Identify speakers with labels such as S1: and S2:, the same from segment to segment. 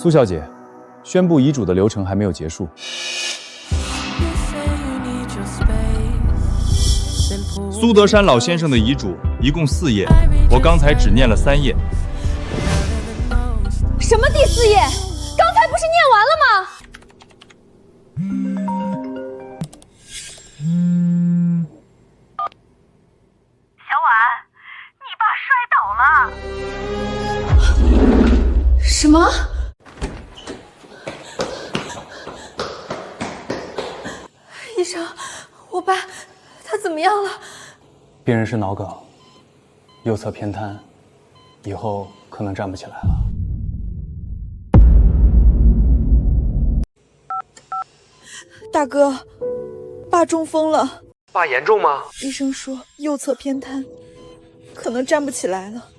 S1: 苏小姐，宣布遗嘱的流程还没有结束。
S2: 苏德山老先生的遗嘱一共4页，我刚才只念了3页。
S3: 什么第4页？刚才不是念完了吗？
S4: 小婉，你爸摔倒了。
S3: 什么？医生，我爸他怎么样了？
S1: 病人是脑梗，右侧偏瘫，以后可能站不起来了。
S3: 大哥，爸中风了。
S5: 爸严重吗？
S3: 医生说右侧偏瘫，可能站不起来了。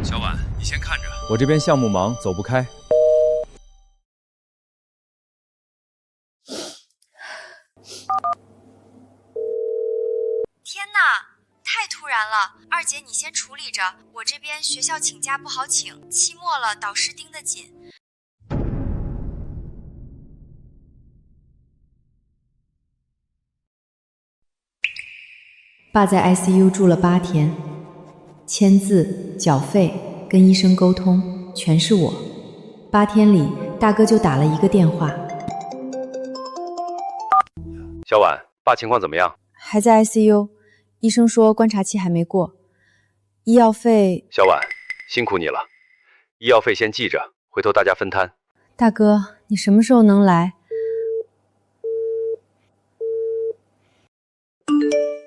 S2: 小婉，你先看着，
S1: 我这边项目忙，走不开。
S6: 天哪，太突然了！二姐，你先处理着，我这边学校请假不好请，期末了，导师盯得紧。
S7: 爸在 ICU 住了8天，签字、缴费、跟医生沟通，全是我。8天里，大哥就打了1个电话。
S5: 小婉，爸情况怎么样？
S7: 还在 ICU， 医生说观察期还没过，医药费……
S5: 小婉，辛苦你了，医药费先记着，回头大家分摊。
S7: 大哥，你什么时候能来？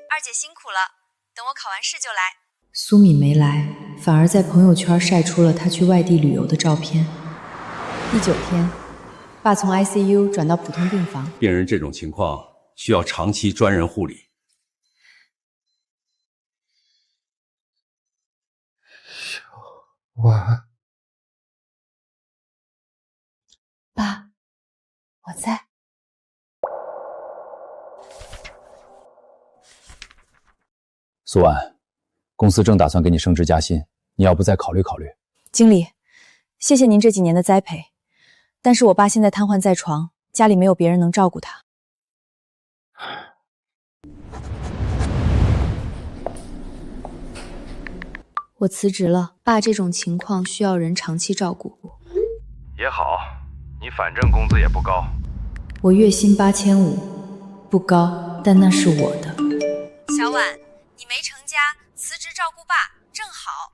S6: 二姐辛苦了，等我考完试就来。
S7: 苏敏没来，反而在朋友圈晒出了她去外地旅游的照片。第9天，爸从 ICU 转到普通病房。
S8: 病人这种情况需要长期专人护理。
S9: 小婉，
S3: 爸，我在。
S1: 苏婉，公司正打算给你升职加薪，你要不再考虑考虑？
S7: 经理，谢谢您这几年的栽培，但是我爸现在瘫痪在床，家里没有别人能照顾他。我辞职了，爸这种情况需要人长期照顾。
S5: 也好，你反正工资也不高。
S7: 我月薪8500，不高，但那是我的。
S6: 小婉，你没成家，辞职照顾爸，正好。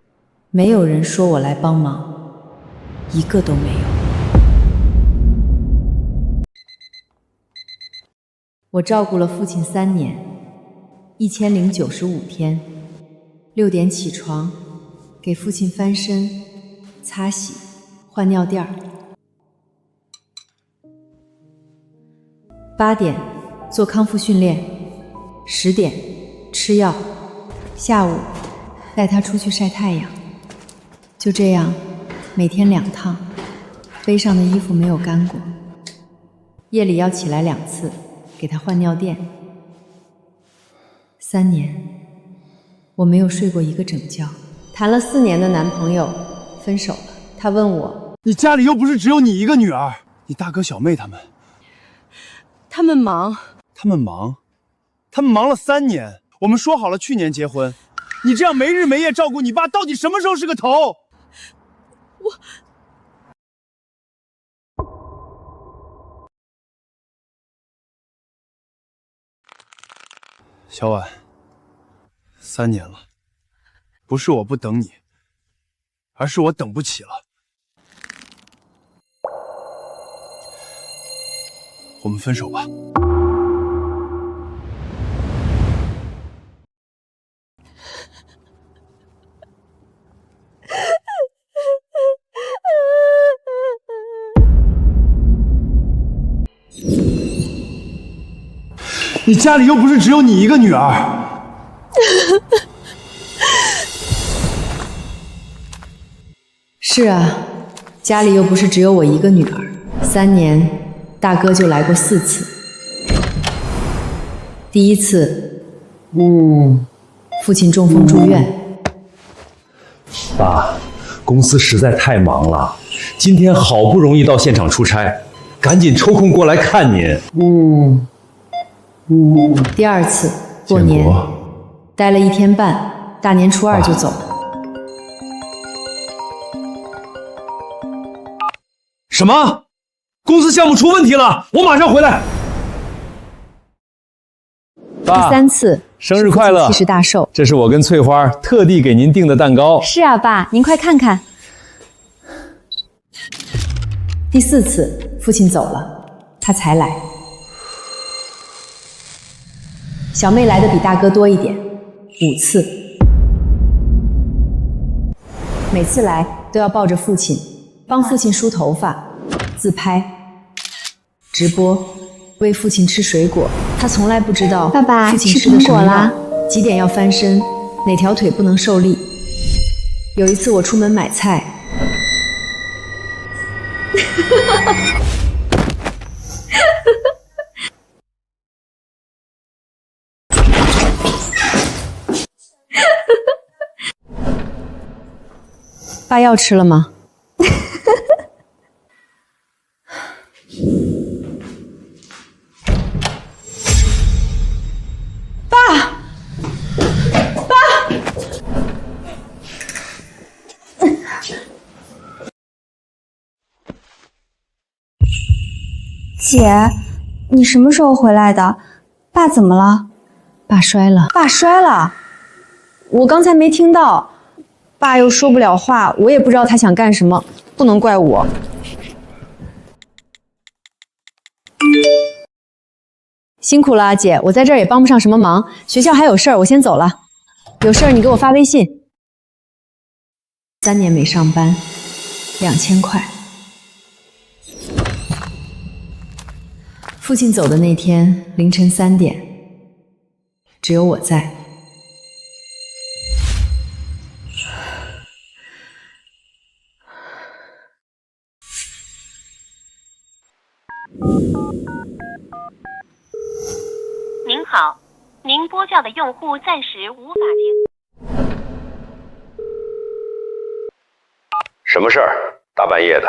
S7: 没有人说我来帮忙，一个都没有。我照顾了父亲3年，1095天，6点起床，给父亲翻身、擦洗、换尿垫儿。8点做康复训练，10点吃药，下午带他出去晒太阳。就这样，每天2趟，背上的衣服没有干过。夜里要起来2次，给他换尿垫。3年，我没有睡过一个整觉。谈了4年的男朋友，分手了。他问我：“
S9: 你家里又不是只有你一个女儿，你大哥小妹他们忙，他们忙了3年。我们说好了去年结婚，你这样没日没夜照顾你爸，到底什么时候是个头？”小婉，3年了，不是我不等你，而是我等不起了。我们分手吧。你家里又不是只有你一个女儿。
S7: 是啊，家里又不是只有我一个女儿。3年，大哥就来过4次。第1次，父亲中风住院。
S8: 爸，公司实在太忙了，今天好不容易到现场出差，赶紧抽空过来看您。
S7: 第二次过年，待了1天半，大年初2就走了。
S8: 什么？公司项目出问题了，我马上回来。
S7: 第3次，
S2: 生日快乐！
S7: 70大寿，
S2: 这是我跟翠花特地给您订的蛋糕。
S7: 是啊，爸，您快看看。第4次，父亲走了，他才来。小妹来的比大哥多一点，5次。每次来都要抱着父亲，帮父亲梳头发、自拍、直播，喂父亲吃水果。他从来不知道
S3: 爸爸
S7: 父亲吃的什么药，几点要翻身，哪条腿不能受力。有一次我出门买菜，爸药吃了吗？
S3: 姐，你什么时候回来的？爸怎么了？
S7: 爸摔了。
S3: 爸摔了？我刚才没听到。爸又说不了话，我也不知道他想干什么，不能怪我。
S7: 辛苦了，姐，我在这儿也帮不上什么忙，学校还有事儿，我先走了。有事儿你给我发微信。3年没上班，2000块。父亲走的那天凌晨3点，只有我在。
S4: 您好，您拨叫的用户暂时无法接。
S5: 什么事儿？大半夜的。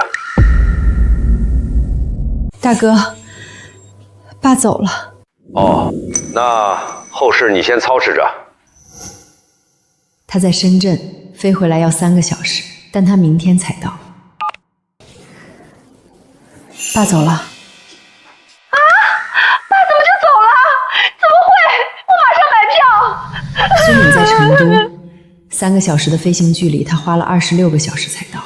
S7: 大哥，爸走了。
S5: 哦，那后事你先操持着。
S7: 他在深圳，飞回来要3个小时，但他明天才到。爸走了。孙敏在成都，3个小时的飞行距离，他花了26个小时才到。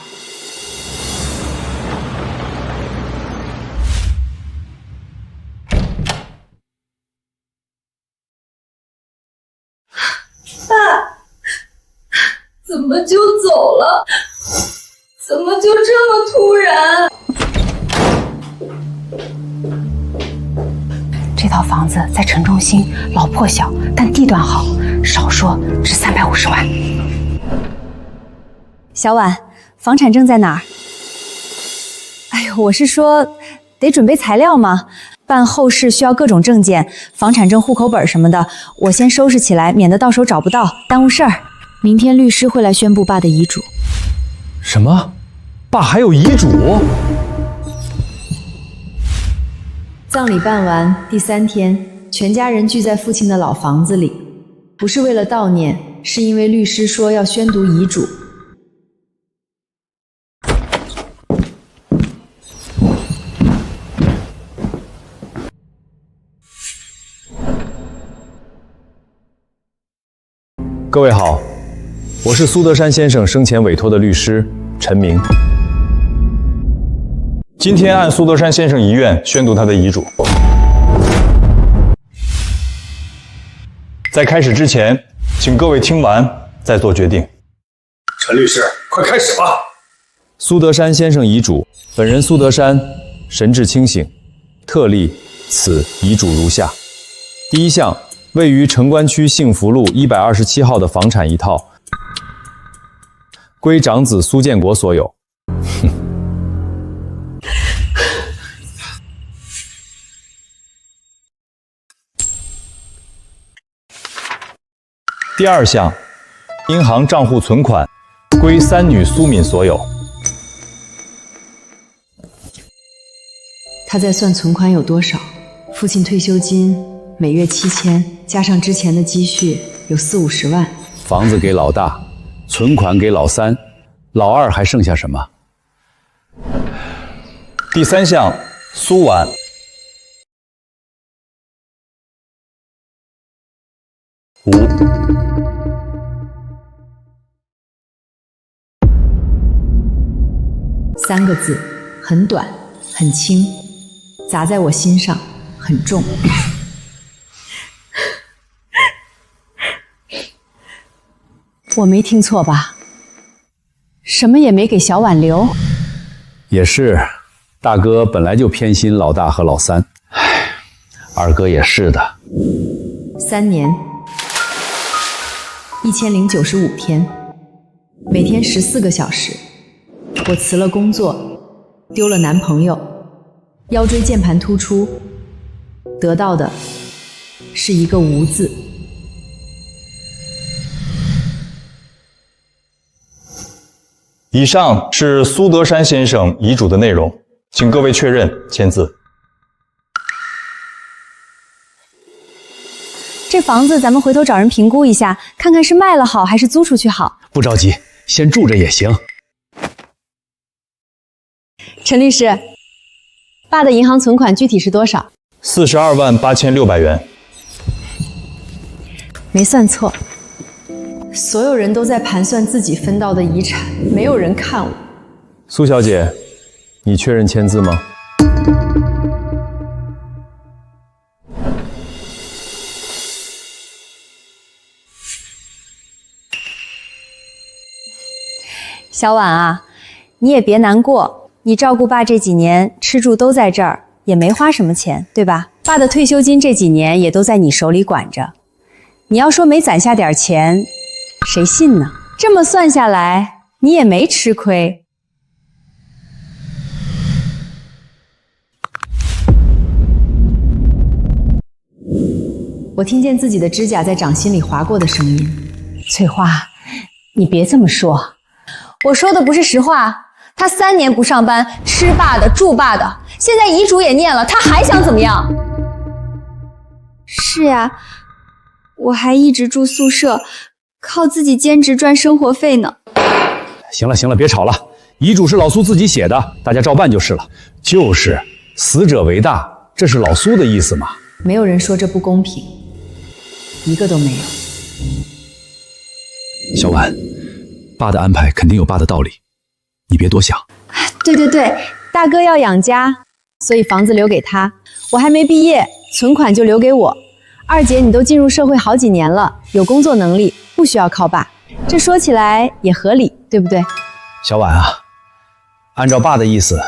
S3: 爸，怎么就走了？怎么就这么突然？
S10: 这套房子在城中心，老破小，但地段好，少说值350万。
S3: 小婉，房产证在哪儿？哎呦，我是说，得准备材料吗？办后事需要各种证件，房产证、户口本什么的，我先收拾起来，免得到时候找不到，耽误事儿。明天律师会来宣布爸的遗嘱。
S2: 什么？爸还有遗嘱？
S7: 葬礼办完第3天，全家人聚在父亲的老房子里，不是为了悼念，是因为律师说要宣读遗嘱。
S2: 各位好，我是苏德山先生生前委托的律师陈明。今天按苏德山先生遗愿宣读他的遗嘱。在开始之前，请各位听完再做决定。
S9: 陈律师，快开始吧。
S2: 苏德山先生遗嘱，本人苏德山，神志清醒，特立此遗嘱如下：第1项，位于城关区幸福路127号的房产一套，归长子苏建国所有。第2项，银行账户存款归3女苏敏所有。
S7: 他在算存款有多少，父亲退休金每月7000，加上之前的积蓄有40-50万。
S2: 房子给老大，存款给老三，老二还剩下什么？
S1: 第3项，苏婉。
S7: 3个字，很短，很轻，砸在我心上，很重。我没听错吧？什么也没给小婉留。
S2: 也是，大哥本来就偏心老大和老三。唉，二哥也是的。
S7: 3年，1095天，每天14个小时。我辞了工作，丢了男朋友，腰椎间盘突出，得到的是一个无字。
S1: 以上是苏德山先生遗嘱的内容，请各位确认签字。
S3: 这房子咱们回头找人评估一下，看看是卖了好还是租出去好。
S8: 不着急，先住着也行。
S7: 陈律师，爸的银行存款具体是多少
S1: 428600元。
S7: 没算错。所有人都在盘算自己分到的遗产，没有人看我。
S2: 苏小姐，你确认签字吗？
S3: 小婉啊，你也别难过，你照顾爸这几年吃住都在这儿，也没花什么钱，对吧？爸的退休金这几年也都在你手里管着，你要说没攒下点钱，谁信呢？这么算下来，你也没吃亏。
S7: 我听见自己的指甲在掌心里划过的声音。
S3: 翠花，你别这么说，我说的不是实话。他3年不上班，吃爸的，住爸的，现在遗嘱也念了，他还想怎么样？
S6: 是呀，我还一直住宿舍，靠自己兼职赚生活费呢。
S8: 行了行了，别吵了，遗嘱是老苏自己写的，大家照办就是了。就是死者为大，这是老苏的意思嘛。
S7: 没有人说这不公平，一个都没有。
S8: 小婉，爸的安排肯定有爸的道理，你别多想。
S3: 对，大哥要养家，所以房子留给他。我还没毕业，存款就留给我。二姐，你都进入社会好几年了，有工作能力，不需要靠爸。这说起来也合理，对不对？
S8: 小婉啊，按照爸的意思，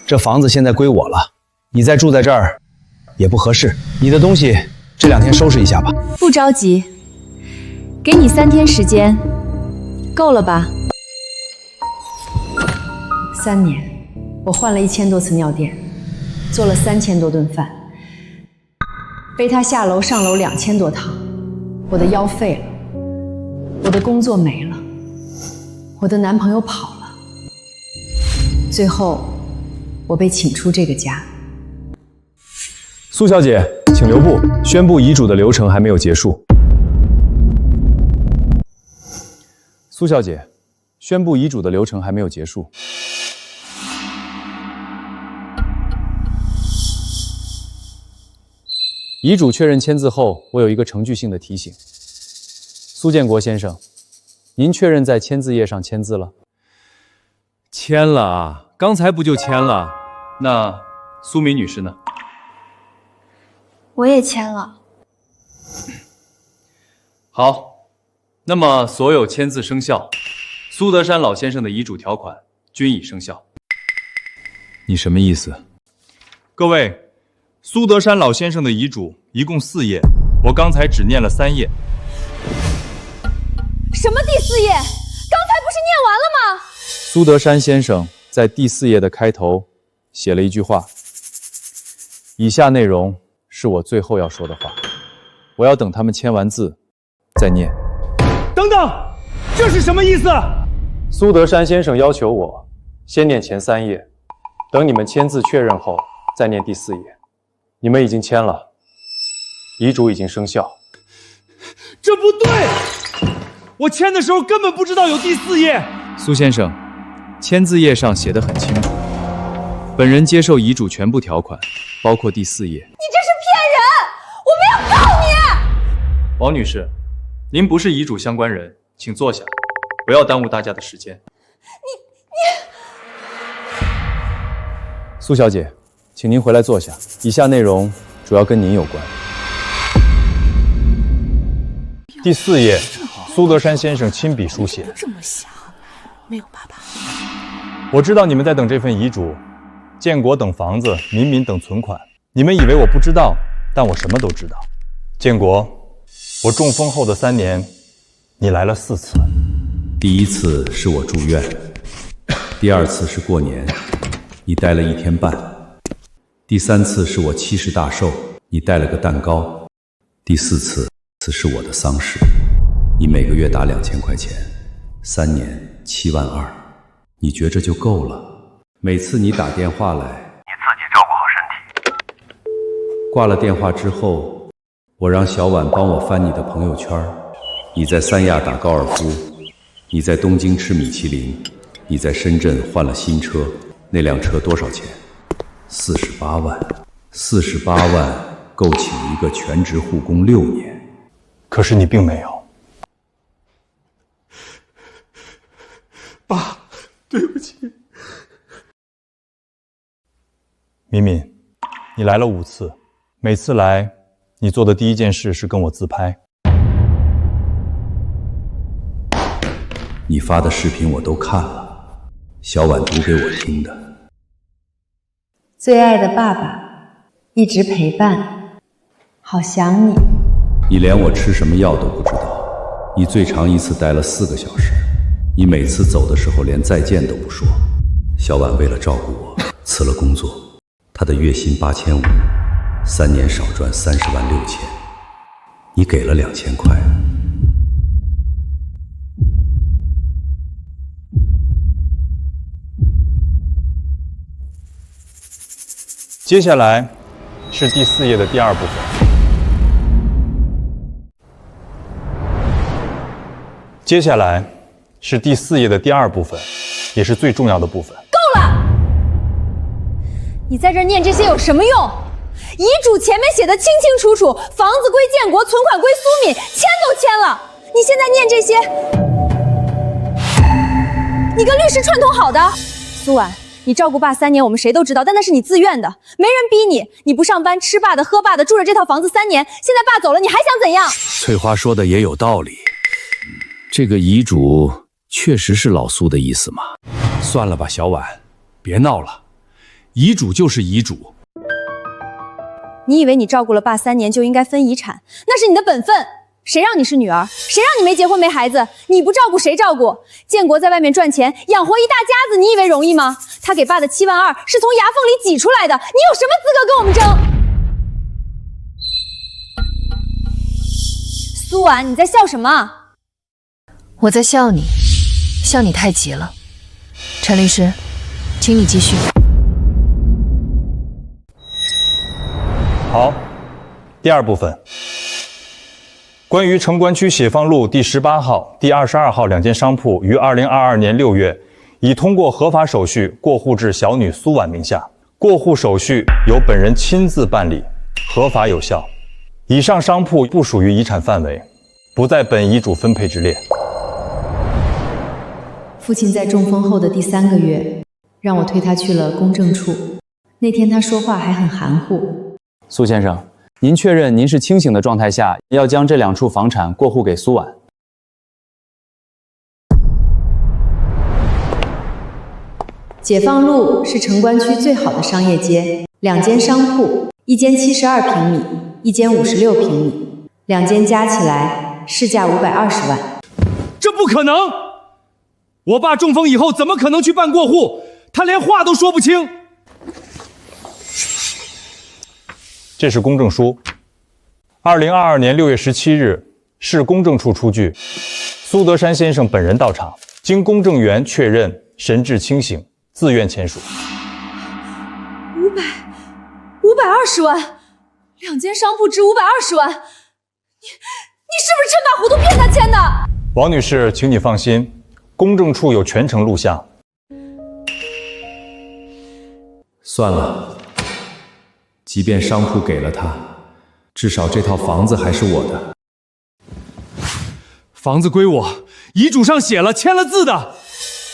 S8: 这房子现在归我了，你再住在这儿也不合适。你的东西这2天收拾一下吧。
S3: 不着急，给你3天时间，够了吧
S7: ？3年，我换了1000多次尿垫，做了3000多顿饭，背他下楼上楼2000多趟，我的腰废了，我的工作没了，我的男朋友跑了，最后我被请出这个家。
S2: 苏小姐，请留步，宣布遗嘱的流程还没有结束。苏小姐，宣布遗嘱的流程还没有结束。遗嘱确认签字后，我有一个程序性的提醒。苏建国先生，您确认在签字页上签字了？
S1: 签了啊，刚才不就签了？那苏敏女士呢？
S6: 我也签了。
S1: 好，那么所有签字生效，苏德山老先生的遗嘱条款均已生效。
S2: 你什么意思？
S11: 各位，苏德山老先生的遗嘱一共4页，我刚才只念了3页。
S3: 什么第4页？刚才不是念完了吗？
S2: 苏德山先生在第4页的开头写了一句话，以下内容是我最后要说的话，我要等他们签完字再念。
S9: 等等，这是什么意思？
S2: 苏德山先生要求我先念前3页，等你们签字确认后再念第4页。你们已经签了，遗嘱已经生效。
S9: 这不对，我签的时候根本不知道有第4页。
S1: 苏先生，签字页上写得很清楚，本人接受遗嘱全部条款，包括第4页。
S3: 你这是骗人！我们要告你！
S1: 王女士，您不是遗嘱相关人，请坐下，不要耽误大家的时间。
S2: 苏小姐，请您回来坐下。以下内容主要跟您有关。
S11: 第4页，苏德山先生亲笔书写。
S12: 这么想，没有爸爸。
S11: 我知道你们在等这份遗嘱，建国等房子，敏敏等存款。你们以为我不知道，但我什么都知道。建国，我中风后的3年，你来了4次。
S13: 第1次是我住院，第2次是过年，你待了1天半，第3次是我70大寿，你带了个蛋糕，第4次是我的丧事，你每个月打2000块钱，3年7万2，你觉着就够了。每次你打电话来，你自己照顾好身体。挂了电话之后，我让小婉帮我翻你的朋友圈，你在三亚打高尔夫，你在东京吃米其林，你在深圳换了新车，那辆车多少钱？48万，48万够请一个全职护工6年。
S11: 可是你并没有。
S9: 爸，对不起。
S11: 敏敏，你来了5次，每次来，你做的第一件事是跟我自拍。
S13: 你发的视频我都看了，小婉读给我听的。
S7: 最爱的爸爸，一直陪伴，好想你。
S13: 你连我吃什么药都不知道，你最长一次待了4个小时，你每次走的时候连再见都不说。小婉为了照顾我，辞了工作，她的月薪8500，3年少赚30万6千，你给了2000块。
S11: 接下来是第4页的第2部分。接下来是第4页的第2部分，也是最重要的部分。
S3: 够了！你在这念这些有什么用？遗嘱前面写的清清楚楚，房子归建国，存款归苏敏，签都签了。你现在念这些，你跟律师串通好的？苏婉，你照顾爸3年，我们谁都知道，但那是你自愿的，没人逼你。你不上班，吃爸的，喝爸的，住着这套房子3年，现在爸走了，你还想怎样？
S13: 翠花说的也有道理，这个遗嘱确实是老苏的意思嘛。算了吧，小婉，别闹了，遗嘱就是遗嘱。
S3: 你以为你照顾了爸3年就应该分遗产？那是你的本分。谁让你是女儿？谁让你没结婚没孩子？你不照顾谁照顾？建国在外面赚钱，养活一大家子，你以为容易吗？他给爸的7万2是从牙缝里挤出来的，你有什么资格跟我们争？苏婉，你在笑什么？
S10: 我在笑你，笑你太急了。陈律师，请你继续。
S11: 好，第2部分。关于城关区解放路第18号、第22号2间商铺于2022年6月已通过合法手续过户至小女苏婉名下，过户手续由本人亲自办理，合法有效。以上商铺不属于遗产范围，不在本遗嘱分配之列。
S7: 父亲在中风后的第3个月，让我推他去了公证处。那天他说话还很含糊。
S2: 苏先生，您确认您是清醒的状态下要将这2处房产过户给苏婉？
S7: 解放路是城关区最好的商业街，2间商铺，1间72平米，1间56平米，2间加起来市价520万。
S9: 这不可能！我爸中风以后怎么可能去办过户？他连话都说不清。
S11: 这是公证书，2022年6月17日，市公证处出具，苏德山先生本人到场，经公证员确认神志清醒，自愿签署。
S3: 520万，2间商铺值520万，你是不是趁把糊涂骗他签的？
S11: 王女士，请你放心，公证处有全程录像。
S13: 算了，即便商铺给了他，至少这套房子还是我的。
S9: 房子归我，遗嘱上写了，签了字的，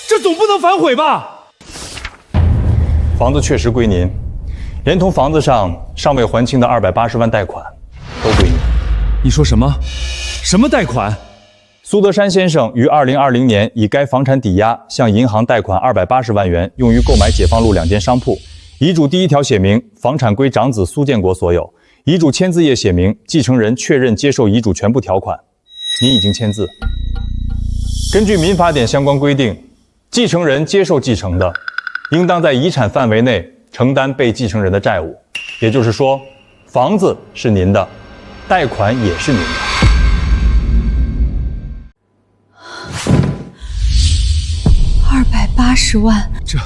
S9: 这总不能反悔吧？
S11: 房子确实归您，连同房子上尚未还清的280万贷款都归你。
S9: 你说什么？什么贷款？
S11: 苏德山先生于2020年以该房产抵押向银行贷款280万元，用于购买解放路2间商铺。遗嘱第1条写明，房产归长子苏建国所有。遗嘱签字页写明，继承人确认接受遗嘱全部条款。您已经签字。根据民法典相关规定，继承人接受继承的，应当在遗产范围内承担被继承人的债务。也就是说，房子是您的，贷款也是您的。
S3: 280万，
S9: 这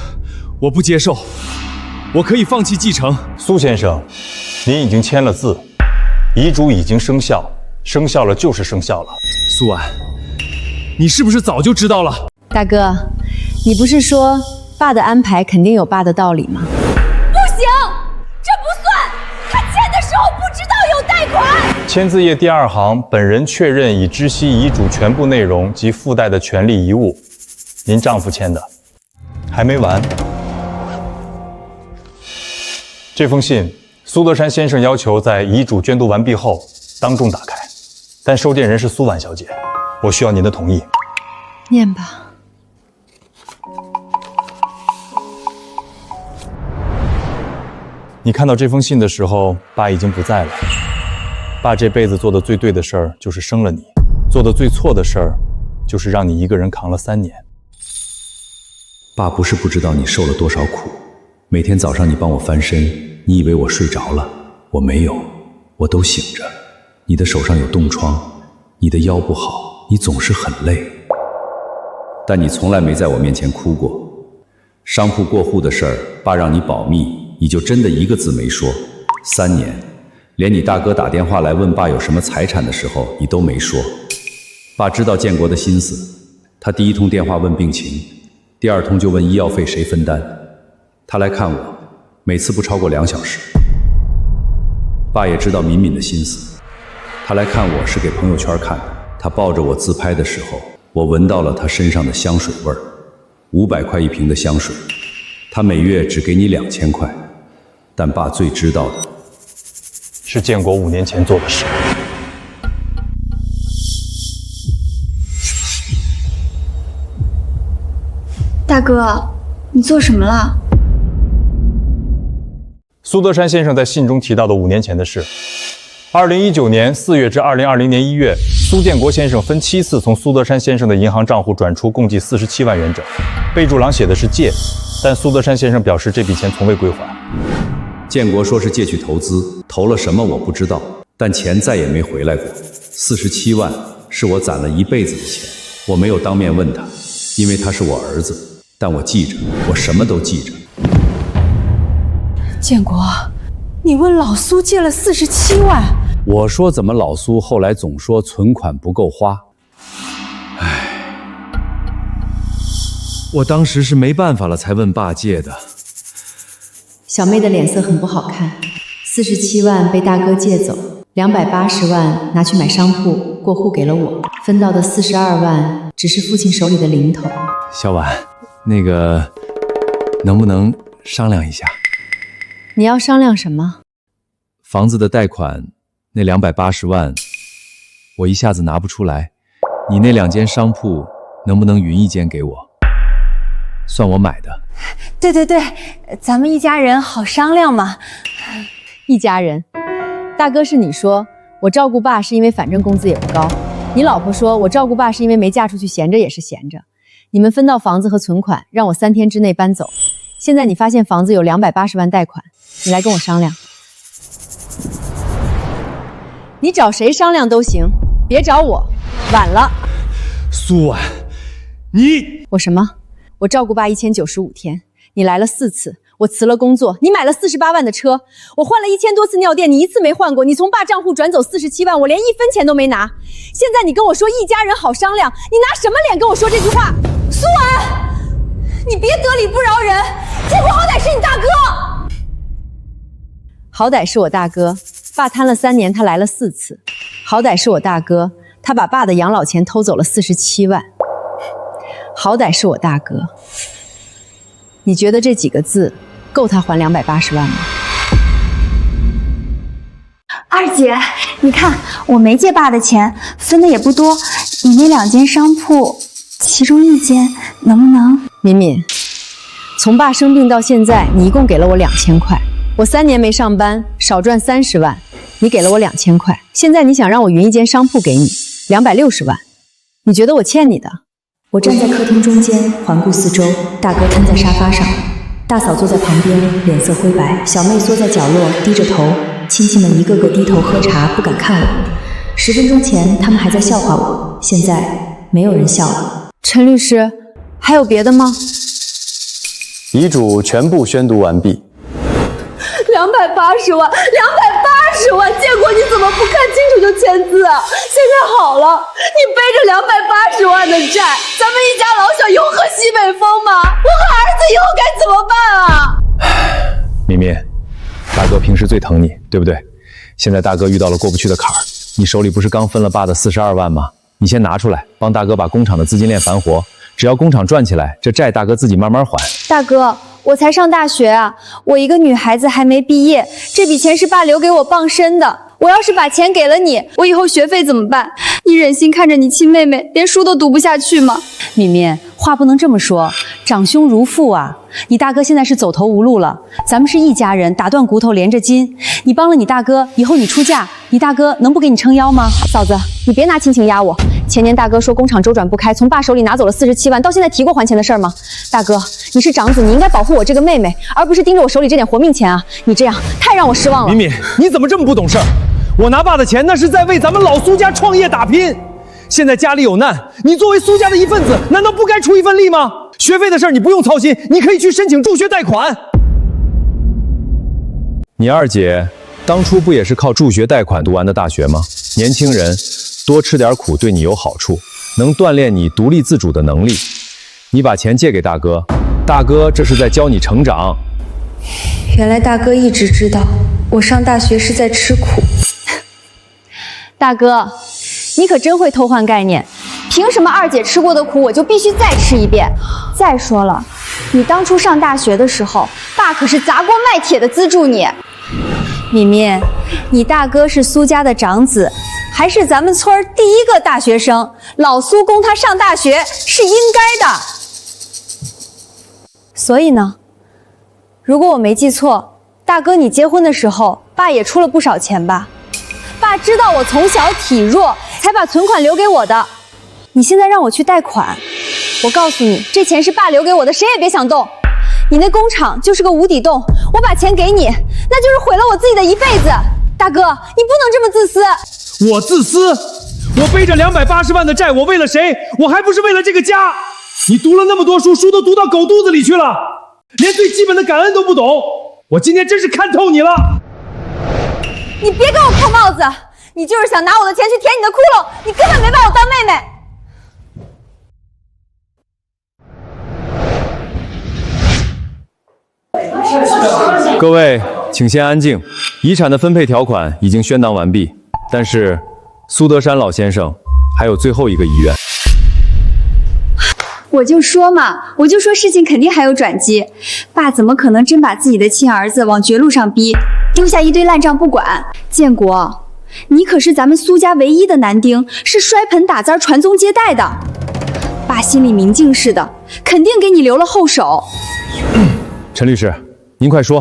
S9: 我不接受，我可以放弃继承。
S11: 苏先生，您已经签了字，遗嘱已经生效，生效了就是生效了。
S9: 苏婉，你是不是早就知道了？
S7: 大哥，你不是说爸的安排肯定有爸的道理吗？
S3: 不行，这不算，他签的时候不知道有贷款。
S11: 签字页第2行，本人确认已知悉遗嘱全部内容及附带的权利遗物。您丈夫签的，还没完。这封信，苏德山先生要求在遗嘱宣读完毕后当众打开，但收件人是苏婉小姐，我需要您的同意。
S7: 念吧。
S11: 你看到这封信的时候，爸已经不在了。爸这辈子做的最对的事儿就是生了你，做的最错的事儿就是让你一个人扛了3年。
S13: 爸不是不知道你受了多少苦，每天早上你帮我翻身，你以为我睡着了，我没有，我都醒着。你的手上有冻疮，你的腰不好，你总是很累，但你从来没在我面前哭过。商铺过户的事儿，爸让你保密，你就真的一个字没说。3年，连你大哥打电话来问爸有什么财产的时候，你都没说。爸知道建国的心思，他第1通电话问病情，第2通就问医药费谁分担。他来看我，每次不超过2小时。爸也知道敏敏的心思，他来看我是给朋友圈看的。他抱着我自拍的时候，我闻到了他身上的香水味儿，500块1瓶的香水，他每月只给你2000块。但爸最知道的
S11: 是建国5年前做的事。
S6: 大哥，你做什么了？
S11: 苏德山先生在信中提到的5年前的事：2019年4月至2020年1月，苏建国先生分7次从苏德山先生的银行账户转出共计47万元整，备注栏写的是借，但苏德山先生表示这笔钱从未归还。
S13: 建国说是借去投资，投了什么我不知道，但钱再也没回来过。47万是我攒了一辈子的钱，我没有当面问他，因为他是我儿子。但我记着，我什么都记着。
S12: 建国，你问老苏借了47万？
S13: 我说怎么老苏后来总说存款不够花？
S9: 我当时是没办法了才问爸借的。
S7: 小妹的脸色很不好看。47万被大哥借走，280万拿去买商铺，过户给了我，分到的42万只是父亲手里的零头。
S9: 小婉，那个能不能商量一下？
S7: 你要商量什么？
S9: 房子的贷款那280万，我一下子拿不出来。你那2间商铺能不能匀1间给我？算我买的。
S3: 对对对，咱们一家人好商量嘛。
S7: 一家人，大哥是你说我照顾爸是因为反正工资也不高，你老婆说我照顾爸是因为没嫁出去闲着也是闲着。你们分到房子和存款，让我3天之内搬走。现在你发现房子有280万贷款，你来跟我商量。你找谁商量都行，别找我，晚了。
S9: 苏婉，你……
S7: 我什么？我照顾爸1095天，你来了4次，我辞了工作，你买了48万的车，我换了1000多次尿垫，你一次没换过。你从爸账户转走47万，我连1分钱都没拿。现在你跟我说一家人好商量，你拿什么脸跟我说这句话？苏文，你别得理不饶人，建国好歹是你大哥，好歹是我大哥。爸瘫了3年，他来了4次。好歹是我大哥，他把爸的养老钱偷走了47万。好歹是我大哥。你觉得这几个字够他还280万吗？
S6: 二姐，你看我没借爸的钱，分的也不多，你那2间商铺，其中1间能不能？
S7: 敏敏，从爸生病到现在，你一共给了我2000块，我3年没上班，少赚30万，你给了我2000块，现在你想让我匀1间商铺给你260万，你觉得我欠你的？
S3: 我站在客厅中间，环顾四周，大哥瘫在沙发上，大嫂坐在旁边，脸色灰白，小妹缩在角落，低着头，亲戚们一个个低头喝茶，不敢看我。10分钟前，他们还在笑话我，现在没有人笑了。
S7: 陈律师，还有别的吗？
S2: 遗嘱全部宣读完毕。
S12: 280万，280万！建国，你怎么不看清楚就签字啊？现在好了，你背着280万的债，咱们一家老小有何西北风吗？我和儿子以后该怎么办啊？
S2: 敏敏，大哥平时最疼你，对不对？现在大哥遇到了过不去的坎儿，你手里不是刚分了爸的42万吗？你先拿出来，帮大哥把工厂的资金链盘活。只要工厂赚起来，这债大哥自己慢慢还。
S3: 大哥，我才上大学啊，我一个女孩子还没毕业，这笔钱是爸留给我傍身的。我要是把钱给了你，我以后学费怎么办？你忍心看着你亲妹妹连书都读不下去吗？
S7: 敏敏，话不能这么说，长兄如父啊！你大哥现在是走投无路了，咱们是一家人，打断骨头连着筋。你帮了你大哥，以后你出嫁，你大哥能不给你撑腰吗？嫂子，你别拿亲情压我。前年大哥说工厂周转不开，从爸手里拿走了47万，到现在提过还钱的事儿吗？大哥，你是长子，你应该保护我这个妹妹，而不是盯着我手里这点活命钱啊！你这样太让我失望了。
S8: 敏敏，你怎么这么不懂事儿？我拿爸的钱那是在为咱们老苏家创业打拼。现在家里有难，你作为苏家的一份子，难道不该出一份力吗？学费的事儿你不用操心，你可以去申请助学贷款。
S2: 你二姐当初不也是靠助学贷款读完的大学吗？年轻人多吃点苦对你有好处，能锻炼你独立自主的能力。你把钱借给大哥，大哥这是在教你成长。
S3: 原来大哥一直知道我上大学是在吃苦。
S7: 大哥，你可真会偷换概念。凭什么二姐吃过的苦我就必须再吃一遍？
S3: 再说了，你当初上大学的时候，爸可是砸锅卖铁的资助你。
S7: 敏敏，你大哥是苏家的长子，还是咱们村第1个大学生，老苏供他上大学是应该的。所以呢，如果我没记错，大哥你结婚的时候，爸也出了不少钱吧？爸知道我从小体弱，才把存款留给我的。你现在让我去贷款，我告诉你，这钱是爸留给我的，谁也别想动。你那工厂就是个无底洞，我把钱给你，那就是毁了我自己的一辈子。大哥，你不能这么自私。
S8: 我自私？我背着280万的债，我为了谁？我还不是为了这个家？你读了那么多书，书都读到狗肚子里去了，连最基本的感恩都不懂。我今天真是看透你了。
S7: 你别给我扣帽子，你就是想拿我的钱去填你的窟窿，你根本没把我当妹妹。
S2: 各位，请先安静。遗产的分配条款已经宣导完毕，但是苏德山老先生还有最后一个遗愿。
S3: 我就说事情肯定还有转机，爸怎么可能真把自己的亲儿子往绝路上逼，丢下一堆烂账不管？建国，你可是咱们苏家唯一的男丁，是摔盆打簪传宗接代的。爸心里明镜似的，肯定给你留了后手。
S2: 陈律师，您快说，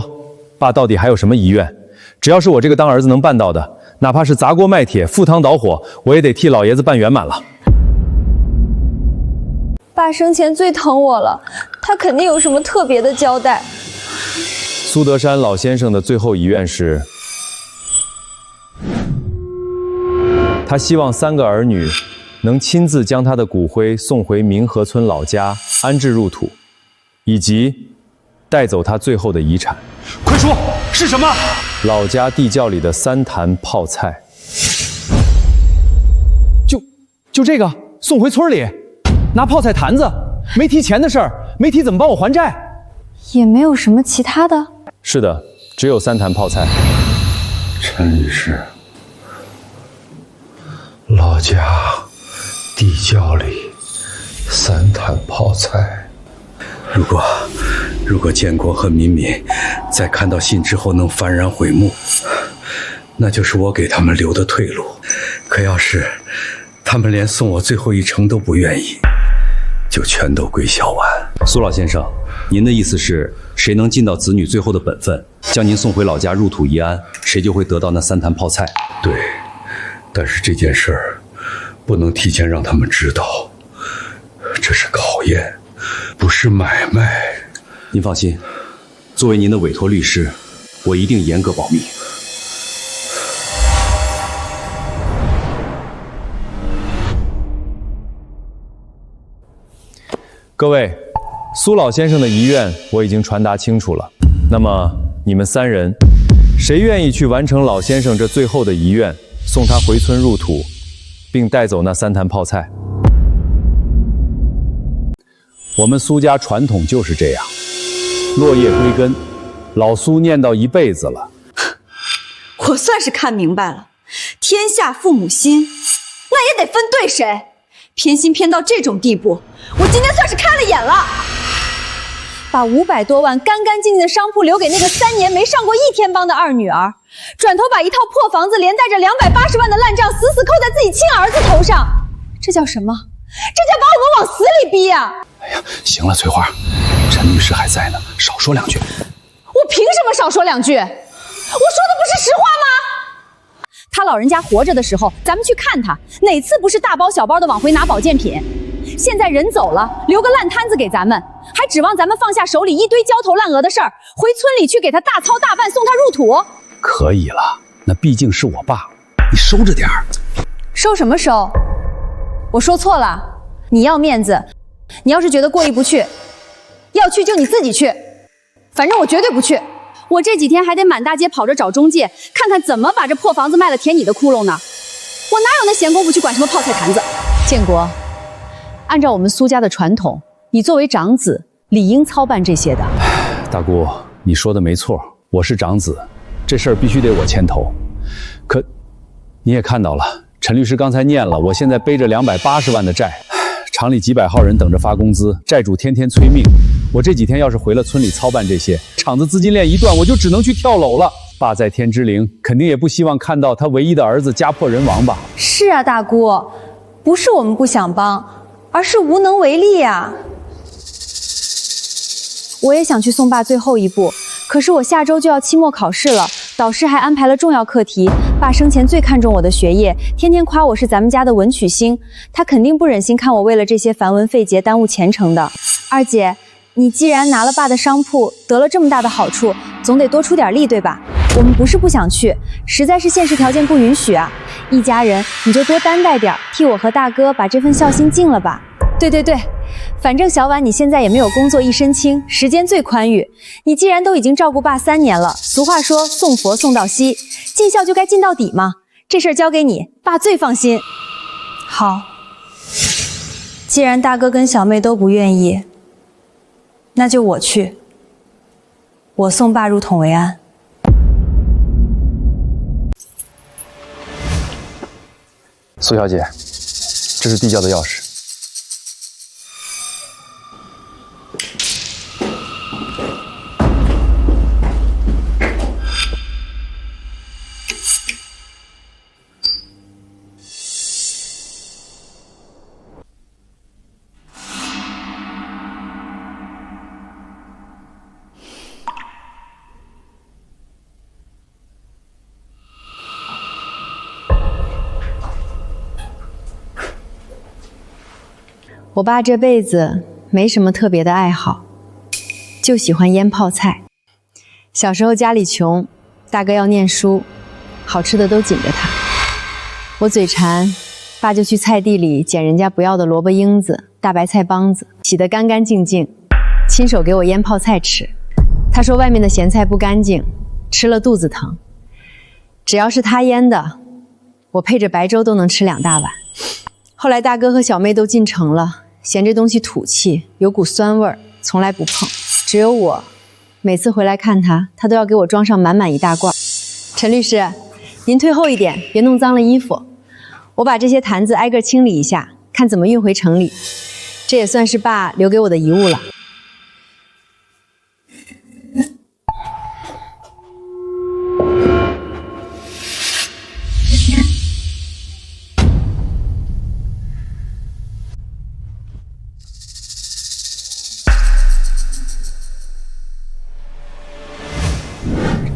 S2: 爸到底还有什么遗愿？只要是我这个当儿子能办到的，哪怕是砸锅卖铁、赴汤蹈火，我也得替老爷子办圆满了。
S3: 爸生前最疼我了，他肯定有什么特别的交代。
S2: 苏德山老先生的最后遗愿是，他希望3个儿女能亲自将他的骨灰送回明河村老家安置入土，以及带走他最后的遗产。
S8: 快说，是什么？
S2: 老家地窖里的3坛泡菜。
S8: 就这个，送回村里，拿泡菜坛子，没提钱的事儿，没提怎么帮我还债，
S3: 也没有什么其他的。
S2: 是的，只有3坛泡菜。
S13: 陈律师，老家地窖里3坛泡菜。
S5: 如果建国和敏敏在看到信之后能幡然悔悟，那就是我给他们留的退路。可要是他们连送我最后一程都不愿意，就全都归小婉。
S1: 苏老先生，您的意思是，谁能尽到子女最后的本分，将您送回老家入土遗安，谁就会得到那3坛泡菜？
S5: 对，但是这件事儿不能提前让他们知道，这是考验，不是买卖。
S1: 您放心，作为您的委托律师，我一定严格保密。
S2: 各位，苏老先生的遗愿我已经传达清楚了。那么你们3人，谁愿意去完成老先生这最后的遗愿，送他回村入土，并带走那3坛泡菜？我们苏家传统就是这样，落叶归根，老苏念叨一辈子了。
S14: 我算是看明白了，天下父母心，那也得分对谁。偏心偏到这种地步，我今天算是开了眼了。
S3: 把500多万干干净净的商铺留给那个3年没上过1天班的二女儿，转头把一套破房子连带着280万的烂账死死扣在自己亲儿子头上，这叫什么？这叫把我们往死里逼呀！
S9: 哎呀，行了，翠花，陈律师还在呢，少说2句。
S3: 我凭什么少说2句？我说的不是实话吗？他老人家活着的时候，咱们去看他，哪次不是大包小包的往回拿保健品？现在人走了，留个烂摊子给咱们，还指望咱们放下手里一堆焦头烂额的事儿，回村里去给他大操大办，送他入土？
S9: 可以了，那毕竟是我爸，你收着点儿。
S3: 收什么收？我说错了，你要面子，你要是觉得过意不去，要去就你自己去，反正我绝对不去。我这几天还得满大街跑着找中介，看看怎么把这破房子卖了填你的窟窿呢。我哪有那闲工夫去管什么泡菜坛子？建国，按照我们苏家的传统，你作为长子，理应操办这些的。
S2: 大姑，你说的没错，我是长子，这事儿必须得我牵头。可你也看到了，陈律师刚才念了，我现在背着280万的债，厂里几百号人等着发工资，债主天天催命。我这几天要是回了村里操办这些，厂子资金链一断，我就只能去跳楼了。爸在天之灵，肯定也不希望看到他唯一的儿子家破人亡吧？
S3: 是啊，大姑，不是我们不想帮，而是无能为力啊。我也想去送爸最后一步，可是我下周就要期末考试了，导师还安排了重要课题。爸生前最看重我的学业，天天夸我是咱们家的文曲星，他肯定不忍心看我为了这些繁文废节耽误前程的。二姐，你既然拿了爸的商铺，得了这么大的好处，总得多出点力，对吧？我们不是不想去，实在是现实条件不允许啊。一家人，你就多担待点，替我和大哥把这份孝心尽了吧。对对对，反正小婉你现在也没有工作，一身轻，时间最宽裕。你既然都已经照顾爸3年了，俗话说送佛送到西，尽孝就该尽到底嘛。这事儿交给你，爸最放心。好，既然大哥跟小妹都不愿意，那就我去，我送爸入统为安。
S2: 苏小姐，这是地窖的钥匙。
S7: 我爸这辈子没什么特别的爱好，就喜欢腌泡菜。小时候家里穷，大哥要念书，好吃的都紧着他。我嘴馋，爸就去菜地里捡人家不要的萝卜缨子、大白菜帮子，洗得干干净净，亲手给我腌泡菜吃。他说外面的咸菜不干净，吃了肚子疼。只要是他腌的，我配着白粥都能吃2大碗。后来大哥和小妹都进城了，嫌这东西土气，有股酸味儿，从来不碰。只有我，每次回来看他，他都要给我装上满满一大罐。陈律师，您退后一点，别弄脏了衣服。我把这些坛子挨个清理一下，看怎么运回城里。这也算是爸留给我的遗物了。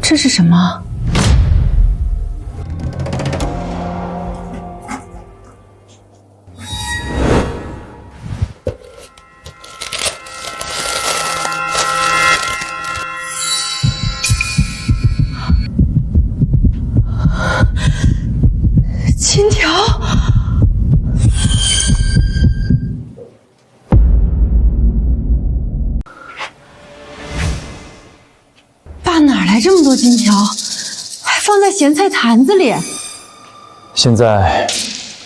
S7: 这是什么？金条。爸哪来这么多金条？还放在咸菜坛子里。
S2: 现在，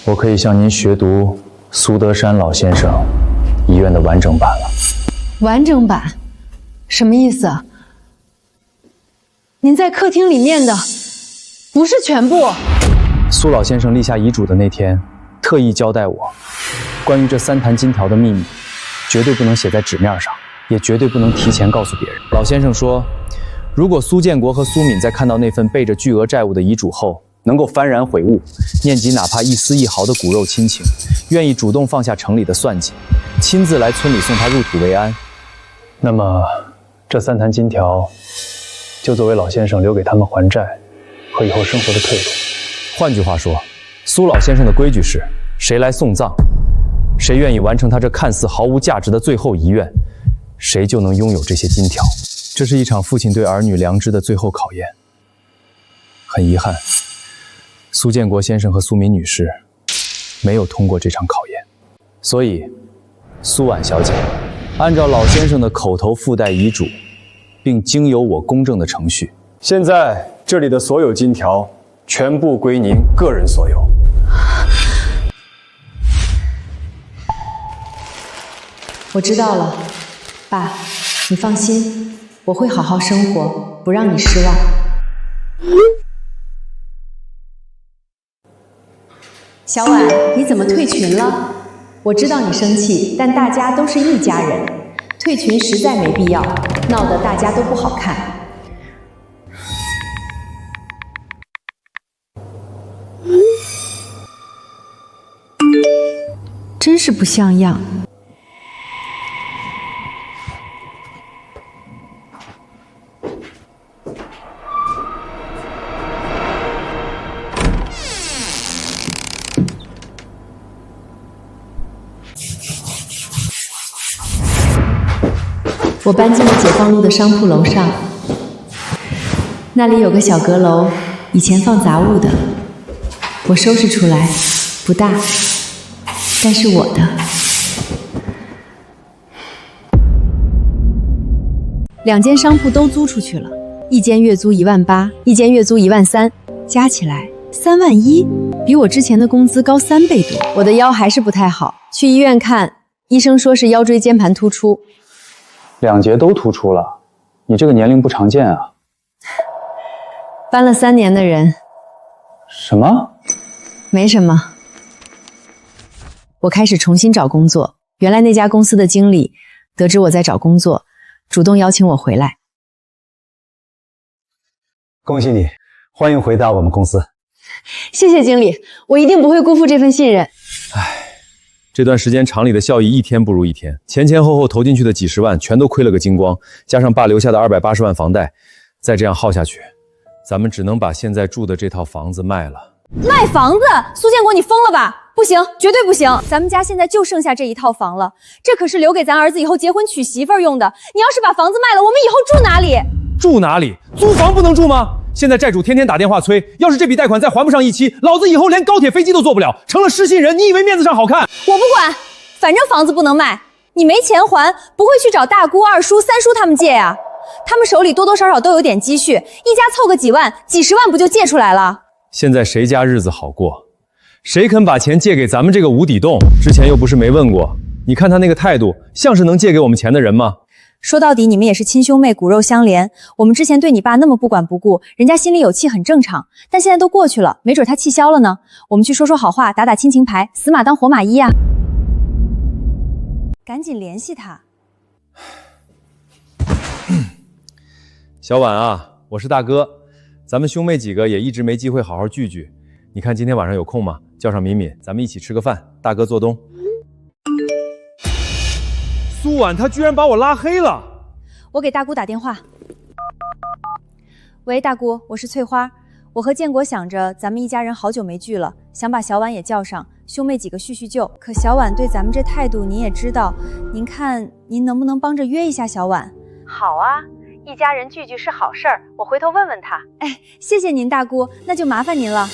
S2: 我可以向您学读苏德山老先生遗愿的完整版了。
S7: 完整版？什么意思？您在客厅里念的不是全部。
S2: 苏老先生立下遗嘱的那天，特意交代我，关于这3坛金条的秘密，绝对不能写在纸面上，也绝对不能提前告诉别人。老先生说，如果苏建国和苏敏在看到那份背着巨额债务的遗嘱后，能够幡然悔悟，念及哪怕一丝一毫的骨肉亲情，愿意主动放下城里的算计，亲自来村里送他入土为安，那么这3坛金条就作为老先生留给他们还债和以后生活的退路。换句话说，苏老先生的规矩是，谁来送葬，谁愿意完成他这看似毫无价值的最后遗愿，谁就能拥有这些金条。这是一场父亲对儿女良知的最后考验。很遗憾，苏建国先生和苏敏女士没有通过这场考验，所以苏婉小姐按照老先生的口头附带遗嘱，并经由我公证的程序，现在这里的所有金条全部归您个人所有。
S7: 我知道了，爸，你放心，我会好好生活，不让你失望。小婉，你怎么退群了？我知道你生气，但大家都是一家人，退群实在没必要，闹得大家都不好看。真是不像样。我搬进了解放路的商铺楼上，那里有个小阁楼，以前放杂物的，我收拾出来，不大，但是我的。2间商铺都租出去了，一间月租18000，一间月租13000，加起来31000，比我之前的工资高3倍多。我的腰还是不太好，去医院看，医生说是腰椎间盘突出。
S2: 2节都突出了，你这个年龄不常见啊。
S7: 搬了3年的人。
S2: 什么？
S7: 没什么。我开始重新找工作，原来那家公司的经理得知我在找工作，主动邀请我回来。
S2: 恭喜你，欢迎回到我们公司。
S7: 谢谢经理，我一定不会辜负这份信任。
S2: 这段时间厂里的效益一天不如一天，前前后后投进去的几十万全都亏了个精光，加上爸留下的280万房贷，再这样耗下去，咱们只能把现在住的这套房子卖了。
S3: 卖房子？苏建国，你疯了吧？不行，绝对不行！咱们家现在就剩下这一套房了，这可是留给咱儿子以后结婚娶媳妇儿用的。你要是把房子卖了，我们以后住哪里？
S8: 住哪里？租房不能住吗？现在债主天天打电话催，要是这笔贷款再还不上1期，老子以后连高铁飞机都坐不了，成了失信人。你以为面子上好看？
S3: 我不管，反正房子不能卖。你没钱还，不会去找大姑、二叔、三叔他们借呀？他们手里多多少少都有点积蓄，一家凑个几万、几十万不就借出来了？
S2: 现在谁家日子好过？谁肯把钱借给咱们这个无底洞？之前又不是没问过，你看他那个态度，像是能借给我们钱的人吗？
S3: 说到底，你们也是亲兄妹，骨肉相连。我们之前对你爸那么不管不顾，人家心里有气很正常。但现在都过去了，没准他气消了呢。我们去说说好话，打打亲情牌，死马当活马医啊！赶紧联系他。
S2: 小婉啊，我是大哥，咱们兄妹几个也一直没机会好好聚聚。你看今天晚上有空吗？叫上敏敏，咱们一起吃个饭，大哥做东。
S8: 苏婉她居然把我拉黑了。
S3: 我给大姑打电话。喂，大姑，我是翠花。我和建国想着咱们一家人好久没聚了，想把小婉也叫上，兄妹几个叙叙旧。可小婉对咱们这态度您也知道，您看您能不能帮着约一下小婉？
S7: 好啊，一家人聚聚是好事儿，我回头问问他。
S3: 哎，谢谢您大姑，那就麻烦您了。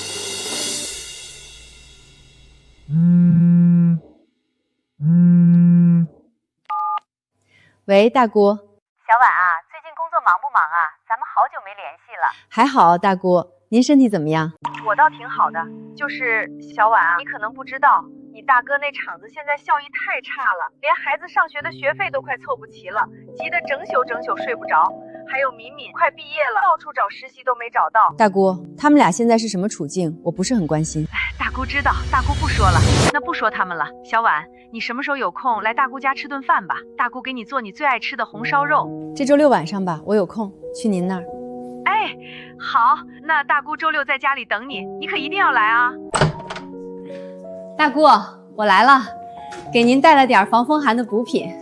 S3: 喂，大姑。
S7: 小婉啊，最近工作忙不忙啊？咱们好久没联系了。还好，大姑，您身体怎么样？
S15: 我倒挺好的，就是小婉啊，你可能不知道，你大哥那厂子现在效益太差了，连孩子上学的学费都快凑不齐了，急得整宿睡不着。还有敏敏快毕业了，到处找实习都没找到。
S7: 大姑，他们俩现在是什么处境？我不是很关心。
S15: 大姑知道，大姑不说了，那不说他们了。小婉，你什么时候有空来大姑家吃顿饭吧？大姑给你做你最爱吃的红烧肉。
S7: 这周六晚上吧，我有空去您那儿。
S15: 哎，好，那大姑周六在家里等你，你可一定要来啊。
S7: 大姑，我来了，给您带了点防风寒的补品。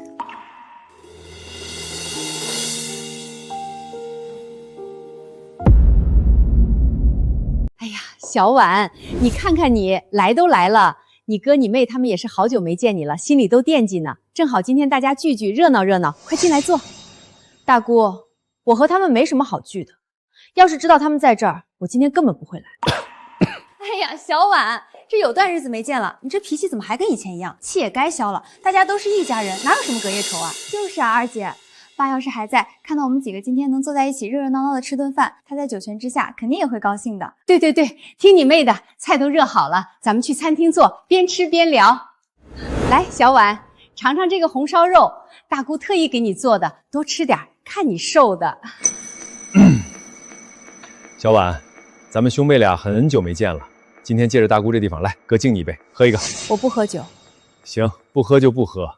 S7: 哎呀，小婉，你看看你来都来了，你哥你妹他们也是好久没见你了，心里都惦记呢。正好今天大家聚聚，热闹热闹，快进来坐。大姑，我和他们没什么好聚的，要是知道他们在这儿，我今天根本不会来。
S3: 哎呀，小婉，这有段日子没见了，你这脾气怎么还跟以前一样？气也该消了，大家都是一家人，哪有什么隔夜仇啊？
S6: 就是啊，二姐，爸要是还在，看到我们几个今天能坐在一起热热闹闹的吃顿饭，他在九泉之下肯定也会高兴的。
S7: 对对对，听你妹的，菜都热好了，咱们去餐厅坐，边吃边聊。来，小婉，尝尝这个红烧肉，大姑特意给你做的，多吃点，看你瘦的。
S2: 小婉，咱们兄妹俩很久没见了，今天借着大姑这地方来，哥敬你一杯，喝一个。
S7: 我不喝酒。
S2: 行，不喝就不喝。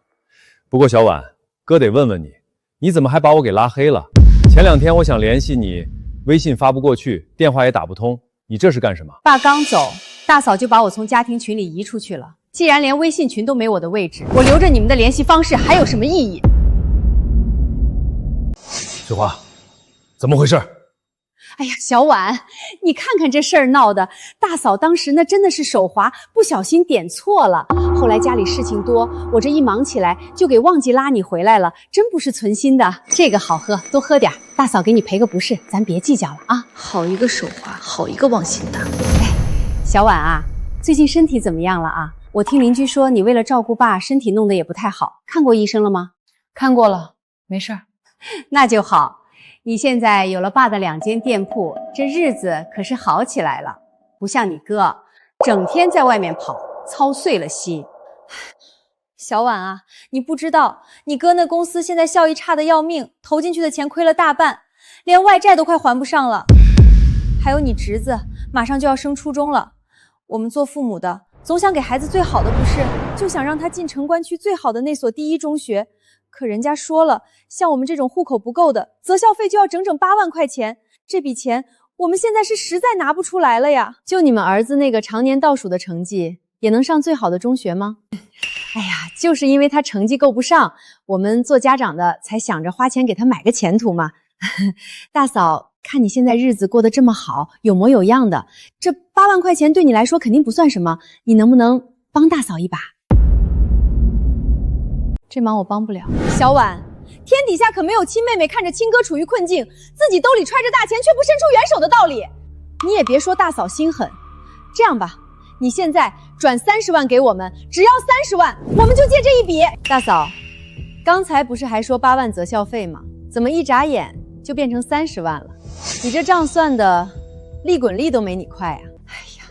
S2: 不过小婉，哥得问问你，你怎么还把我给拉黑了？前2天我想联系你，微信发不过去，电话也打不通，你这是干什么？
S7: 爸刚走，大嫂就把我从家庭群里移出去了。既然连微信群都没我的位置，我留着你们的联系方式还有什么意义？
S2: 翠花，怎么回事？
S7: 哎呀，小婉，你看看这事儿闹的，大嫂当时那真的是手滑，不小心点错了。后来家里事情多，我这一忙起来就给忘记拉你回来了，真不是存心的。这个好喝，多喝点，大嫂给你赔个不是，咱别计较了啊。
S10: 好一个手滑，好一个忘心的。
S7: 哎，小婉啊，最近身体怎么样了啊？我听邻居说你为了照顾爸，身体弄得也不太好，看过医生了吗？
S10: 看过了，没事儿。
S7: 那就好。你现在有了爸的2间店铺，这日子可是好起来了，不像你哥，整天在外面跑，操碎了心。
S3: 小婉啊，你不知道，你哥那公司现在效益差得要命，投进去的钱亏了大半，连外债都快还不上了。还有你侄子马上就要升初中了，我们做父母的总想给孩子最好的，不是就想让他进城关区最好的那所第1中学。可人家说了，像我们这种户口不够的，择校费就要整整8万块钱，这笔钱我们现在是实在拿不出来了呀。
S7: 就你们儿子那个常年倒数的成绩，也能上最好的中学吗？哎呀，就是因为他成绩够不上，我们做家长的才想着花钱给他买个前途嘛。大嫂，看你现在日子过得这么好，有模有样的，这8万块钱对你来说肯定不算什么，你能不能帮大嫂一把？这忙我帮不了。
S3: 小婉，天底下可没有亲妹妹看着亲哥处于困境，自己兜里揣着大钱却不伸出援手的道理。你也别说大嫂心狠，这样吧，你现在转30万给我们，只要30万，我们就借这一笔。
S7: 大嫂，刚才不是还说8万择校费吗？怎么一眨眼就变成30万了。你这账算的，利滚利都没你快啊！哎呀，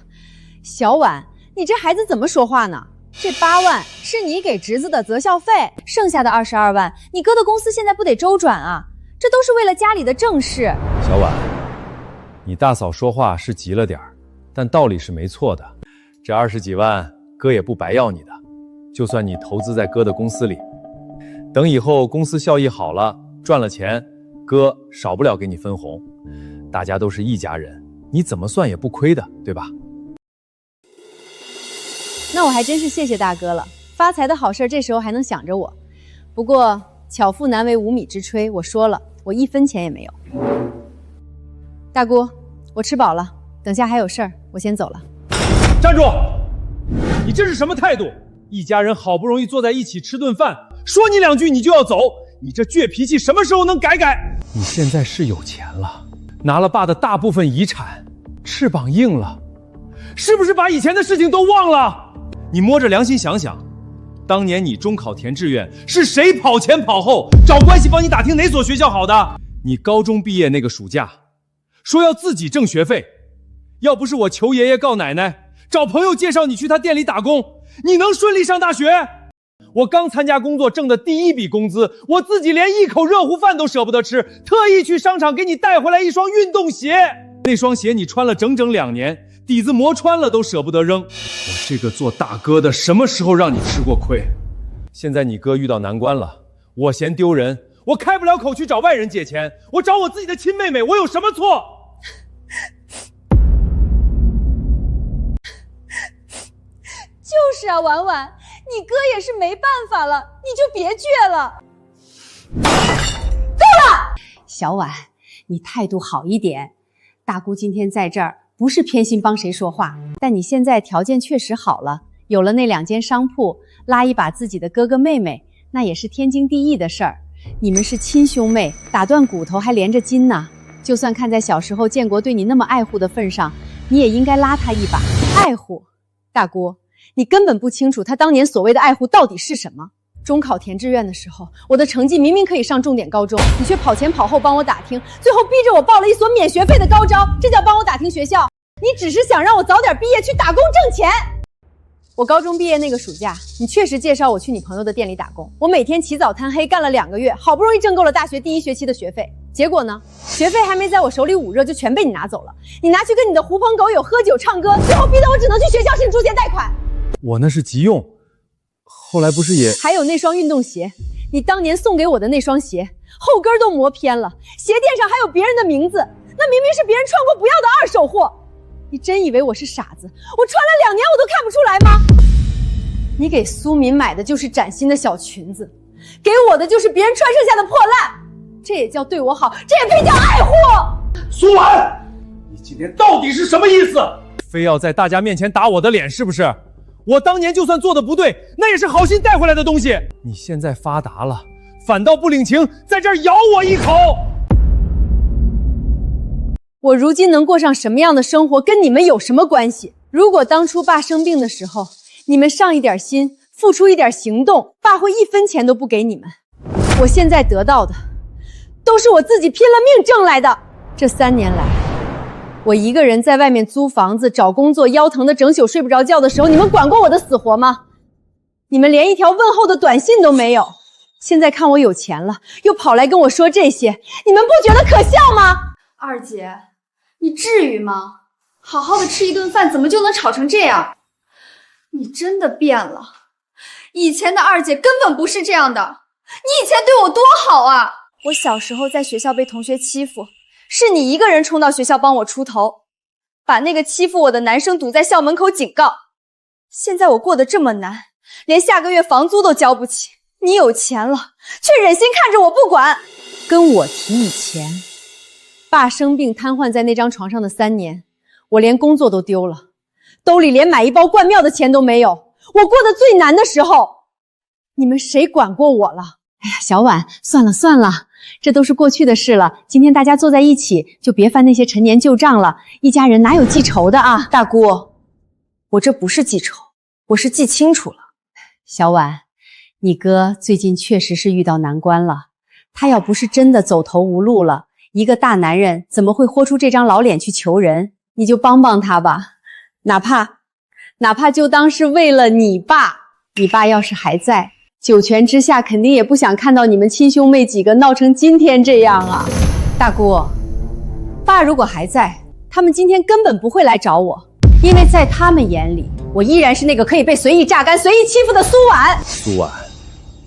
S7: 小婉，你这孩子怎么说话呢？这8万是你给侄子的择校费，剩下的22万，你哥的公司现在不得周转啊？这都是为了家里的正事。
S2: 小婉，你大嫂说话是急了点儿，但道理是没错的。这20几万，哥也不白要你的，就算你投资在哥的公司里，等以后公司效益好了，赚了钱，哥少不了给你分红。大家都是一家人，你怎么算也不亏的，对吧？
S7: 那我还真是谢谢大哥了，发财的好事这时候还能想着我。不过巧妇难为无米之炊，我说了，我1分钱也没有。大姑，我吃饱了，等下还有事儿，我先走了。
S8: 站住！你这是什么态度？一家人好不容易坐在一起吃顿饭，说你2句你就要走，你这倔脾气什么时候能改改？你现在是有钱了，拿了爸的大部分遗产，翅膀硬了，是不是把以前的事情都忘了？你摸着良心想想，当年你中考填志愿是谁跑前跑后找关系帮你打听哪所学校好的？你高中毕业那个暑假说要自己挣学费，要不是我求爷爷告奶奶，找朋友介绍你去他店里打工，你能顺利上大学？我刚参加工作挣的第1笔工资，我自己连1口热乎饭都舍不得吃，特意去商场给你带回来一双运动鞋，那双鞋你穿了整整2年，底子磨穿了都舍不得扔。我这个做大哥的什么时候让你吃过亏？
S2: 现在你哥遇到难关了，我嫌丢人，
S8: 我开不了口去找外人借钱，我找我自己的亲妹妹，我有什么错？
S12: 就是啊，婉婉，你哥也是没办法了，你就别倔了。
S7: 够了，小婉，你态度好一点。大姑今天在这儿不是偏心帮谁说话，但你现在条件确实好了，有了那2间商铺，拉一把自己的哥哥妹妹，那也是天经地义的事儿。你们是亲兄妹，打断骨头还连着筋呢。就算看在小时候建国对你那么爱护的份上，你也应该拉他一把。爱护？大姑，你根本不清楚他当年所谓的爱护到底是什么。中考填志愿的时候，我的成绩明明可以上重点高中，你却跑前跑后帮我打听，最后逼着我报了一所免学费的高招，这叫帮我打听学校？你只是想让我早点毕业去打工挣钱。我高中毕业那个暑假，你确实介绍我去你朋友的店里打工，我每天起早贪黑干了2个月，好不容易挣够了大学第1学期的学费。结果呢，学费还没在我手里捂热，就全被你拿走了。你拿去跟你的狐朋狗友喝酒唱歌，最后逼得我只能去学校申出钱贷款。
S2: 我那是急用，后来不是也……
S7: 还有那双运动鞋，你当年送给我的那双鞋，后跟都磨偏了，鞋垫上还有别人的名字，那明明是别人穿过不要的二手货。你真以为我是傻子？我穿了2年我都看不出来吗？你给苏敏买的就是崭新的小裙子，给我的就是别人穿剩下的破烂，这也叫对我好，这也配叫爱护？
S8: 苏婉，你今天到底是什么意思？非要在大家面前打我的脸是不是？我当年就算做的不对，那也是好心带回来的东西。你现在发达了，反倒不领情，在这儿咬我一口。
S7: 我如今能过上什么样的生活，跟你们有什么关系？如果当初爸生病的时候，你们上一点心，付出一点行动，爸会1分钱都不给你们。我现在得到的，都是我自己拼了命挣来的。这3年来，我一个人在外面租房子、找工作，腰疼的整宿睡不着觉的时候，你们管过我的死活吗？你们连一条问候的短信都没有。现在看我有钱了，又跑来跟我说这些，你们不觉得可笑吗？
S6: 二姐，你至于吗？好好的吃一顿饭，怎么就能吵成这样？你真的变了，以前的二姐根本不是这样的。你以前对我多好啊！我小时候在学校被同学欺负，是你一个人冲到学校帮我出头，把那个欺负我的男生堵在校门口警告。现在我过得这么难，连下个月房租都交不起，你有钱了，却忍心看着我不管。
S7: 跟我提以前，爸生病瘫痪在那张床上的3年，我连工作都丢了，兜里连买一包灌庙的钱都没有。我过得最难的时候，你们谁管过我了？哎呀，小婉，算了算了，这都是过去的事了。今天大家坐在一起，就别翻那些陈年旧账了。一家人哪有记仇的啊？
S14: 大姑，我这不是记仇，我是记清楚了。
S7: 小婉，你哥最近确实是遇到难关了，他要不是真的走投无路了，
S3: 一个大男人怎么会豁出这张老脸去求人？你就帮帮他吧，哪怕就当是为了你爸。你爸要是还在，九泉之下肯定也不想看到你们亲兄妹几个闹成今天这样啊。大姑，爸如果还在，他们今天根本不会来找我，因为在他们眼里，我依然是那个可以被随意榨干、随意欺负的苏婉。
S8: 苏婉，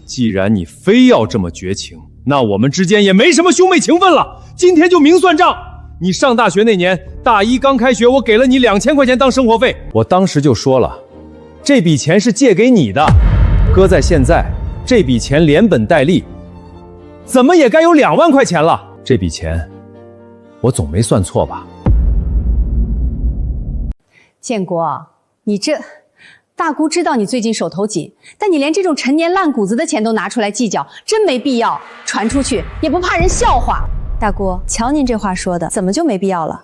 S8: 既然你非要这么绝情，那我们之间也没什么兄妹情分了。今天就明算账。你上大学那年，大一刚开学，我给了你2000块钱当生活费，我当时就说了，这笔钱是借给你的。搁在现在，这笔钱连本带利，怎么也该有2万块钱了。这笔钱，我总没算错吧？
S3: 建国，你这……大姑知道你最近手头紧，但你连这种陈年烂谷子的钱都拿出来计较，真没必要。传出去也不怕人笑话。大姑，瞧您这话说的，怎么就没必要了？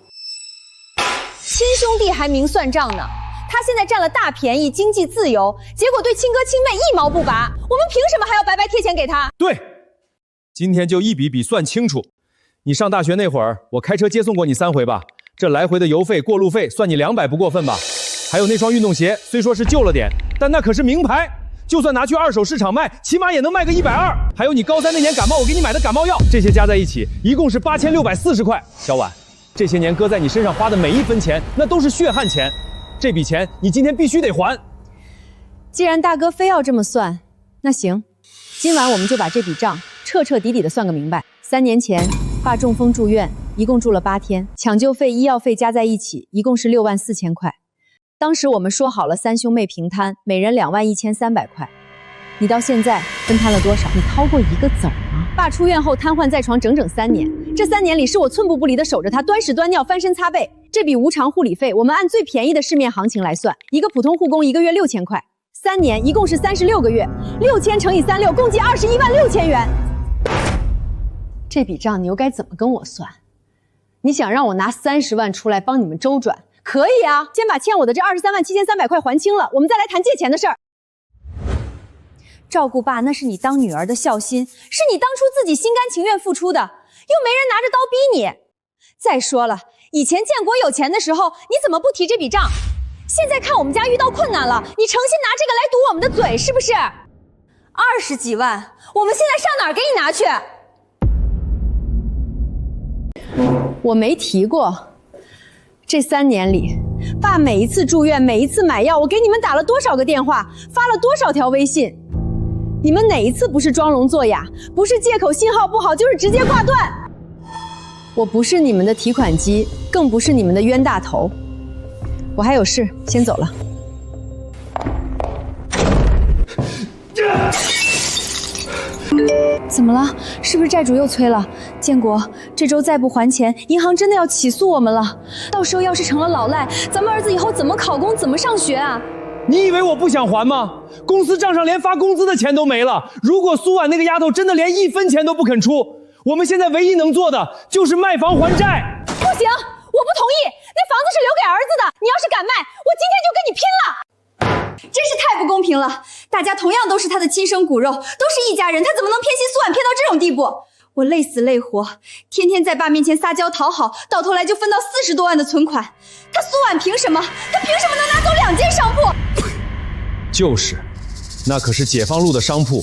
S3: 亲兄弟还明算账呢，他现在占了大便宜，经济自由，结果对亲哥亲妹一毛不拔，我们凭什么还要白白贴钱给他？
S8: 对，今天就一笔笔算清楚。你上大学那会儿，我开车接送过你3回吧？这来回的油费、过路费，算你200不过分吧？还有那双运动鞋，虽说是旧了点，但那可是名牌，就算拿去二手市场卖，起码也能卖个120。还有你高3那年感冒，我给你买的感冒药，这些加在一起，一共是8640块。小婉，这些年搁在你身上花的每一分钱，那都是血汗钱，这笔钱你今天必须得还。
S3: 既然大哥非要这么算，那行，今晚我们就把这笔账彻彻底底的算个明白。3年前，爸中风住院，一共住了8天，抢救费、医药费加在一起，一共是6万4千块。当时我们说好了3兄妹平摊，每人2万1300块。你到现在分摊了多少？你掏过一个子儿吗？爸出院后瘫痪在床整整3年，这3年里是我寸步不离的守着他，端屎端尿、翻身擦背。这笔无偿护理费，我们按最便宜的市面行情来算，一个普通护工1个月6000块，3年一共是36个月，6000乘以36，共计21万6千元。这笔账你又该怎么跟我算？你想让我拿30万出来帮你们周转？可以啊，先把欠我的这23万7300块还清了，我们再来谈借钱的事儿。照顾爸那是你当女儿的孝心，是你当初自己心甘情愿付出的，又没人拿着刀逼你。再说了，以前建国有钱的时候，你怎么不提这笔账？现在看我们家遇到困难了，你诚心拿这个来堵我们的嘴，是不是？20几万，我们现在上哪儿给你拿去？我没提过。这3年里，爸每一次住院，每一次买药，我给你们打了多少个电话，发了多少条微信，你们哪一次不是装聋作哑，不是借口信号不好，就是直接挂断。我不是你们的提款机，更不是你们的冤大头。我还有事，先走了。怎么了？是不是债主又催了？建国，这周再不还钱，银行真的要起诉我们了。到时候要是成了老赖，咱们儿子以后怎么考公，怎么上学啊？
S8: 你以为我不想还吗？公司账上连发工资的钱都没了。如果苏婉那个丫头真的连1分钱都不肯出，我们现在唯一能做的就是卖房还债。
S3: 不行，我不同意，那房子是留给儿子的，你要是敢卖，我今天就跟你拼了。
S6: 真是太不公平了！大家同样都是他的亲生骨肉，都是一家人，他怎么能偏心苏婉偏到这种地步？我累死累活，天天在爸面前撒娇讨好，到头来就分到40多万的存款。他苏婉凭什么？他凭什么能拿走2间商铺？
S8: 就是，那可是解放路的商铺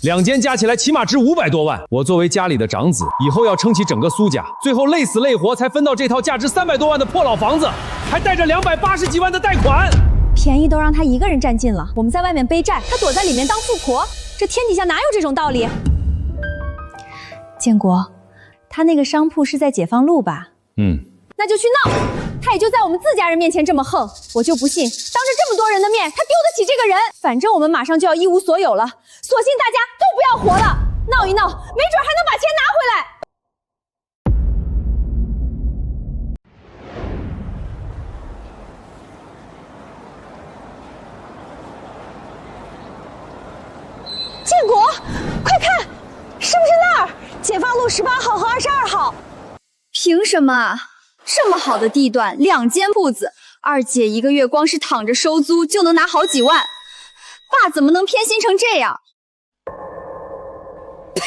S8: ，2间加起来起码值500多万。我作为家里的长子，以后要撑起整个苏家，最后累死累活才分到这套价值300多万的破老房子，还带着280几万的贷款。
S3: 便宜都让他一个人占尽了，我们在外面背债，他躲在里面当富婆，这天底下哪有这种道理？建国，他那个商铺是在解放路吧？那就去闹，他也就在我们自家人面前这么横，我就不信当着这么多人的面，他丢得起这个人。反正我们马上就要一无所有了，索性大家都不要活了，闹一闹，没准还能把钱拿回来。建国，快看，是不是那儿？解放路18号和22号。
S6: 凭什么？这么好的地段，2间铺子，二姐1个月光是躺着收租就能拿好几万，爸怎么能偏心成这样？
S3: 呸！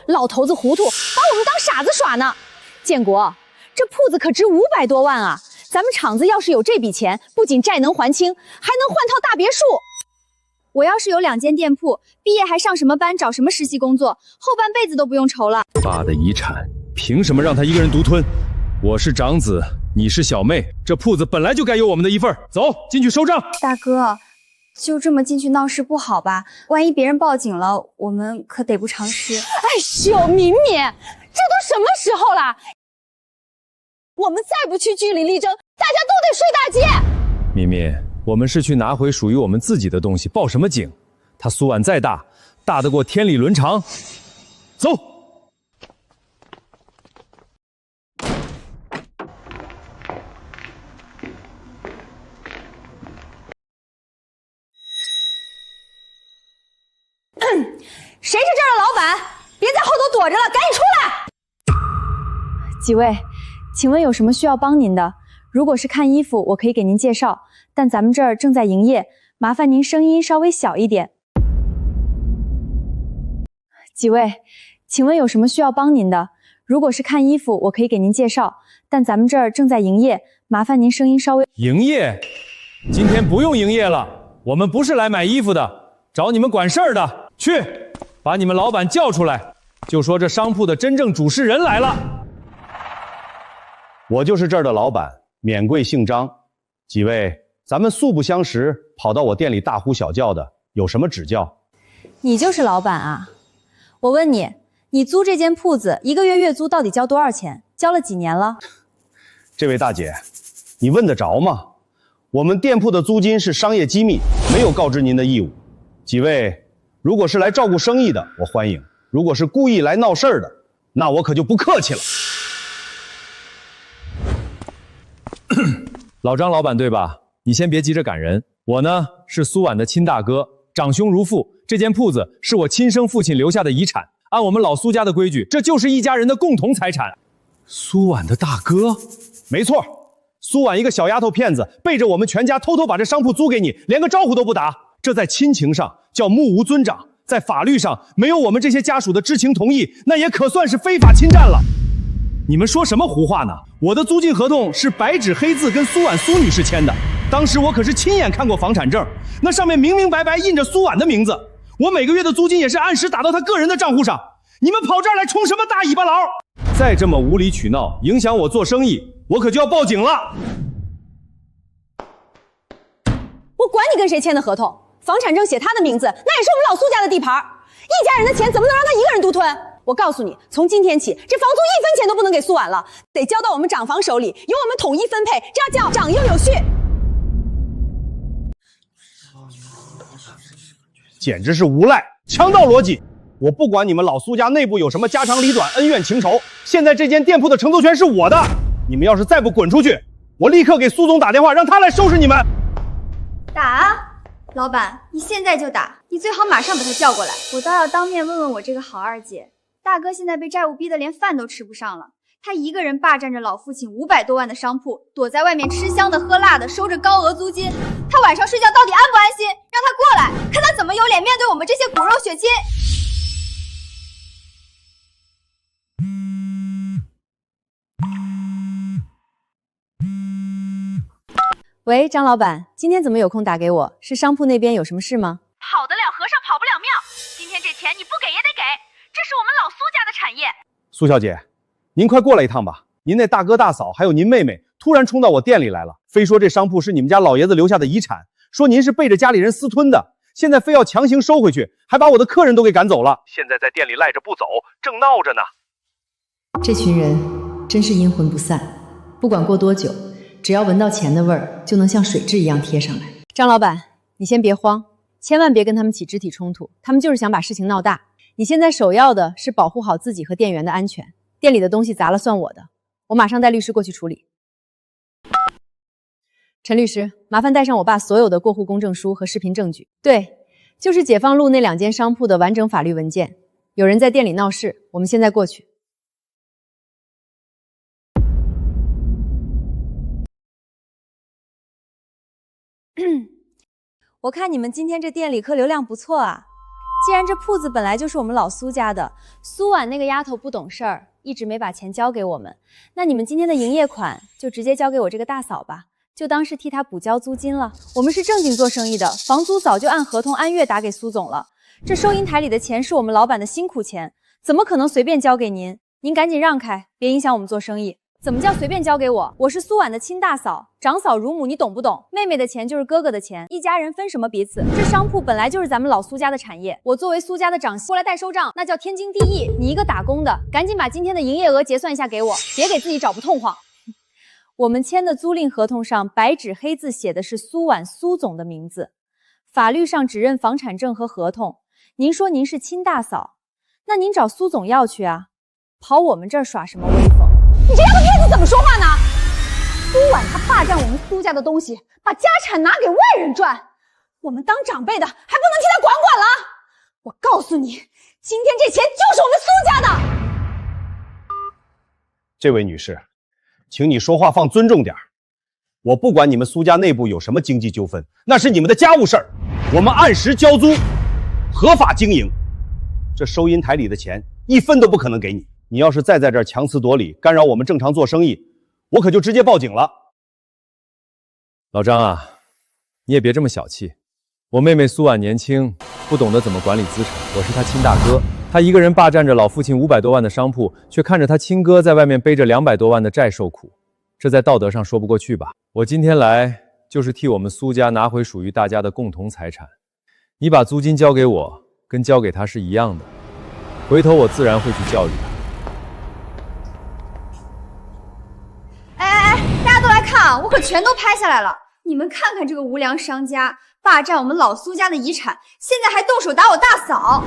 S3: 老头子糊涂，把我们当傻子耍呢。建国，这铺子可值500多万啊！咱们厂子要是有这笔钱，不仅债能还清，还能换套大别墅。
S6: 我要是有2间店铺，毕业还上什么班，找什么实习工作，后半辈子都不用愁了。
S2: 爸的遗产凭什么让他一个人独吞？我是长子，你是小妹，这铺子本来就该有我们的一份。走，进去收账。
S6: 大哥，就这么进去闹事不好吧？万一别人报警了，我们可得不偿失。
S12: 哎呦，敏敏，这都什么时候了？我们再不去据理力争，大家都得睡大街。
S2: 敏敏，我们是去拿回属于我们自己的东西，报什么警？他苏碗再大，大得过天理伦常。走。
S3: 谁是这儿的老板？别在后头躲着了，赶紧出来！几位，请问有什么需要帮您的？如果是看衣服，我可以给您介绍，但咱们这儿正在营业，麻烦您声音稍微小一点。几位，请问有什么需要帮您的？如果是看衣服，我可以给您介绍，但咱们这儿正在营业，麻烦您声音稍微……
S2: 营业？今天不用营业了，我们不是来买衣服的，找你们管事儿的。去，把你们老板叫出来，就说这商铺的真正主事人来了。我就是这儿的老板，免贵姓张。几位，咱们素不相识，跑到我店里大呼小叫的，有什么指教？
S3: 你就是老板啊？我问你，你租这间铺子1个月月租到底交多少钱？交了几年了？
S2: 这位大姐，你问得着吗？我们店铺的租金是商业机密，没有告知您的义务。几位，如果是来照顾生意的，我欢迎；如果是故意来闹事儿的，那我可就不客气了。老张老板对吧？你先别急着赶人，我呢是苏碗的亲大哥，长兄如父。这间铺子是我亲生父亲留下的遗产，按我们老苏家的规矩，这就是一家人的共同财产。苏碗的大哥？没错，苏碗一个小丫头片子，背着我们全家偷偷把这商铺租给你，连个招呼都不打。这在亲情上叫目无尊长，在法律上没有我们这些家属的知情同意，那也可算是非法侵占了。你们说什么胡话呢？我的租赁合同是白纸黑字跟苏碗苏女士签的，当时我可是亲眼看过房产证，那上面明明白白印着苏碗的名字，我每个月的租金也是按时打到他个人的账户上。你们跑这儿来充什么大尾巴牢？再这么无理取闹，影响我做生意，我可就要报警了。
S3: 我管你跟谁签的合同，房产证写他的名字，那也是我们老苏家的地盘，一家人的钱怎么能让他一个人独吞？我告诉你，从今天起，这房租1分钱都不能给苏碗了，得交到我们长房手里，由我们统一分配，这样叫长幼有序。
S2: 简直是无赖，强盗逻辑！我不管你们老苏家内部有什么家长里短、恩怨情仇，现在这间店铺的承租权是我的。你们要是再不滚出去，我立刻给苏总打电话，让他来收拾你们。
S6: 打啊！老板，你现在就打，你最好马上把他叫过来，我倒要当面问问我这个好二姐。大哥现在被债务逼得连饭都吃不上了，他一个人霸占着老父亲500多万的商铺，躲在外面吃香的喝辣的，收着高额租金。他晚上睡觉到底安不安心？让他过来，看他怎么有脸面对我们这些骨肉血亲。
S3: 喂，张老板，今天怎么有空打给我？是商铺那边有什么事吗？
S15: 跑得了和尚跑不了庙，今天这钱你不给也得给，这是我们老苏家的产业。
S2: 苏小姐，您快过来一趟吧。您那大哥大嫂还有您妹妹突然冲到我店里来了，非说这商铺是你们家老爷子留下的遗产，说您是背着家里人私吞的，现在非要强行收回去，还把我的客人都给赶走了，现在在店里赖着不走，正闹着呢。
S7: 这群人真是阴魂不散，不管过多久，只要闻到钱的味儿，就能像水蛭一样贴上来。
S3: 张老板，你先别慌，千万别跟他们起肢体冲突，他们就是想把事情闹大。你现在首要的是保护好自己和店员的安全，店里的东西砸了算我的，我马上带律师过去处理。陈律师，麻烦带上我爸所有的过户公证书和视频证据。对，就是解放路那2间商铺的完整法律文件。有人在店里闹事，我们现在过去。我看你们今天这店里客流量不错啊。既然这铺子本来就是我们老苏家的，苏婉那个丫头不懂事儿，一直没把钱交给我们。那你们今天的营业款就直接交给我这个大嫂吧，就当是替她补交租金了。我们是正经做生意的，房租早就按合同按月打给苏总了。这收银台里的钱是我们老板的辛苦钱，怎么可能随便交给您？您赶紧让开，别影响我们做生意。怎么叫随便交给我？我是苏婉的亲大嫂，长嫂如母，你懂不懂？妹妹的钱就是哥哥的钱，一家人分什么彼此？这商铺本来就是咱们老苏家的产业，我作为苏家的长媳过来代收账，那叫天经地义。你一个打工的，赶紧把今天的营业额结算一下给我，别给自己找不痛快。我们签的租赁合同上白纸黑字写的是苏婉苏总的名字，法律上只认房产证和合同。您说您是亲大嫂，那您找苏总要去啊，跑我们这儿耍什么威风？
S12: 你这样的女子怎么说话呢？苏婉她霸占我们苏家的东西，把家产拿给外人赚，我们当长辈的还不能替她管管了？我告诉你，今天这钱就是我们苏家的。
S9: 这位女士，请你说话放尊重点。我不管你们苏家内部有什么经济纠纷，那是你们的家务事儿。我们按时交租，合法经营。这收银台里的钱一分都不可能给你。你要是再在这儿强词夺理，干扰我们正常做生意，我可就直接报警了。
S2: 老张啊，你也别这么小气。我妹妹苏婉年轻，不懂得怎么管理资产，我是她亲大哥。她一个人霸占着老父亲500多万的商铺，却看着她亲哥在外面背着200多万的债受苦，这在道德上说不过去吧？我今天来就是替我们苏家拿回属于大家的共同财产。你把租金交给我，跟交给她是一样的。回头我自然会去教育她。
S6: 大家都来看，我可全都拍下来了。你们看看这个无良商家，霸占我们老苏家的遗产，现在还动手打我大嫂。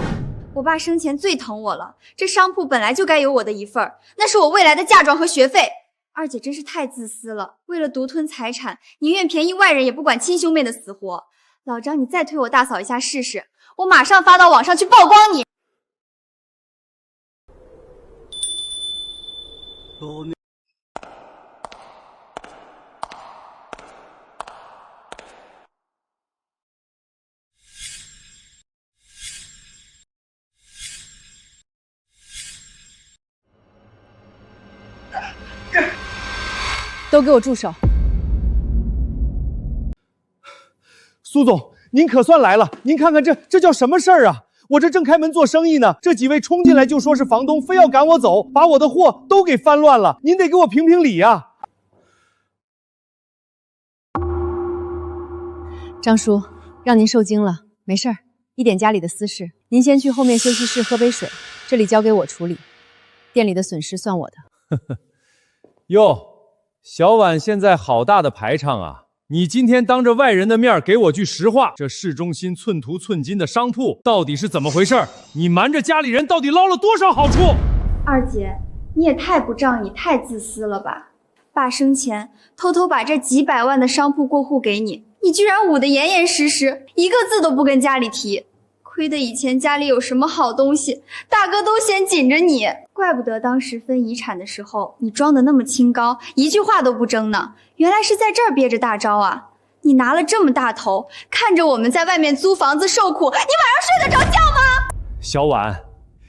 S6: 我爸生前最疼我了，这商铺本来就该有我的一份，那是我未来的嫁妆和学费。二姐真是太自私了，为了独吞财产，宁愿便宜外人也不管亲兄妹的死活。老张，你再推我大嫂一下试试，我马上发到网上去曝光你。
S3: 都给我住手！
S9: 苏总，您可算来了，您看看这叫什么事儿啊？我这正开门做生意呢，这几位冲进来就说是房东，非要赶我走，把我的货都给翻乱了，您得给我评评理呀！
S3: 张叔，让您受惊了，没事儿，一点家里的私事，您先去后面休息室喝杯水，这里交给我处理，店里的损失算我的。
S2: 哟，小婉现在好大的排场啊！你今天当着外人的面给我句实话，这市中心寸土寸金的商铺到底是怎么回事？你瞒着家里人到底捞了多少好处？
S6: 二姐，你也太不仗义、太自私了吧！爸生前偷偷把这几百万的商铺过户给你，你居然捂得严严实实，一个字都不跟家里提。亏得以前家里有什么好东西，大哥都先紧着你，怪不得当时分遗产的时候你装得那么清高，一句话都不争呢。原来是在这儿憋着大招啊！你拿了这么大头，看着我们在外面租房子受苦，你晚上睡得着觉吗？
S2: 小婉，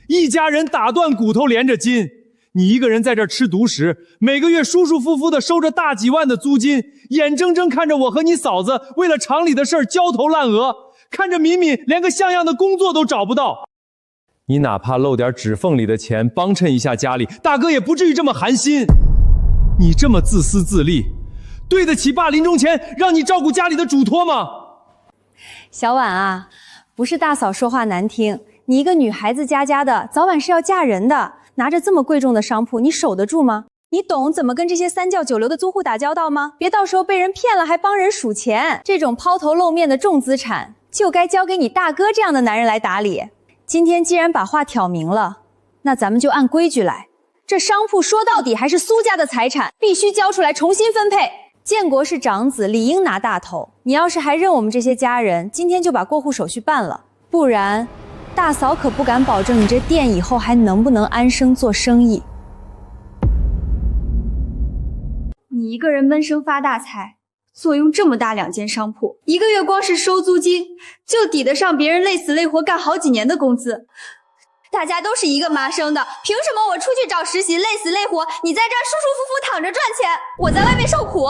S2: 一家人打断骨头连着筋，你一个人在这儿吃独食，每个月舒舒服服的收着大几万的租金，眼睁睁看着我和你嫂子为了厂里的事儿焦头烂额，看着敏敏连个像样的工作都找不到。你哪怕漏点指缝里的钱帮衬一下家里，大哥也不至于这么寒心。你这么自私自利，对得起爸临终前让你照顾家里的嘱托吗？
S3: 小婉啊，不是大嫂说话难听，你一个女孩子家家的，早晚是要嫁人的，拿着这么贵重的商铺，你守得住吗？你懂怎么跟这些三教九流的租户打交道吗？别到时候被人骗了还帮人数钱，这种抛头露面的重资产就该交给你大哥这样的男人来打理。今天既然把话挑明了，那咱们就按规矩来。这商铺说到底还是苏家的财产，必须交出来重新分配。建国是长子，理应拿大头。你要是还认我们这些家人，今天就把过户手续办了，不然大嫂可不敢保证你这店以后还能不能安生做生意。你一个人闷声发大财，坐拥这么大2间商铺，一个月光是收租金就抵得上别人累死累活干好几年的工资。
S6: 大家都是一个妈生的，凭什么我出去找实习累死累活，你在这儿舒舒服服躺着赚钱，我在外面受苦？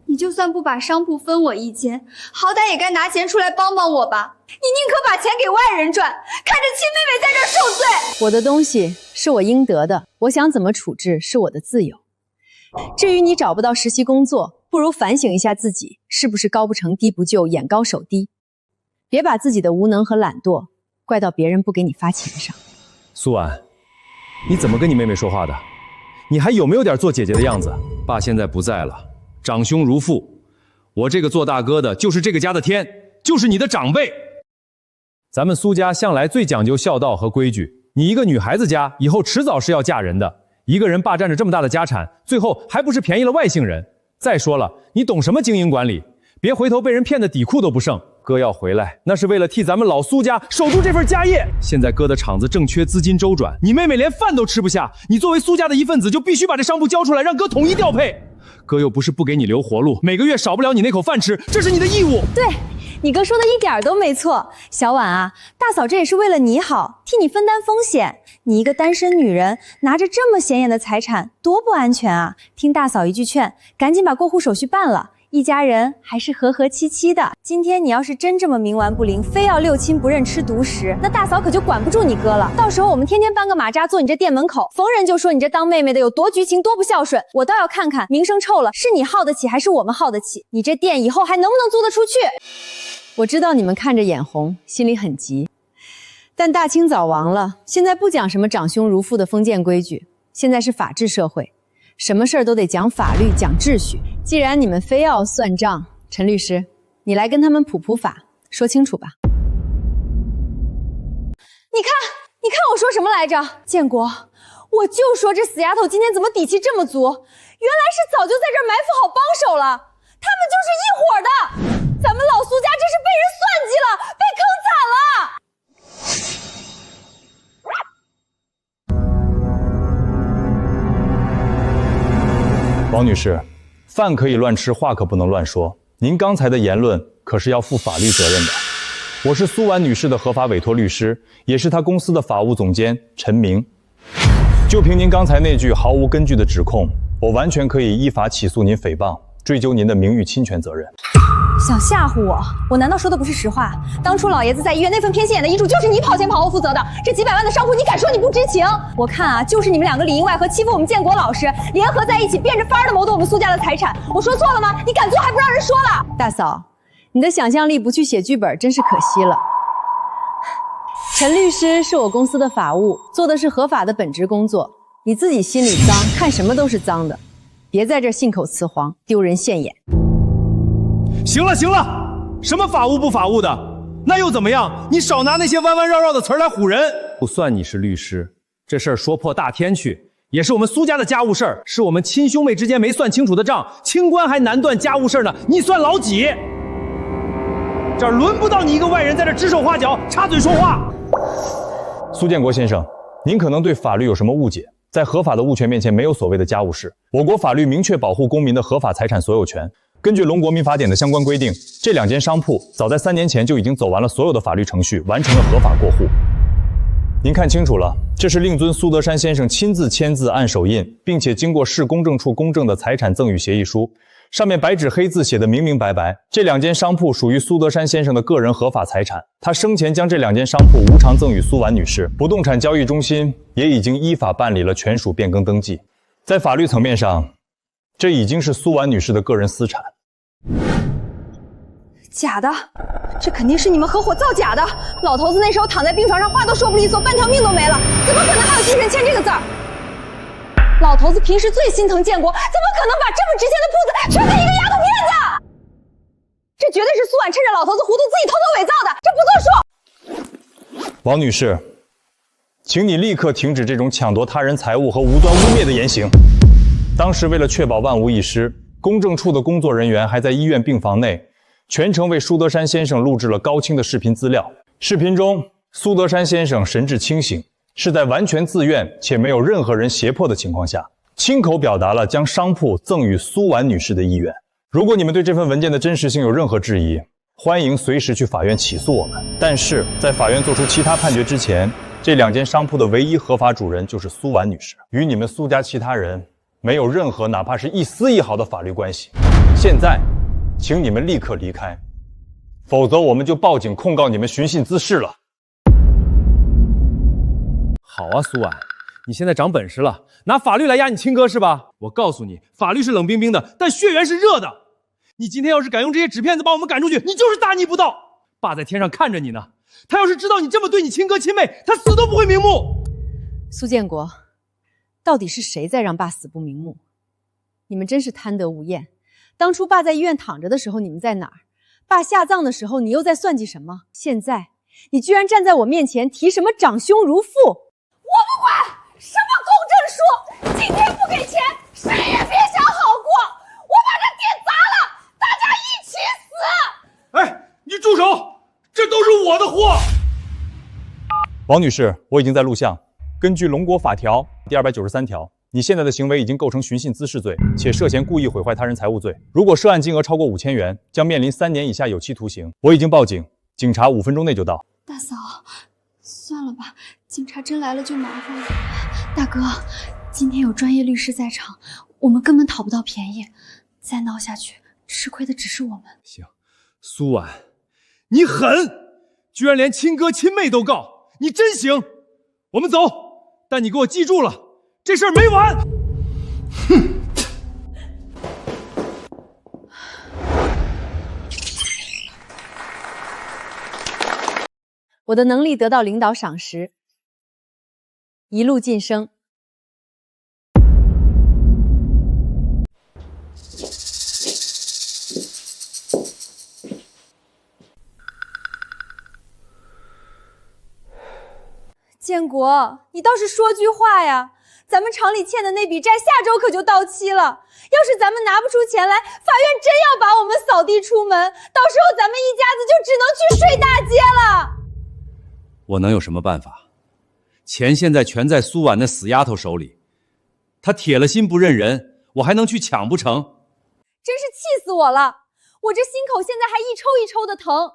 S6: 你就算不把商铺分我一间，好歹也该拿钱出来帮帮我吧。你宁可把钱给外人赚，看着亲妹妹在这儿受罪。
S7: 我的东西是我应得的，我想怎么处置是我的自由。至于你找不到实习工作，不如反省一下自己是不是高不成低不就，眼高手低。别把自己的无能和懒惰怪到别人不给你发钱上。
S2: 苏婉，你怎么跟你妹妹说话的？你还有没有点做姐姐的样子？爸现在不在了，长兄如父，我这个做大哥的就是这个家的天，就是你的长辈。咱们苏家向来最讲究孝道和规矩，你一个女孩子家，以后迟早是要嫁人的。一个人霸占着这么大的家产，最后还不是便宜了外姓人？再说了，你懂什么经营管理？别回头被人骗得底裤都不剩。哥要回来，那是为了替咱们老苏家守住这份家业。现在哥的厂子正缺资金周转，你妹妹连饭都吃不下，你作为苏家的一份子，就必须把这商铺交出来，让哥统一调配。哥又不是不给你留活路，每个月少不了你那口饭吃，这是你的义务。
S3: 对，你哥说的一点都没错。小婉啊，大嫂这也是为了你好，替你分担风险。你一个单身女人，拿着这么显眼的财产，多不安全啊！听大嫂一句劝，赶紧把过户手续办了。一家人还是和和气气的。今天你要是真这么冥顽不灵，非要六亲不认吃独食，那大嫂可就管不住你哥了。到时候我们天天搬个马扎坐你这店门口，逢人就说你这当妹妹的有多拘情多不孝顺。我倒要看看名声臭了，是你耗得起还是我们耗得起？你这店以后还能不能租得出去？
S7: 我知道你们看着眼红，心里很急，但大清早亡了，现在不讲什么长兄如父的封建规矩，现在是法治社会。什么事儿都得讲法律，讲秩序。既然你们非要算账，陈律师，你来跟他们普法，说清楚吧。
S3: 你看我说什么来着？建国，我就说这死丫头今天怎么底气这么足，原来是早就在这儿埋伏好帮手了，他们就是一伙的。咱们老苏家这是被人算计了，被坑惨了。
S11: 王女士，饭可以乱吃，话可不能乱说。您刚才的言论可是要负法律责任的。我是苏婉女士的合法委托律师，也是她公司的法务总监陈明。就凭您刚才那句毫无根据的指控，我完全可以依法起诉您诽谤，追究您的名誉侵权责任。
S3: 想吓唬我？我难道说的不是实话？当初老爷子在医院那份偏心眼的遗嘱，就是你跑前跑后负责的。这几百万的商铺，你敢说你不知情？我看啊，就是你们两个里应外合，欺负我们建国老师，联合在一起，变着法儿的谋夺我们苏家的财产。我说错了吗？你敢做还不让人说了？
S7: 大嫂，你的想象力不去写剧本，真是可惜了。陈律师是我公司的法务，做的是合法的本职工作。你自己心里脏，看什么都是脏的，别在这信口雌黄，丢人现眼。
S8: 行了，什么法务不法务的，那又怎么样？你少拿那些弯弯绕绕的词儿来唬人。
S2: 就算你是律师，这事儿说破大天去，也是我们苏家的家务事儿，是我们亲兄妹之间没算清楚的账，清官还难断家务事儿呢，你算老几？这儿轮不到你一个外人在这指手画脚、插嘴说话。
S11: 苏建国先生，您可能对法律有什么误解？在合法的物权面前，没有所谓的家务事。我国法律明确保护公民的合法财产所有权。根据《龙国民法典》的相关规定，这2间商铺早在3年前就已经走完了所有的法律程序，完成了合法过户。您看清楚了，这是令尊苏德山先生亲自签字按手印，并且经过市公证处公证的财产赠与协议书，上面白纸黑字写得明明白白，这2间商铺属于苏德山先生的个人合法财产。他生前将这2间商铺无偿赠与苏婉女士，不动产交易中心也已经依法办理了权属变更登记。在法律层面上，这已经是苏婉女士的个人私产。
S6: 假的，这肯定是你们合伙造假的。老头子那时候躺在病床上，话都说不利索，半条命都没了，怎么可能还有精神签这个字儿？老头子平时最心疼建国，怎么可能把这么值钱的铺子全给一个丫头片子？这绝对是苏婉趁着老头子糊涂自己偷偷伪造的，这不作数。
S11: 王女士，请你立刻停止这种抢夺他人财物和无端污蔑的言行。当时为了确保万无一失，公证处的工作人员还在医院病房内全程为苏德山先生录制了高清的视频资料。视频中，苏德山先生神志清醒，是在完全自愿且没有任何人胁迫的情况下，亲口表达了将商铺赠与苏婉女士的意愿。如果你们对这份文件的真实性有任何质疑，欢迎随时去法院起诉我们。但是在法院做出其他判决之前，这2间商铺的唯一合法主人就是苏婉女士，与你们苏家其他人没有任何哪怕是一丝一毫的法律关系。现在，请你们立刻离开，否则我们就报警控告你们寻衅滋事了。
S8: 好啊，苏婉，你现在长本事了，拿法律来压你亲哥是吧？我告诉你，法律是冷冰冰的，但血缘是热的。你今天要是敢用这些纸片子把我们赶出去，你就是大逆不道。爸在天上看着你呢，他要是知道你这么对你亲哥亲妹，他死都不会瞑目。
S7: 苏建国，到底是谁在让爸死不瞑目？你们真是贪得无厌。当初爸在医院躺着的时候，你们在哪儿？爸下葬的时候，你又在算计什么？现在你居然站在我面前提什么长兄如父？
S12: 我不管什么公证书，今天不给钱，谁也别想好过。我把这店砸了，大家一起死！
S8: 哎，你住手！这都是我的货。
S11: 王女士，我已经在录像。根据《龙国法条》第293条，你现在的行为已经构成寻衅滋事罪，且涉嫌故意毁坏他人财物罪。如果涉案金额超过5000元，将面临3年以下有期徒刑。我已经报警，警察5分钟内就到。
S6: 大嫂，算了吧，警察真来了就麻烦了。大哥，今天有专业律师在场，我们根本讨不到便宜，再闹下去，吃亏的只是我们。
S8: 行，苏婉，你狠，居然连亲哥亲妹都告，你真行。我们走，但你给我记住了，这事儿没完。哼。
S7: 我的能力得到领导赏识，一路晋升。
S3: 建国，你倒是说句话呀！咱们厂里欠的那笔债下周可就到期了，要是咱们拿不出钱来，法院真要把我们扫地出门，到时候咱们一家子就只能去睡大街了。
S1: 我能有什么办法？钱现在全在苏婉那死丫头手里，她铁了心不认人，我还能去抢不成？
S3: 真是气死我了！我这心口现在还一抽一抽的疼。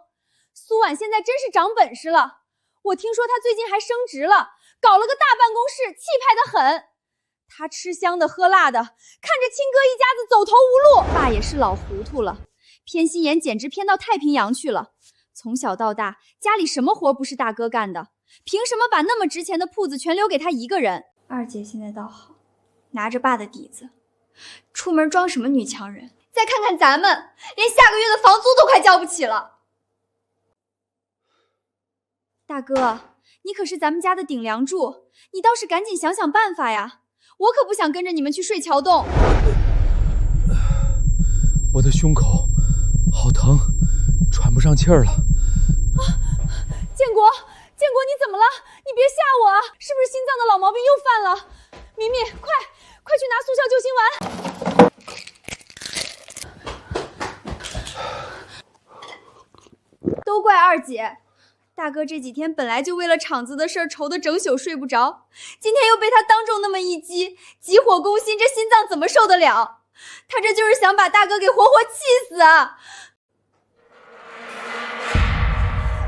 S3: 苏婉现在真是长本事了，我听说她最近还升职了，搞了个大办公室，气派得很。她吃香的喝辣的，看着亲哥一家子走投无路。爸也是老糊涂了，偏心眼简直偏到太平洋去了。从小到大，家里什么活不是大哥干的？凭什么把那么值钱的铺子全留给他一个人？二姐现在倒好，拿着爸的底子，出门装什么女强人？再看看咱们，连下个月的房租都快交不起了。大哥，你可是咱们家的顶梁柱，你倒是赶紧想想办法呀！我可不想跟着你们去睡桥洞。
S8: 我的胸口好疼，喘不上气儿了。
S3: 建国，你怎么了？你别吓我啊！是不是心脏的老毛病又犯了？明明，快去拿速效救心丸！都怪二姐，大哥这几天本来就为了厂子的事儿愁得整宿睡不着，今天又被他当众那么一击，急火攻心，这心脏怎么受得了？他这就是想把大哥给活活气死啊！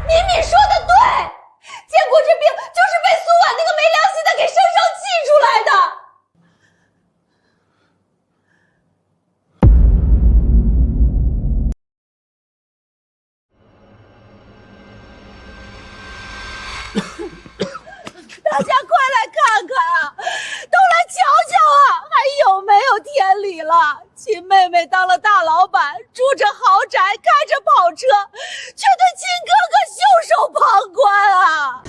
S3: 敏敏说的对，建国这病就是被苏婉那个没良心的给生生气出来的。
S12: 大家快来看看啊，都来瞧瞧啊，还有没有天理了？亲妹妹当了大老板，住着豪宅，开着跑车，却对亲哥哥袖手旁观啊！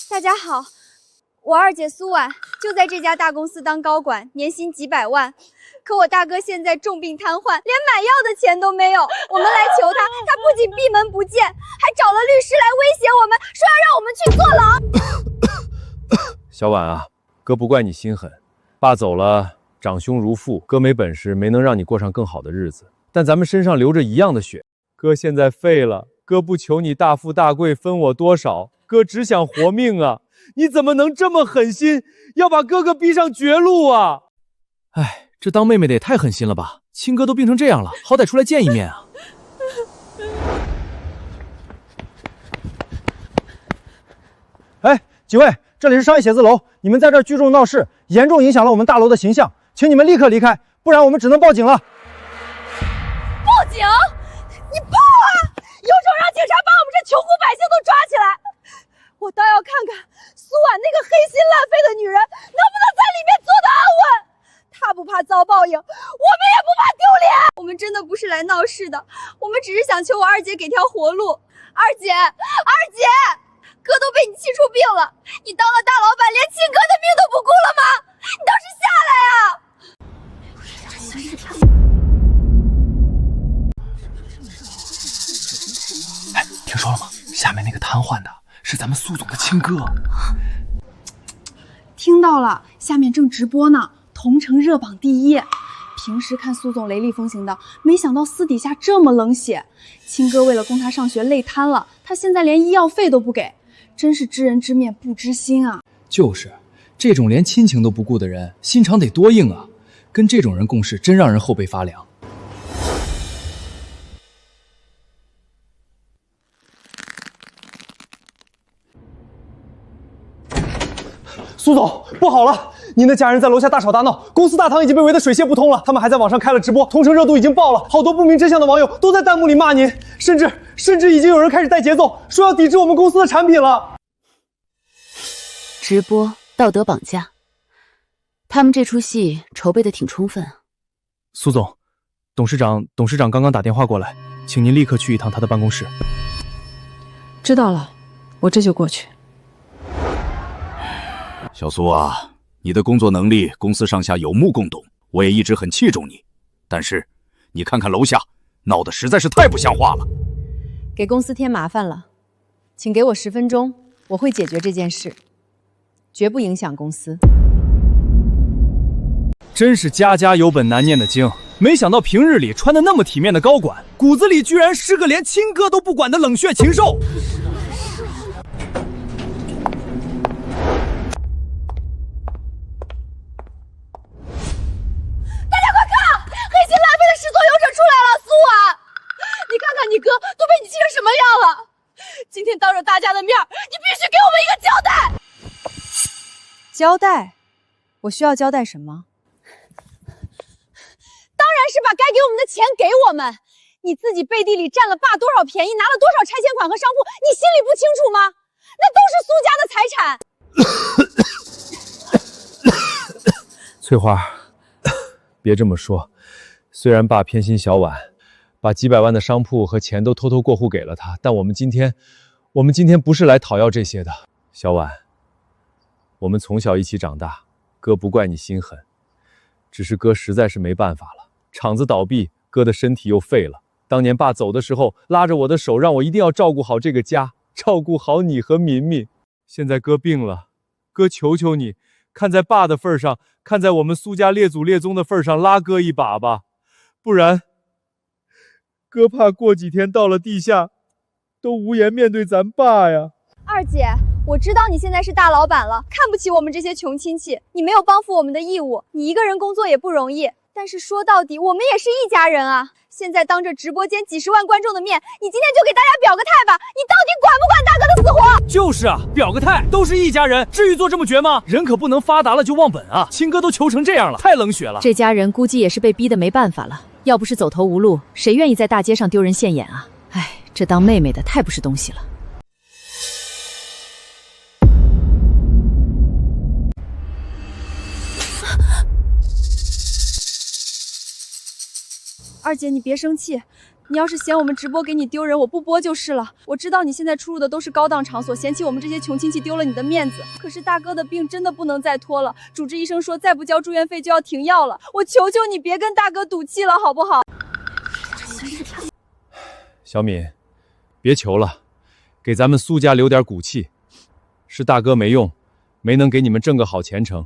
S3: 大家好，我二姐苏婉就在这家大公司当高管，年薪几百万。可我大哥现在重病瘫痪，连买药的钱都没有。我们来求他，他不仅闭门不见，还找了律师来威胁我们，说要让我们去坐牢。
S8: 小婉啊，哥不怪你心狠，爸走了，长兄如父，哥没本事，没能让你过上更好的日子。但咱们身上流着一样的血，哥现在废了，哥不求你大富大贵分我多少，哥只想活命啊！你怎么能这么狠心，要把哥哥逼上绝路啊？哎，这当妹妹的也太狠心了吧！亲哥都病成这样了，好歹出来见一面啊！
S9: 几位，这里是商业写字楼，你们在这儿聚众闹事，严重影响了我们大楼的形象，请你们立刻离开，不然我们只能报警了。
S12: 报警？你报啊！有种让警察把我们这穷苦百姓都抓起来！我倒要看看苏婉那个黑心烂肺的女人能不能在里面做得安稳。她不怕遭报应，我们也不怕丢脸。
S6: 我们真的不是来闹事的，我们只是想求我二姐给条活路。二姐，哥都被你气出病了，你当了大老板，连亲哥的命都不顾了吗？你倒是下来啊！
S8: 哎，听说了吗？下面那个瘫痪的是咱们苏总的亲哥。
S6: 听到了，下面正直播呢，同城热榜第一。平时看苏总雷厉风行的，没想到私底下这么冷血。亲哥为了供他上学累瘫了，他现在连医药费都不给，真是知人知面不知心啊！
S8: 就是，这种连亲情都不顾的人，心肠得多硬啊！跟这种人共事，真让人后背发凉。
S9: 苏总，不好了！您的家人在楼下大吵大闹，公司大堂已经被围得水泄不通了。他们还在网上开了直播，同城热度已经爆了，好多不明真相的网友都在弹幕里骂您，甚至已经有人开始带节奏，说要抵制我们公司的产品了。
S16: 直播道德绑架，他们这出戏筹备的挺充分啊。
S8: 苏总，董事长刚刚打电话过来，请您立刻去一趟他的办公室。
S7: 知道了，我这就过去。
S17: 小苏啊，你的工作能力公司上下有目共睹，我也一直很器重你。但是你看看楼下，闹得实在是太不像话了。
S7: 给公司添麻烦了，请给我10分钟，我会解决这件事，绝不影响公司。
S8: 真是家家有本难念的经，没想到平日里穿得那么体面的高管，骨子里居然是个连亲哥都不管的冷血禽兽。
S12: 你哥都被你气成什么样了？今天当着大家的面，你必须给我们一个交代。
S7: 交代？我需要交代什么？
S12: 当然是把该给我们的钱给我们。你自己背地里占了爸多少便宜，拿了多少拆迁款和商铺，你心里不清楚吗？那都是苏家的财产。
S2: 翠花，别这么说。虽然爸偏心小婉，把几百万的商铺和钱都偷偷过户给了他，但我们今天不是来讨要这些的。小婉，我们从小一起长大，哥不怪你心狠，只是哥实在是没办法了。厂子倒闭，哥的身体又废了。当年爸走的时候，拉着我的手，让我一定要照顾好这个家，照顾好你和敏敏。现在哥病了，哥求求你，看在爸的份上，看在我们苏家列祖列宗的份上，拉哥一把吧，不然哥怕过几天到了地下，都无颜面对咱爸呀。
S6: 二姐，我知道你现在是大老板了，看不起我们这些穷亲戚，你没有帮扶我们的义务，你一个人工作也不容易。但是说到底，我们也是一家人啊！现在当着直播间几十万观众的面，你今天就给大家表个态吧，你到底管不管大哥的死活？
S8: 就是啊，表个态，都是一家人，至于做这么绝吗？人可不能发达了就忘本啊！亲哥都求成这样了，太冷血了。
S7: 这家人估计也是被逼得没办法了，要不是走投无路，谁愿意在大街上丢人现眼啊？哎，这当妹妹的太不是东西了。
S6: 二姐，你别生气，你要是嫌我们直播给你丢人，我不播就是了。我知道你现在出入的都是高档场所，嫌弃我们这些穷亲戚丢了你的面子。可是大哥的病真的不能再拖了，主治医生说再不交住院费就要停药了。我求求你别跟大哥赌气了，好不好？
S2: 小敏，别求了，给咱们苏家留点骨气。是大哥没用，没能给你们挣个好前程，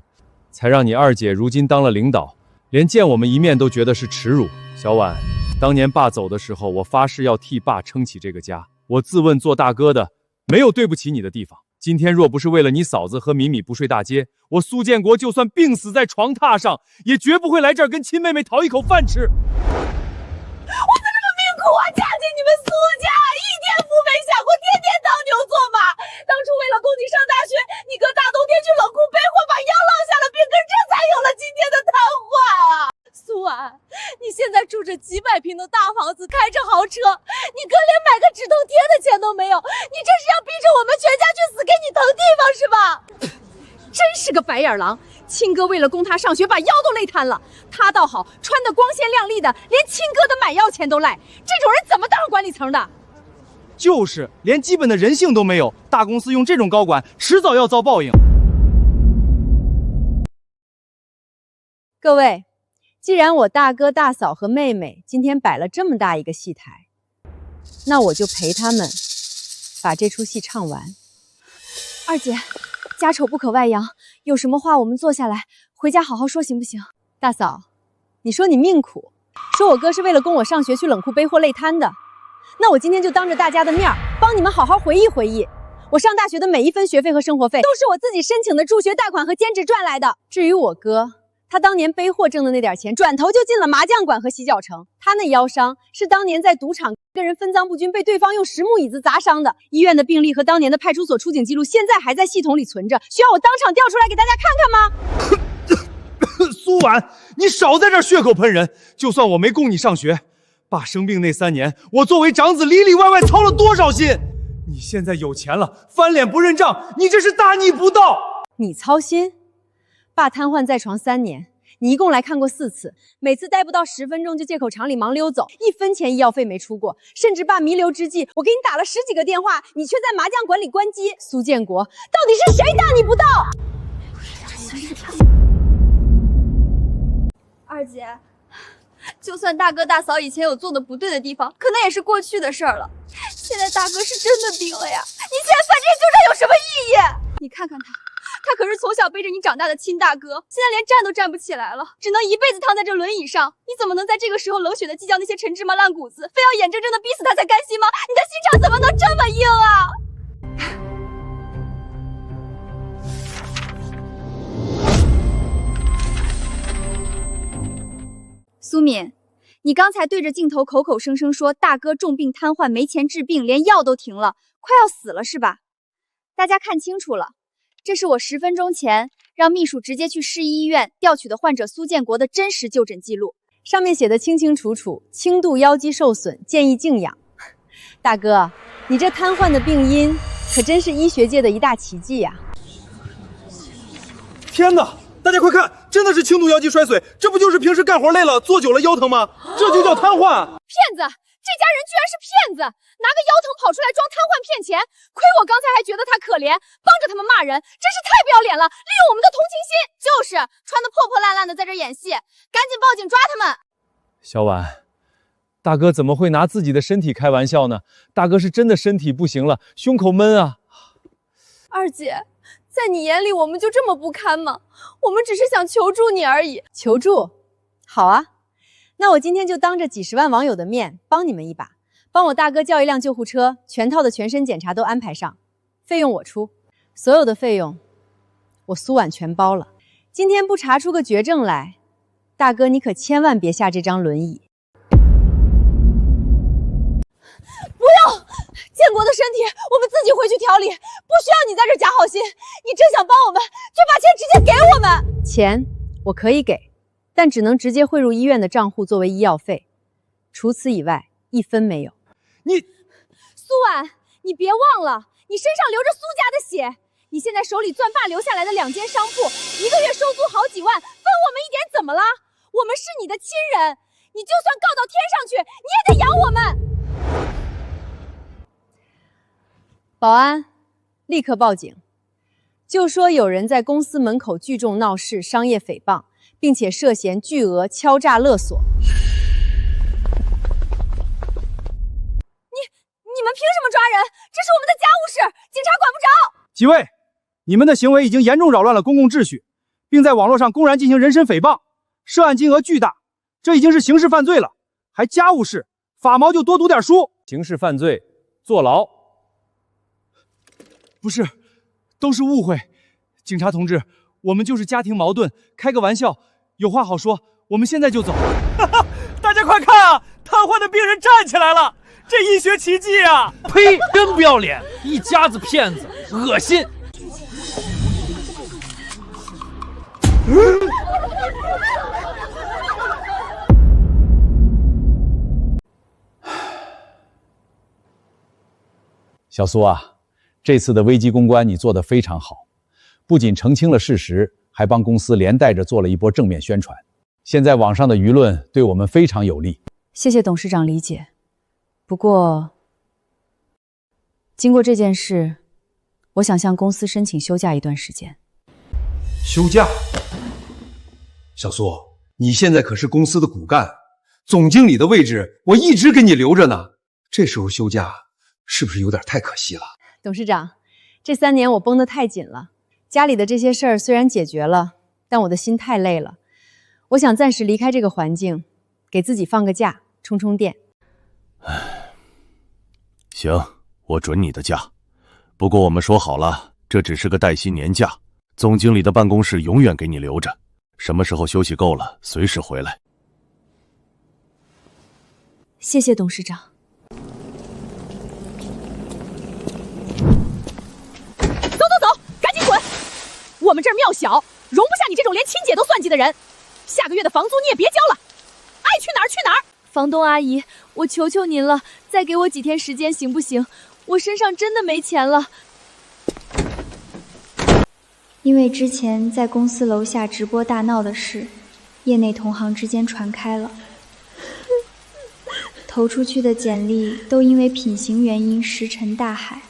S2: 才让你二姐如今当了领导，连见我们一面都觉得是耻辱。小婉，当年爸走的时候，我发誓要替爸撑起这个家。我自问做大哥的，没有对不起你的地方。今天若不是为了你嫂子和米米不睡大街，我苏建国就算病死在床榻上，也绝不会来这儿跟亲妹妹讨一口饭吃。
S12: 我怎么这么命苦啊？嫁进你们苏家，一点福没享过，天天当牛做马。当初为了供你上大学，你哥大冬天去冷库背货，把腰落下了，病根，这才有了今天的瘫痪啊！苏婉，你现在住着几百平的大房子，开着豪车，你哥连买个止痛贴的钱都没有，你这是要逼着我们全家去死，给你腾地方是吧？真是个白眼狼！亲哥为了供他上学，把腰都累瘫了。他倒好，穿得光鲜亮丽的，连亲哥的买药钱都赖。这种人怎么当上管理层的？
S9: 就是连基本的人性都没有，大公司用这种高管，迟早要遭报应。
S7: 各位，既然我大哥、大嫂和妹妹今天摆了这么大一个戏台，那我就陪他们把这出戏唱完。
S3: 二姐，家丑不可外扬，有什么话我们坐下来回家好好说，行不行？
S7: 大嫂，你说你命苦，说我哥是为了供我上学去冷库背货累瘫的，那我今天就当着大家的面帮你们好好回忆回忆，我上大学的每一分学费和生活费都是我自己申请的助学贷款和兼职赚来的。至于我哥，他当年背货挣的那点钱，转头就进了麻将馆和洗脚城。他那腰伤是当年在赌场跟人分赃不均，被对方用实木椅子砸伤的。医院的病历和当年的派出所出警记录现在还在系统里存着，需要我当场调出来给大家看看吗？
S9: 苏婉，你少在这儿血口喷人！就算我没供你上学，爸生病那3年，我作为长子里里外外操了多少心！你现在有钱了，翻脸不认账，你这是大逆不道！
S7: 你操心？爸瘫痪在床3年，你一共来看过4次，每次待不到10分钟就借口厂里忙溜走，1分钱医药费没出过。甚至爸弥留之际，我给你打了10几个电话，你却在麻将馆里关机。苏建国，到底是谁大逆不道？
S6: 二姐，就算大哥大嫂以前有做的不对的地方，可那也是过去的事儿了。现在大哥是真的病了呀，你现在犯这些纠缠有什么意义？你看看他可是从小背着你长大的亲大哥，现在连站都站不起来了，只能一辈子躺在这轮椅上。你怎么能在这个时候冷血的计较那些陈芝麻烂谷子，非要眼睁睁的逼死他才甘心吗？你的心肠怎么能这么硬啊？苏敏，你刚才对着镜头口口声声说大哥重病瘫痪，没钱治病，连药都停了，快要死了是吧？大家看清楚了，这是我10分钟前让秘书直接去市医院调取的患者苏建国的真实就诊记录，
S7: 上面写的清清楚楚，轻度腰肌受损，建议静养。大哥，你这瘫痪的病因可真是医学界的一大奇迹呀！
S9: 天哪！大家快看，真的是轻度腰肌衰损，这不就是平时干活累了，坐久了腰疼吗？这就叫瘫痪！
S6: 骗子！这家人居然是骗子，拿个腰疼跑出来装瘫痪骗钱，亏我刚才还觉得他可怜，帮着他们骂人，真是太不要脸了，利用我们的同情心。就是穿得破破烂烂的在这演戏，赶紧报警抓他们！
S8: 小婉，大哥怎么会拿自己的身体开玩笑呢？大哥是真的身体不行了，胸口闷啊。
S6: 二姐，在你眼里我们就这么不堪吗？我们只是想求助你而已。
S7: 求助？好啊，那我今天就当着几十万网友的面帮你们一把，帮我大哥叫一辆救护车，全套的全身检查都安排上，费用我出，所有的费用我苏婉全包了。今天不查出个绝症来，大哥你可千万别下这张轮椅。
S6: 不要！建国的身体我们自己回去调理，不需要你在这假好心。你真想帮我们，就把钱直接给我们。
S7: 钱我可以给，但只能直接汇入医院的账户作为医药费，除此以外1分没有。
S6: 苏婉，你别忘了，你身上流着苏家的血，你现在手里攥爸留下来的2间商铺，1个月收租好几万，分我们一点怎么了？我们是你的亲人，你就算告到天上去，你也得养我们。
S7: 保安，立刻报警，就说有人在公司门口聚众闹事，商业诽谤，并且涉嫌巨额敲诈勒索。
S6: 你们凭什么抓人？这是我们的家务事，警察管不着。
S9: 几位，你们的行为已经严重扰乱了公共秩序，并在网络上公然进行人身诽谤，涉案金额巨大，这已经是刑事犯罪了，还家务事，法毛就多读点书。
S8: 刑事犯罪，坐牢。
S9: 不是，都是误会。警察同志，我们就是家庭矛盾，开个玩笑，有话好说。我们现在就走。大家快看啊，瘫痪的病人站起来了，这医学奇迹啊！
S8: 呸，真不要脸，一家子骗子，恶心。
S13: 小苏啊，这次的危机公关你做得非常好，不仅澄清了事实，还帮公司连带着做了一波正面宣传。现在网上的舆论对我们非常有利。
S3: 谢谢董事长理解。不过，经过这件事，我想向公司申请休假一段时间。
S8: 休假？小苏，你现在可是公司的骨干，总经理的位置我一直给你留着呢，这时候休假是不是有点太可惜了？
S3: 董事长，这3年我绷得太紧了，家里的这些事儿虽然解决了，但我的心太累了。我想暂时离开这个环境，给自己放个假，充充电。
S17: 行，我准你的假。不过我们说好了，这只是个带薪年假，总经理的办公室永远给你留着，什么时候休息够了，随时回来。
S3: 谢谢董事长。
S18: 走走走，赶紧滚！我们这儿庙小，容不下你这种连亲姐都算计的人。下个月的房租你也别交了，爱去哪儿去哪儿。
S12: 房东阿姨，我求求您了，再给我几天时间行不行？我身上真的没钱了。
S6: 因为之前在公司楼下直播大闹的事，业内同行之间传开了，投出去的简历都因为品行原因石沉大海。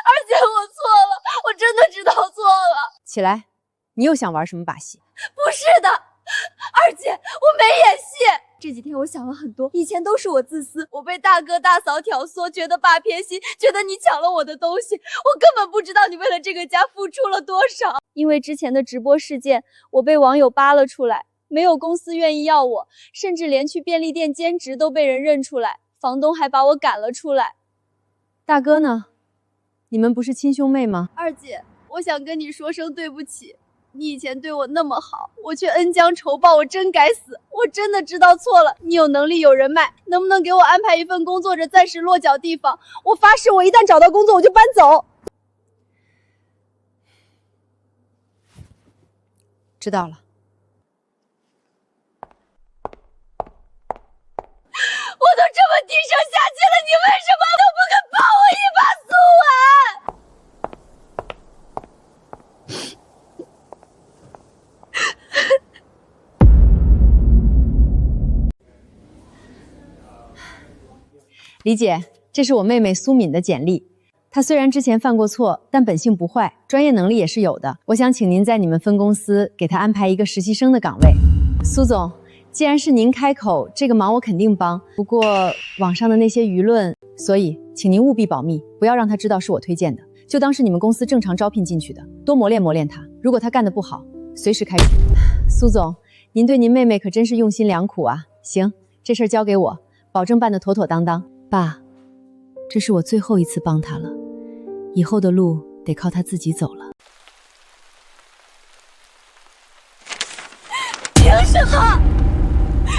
S12: 二姐，我错了，我真的知道错了。
S3: 起来，你又想玩什么把戏？
S12: 不是的，二姐，我没演戏。这几天我想了很多，以前都是我自私，我被大哥大嫂挑唆，觉得爸偏心，觉得你抢了我的东西，我根本不知道你为了这个家付出了多少。因为之前的直播事件，我被网友扒了出来，没有公司愿意要我，甚至连去便利店兼职都被人认出来，房东还把我赶了出来。
S3: 大哥呢？你们不是亲兄妹吗？
S12: 二姐，我想跟你说声对不起，你以前对我那么好，我却恩将仇报，我真该死，我真的知道错了。你有能力有人脉，能不能给我安排一份工作着暂时落脚地方？我发誓，我一旦找到工作我就搬走。
S3: 知道了。
S12: 我都这么低声下气了，你为什么都不肯帮我一把，苏婉？
S3: 李姐，这是我妹妹苏敏的简历。她虽然之前犯过错，但本性不坏，专业能力也是有的。我想请您在你们分公司给她安排一个实习生的岗位。苏总，既然是您开口，这个忙我肯定帮。不过网上的那些舆论，所以请您务必保密，不要让她知道是我推荐的，就当是你们公司正常招聘进去的，多磨练磨练她。如果她干得不好，随时开除。苏总，您对您妹妹可真是用心良苦啊。行，这事儿交给我，保证办得妥妥当当。爸，这是我最后一次帮她了，以后的路得靠她自己走了。
S12: 凭什么？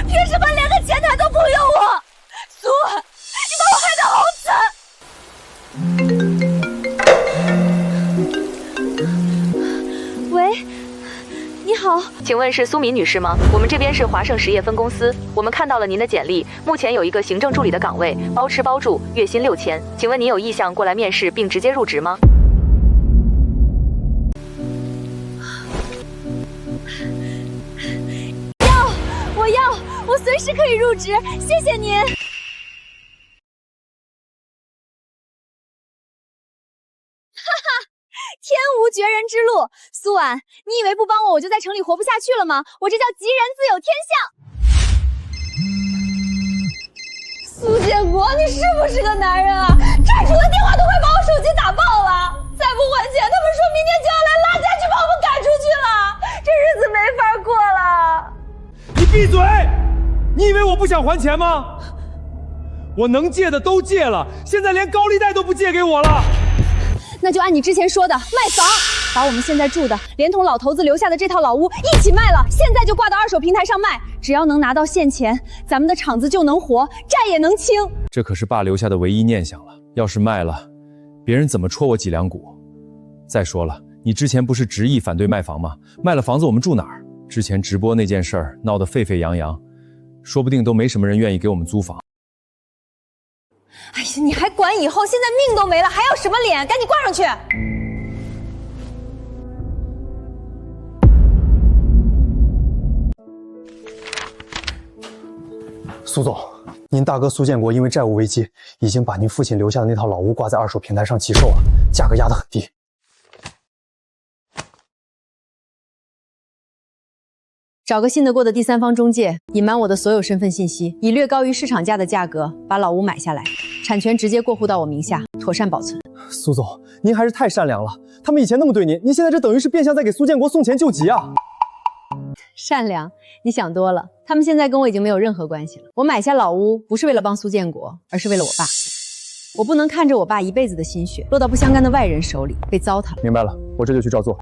S12: 凭什么连个前台都不用我？苏婉，你把我害得好惨！喂，你好，
S10: 请问是苏敏女士吗？我们这边是华盛实业分公司，我们看到了您的简历，目前有一个行政助理的岗位，包吃包住，月薪6000，请问您有意向过来面试并直接入职吗？
S12: 我随时可以入职，谢谢您。哈哈，天无绝人之路。苏婉，你以为不帮我就在城里活不下去了吗？我这叫吉人自有天相。苏建国，你是不是个男人啊？债主的电话都快把我手机打爆了，再不还钱，他们说明天就要来拉家去把我们赶出去了，这日子没法过了。
S8: 你闭嘴！你以为我不想还钱吗？我能借的都借了，现在连高利贷都不借给我了。
S12: 那就按你之前说的卖房。
S3: 把我们现在住的，连同老头子留下的这套老屋一起卖了，现在就挂到二手平台上卖。只要能拿到现钱，咱们的厂子就能活，债也能清。
S2: 这可是爸留下的唯一念想了，要是卖了，别人怎么戳我几两股？再说了，你之前不是执意反对卖房吗？卖了房子我们住哪儿？之前直播那件事儿闹得沸沸扬扬，说不定都没什么人愿意给我们租房。
S3: 哎呀，你还管以后？现在命都没了，还要什么脸？赶紧挂上去！
S9: 苏总，您大哥苏建国因为债务危机，已经把您父亲留下的那套老屋挂在二手平台上起售了，价格压得很低。
S7: 找个信得过的第三方中介，隐瞒我的所有身份信息，以略高于市场价的价格把老屋买下来，产权直接过户到我名下，妥善保存。
S9: 苏总，您还是太善良了。他们以前那么对您，您现在这等于是变相在给苏建国送钱救急啊！
S7: 善良？你想多了。他们现在跟我已经没有任何关系了。我买下老屋不是为了帮苏建国，而是为了我爸。我不能看着我爸一辈子的心血落到不相干的外人手里，被糟蹋了。
S9: 明白了，我这就去照做。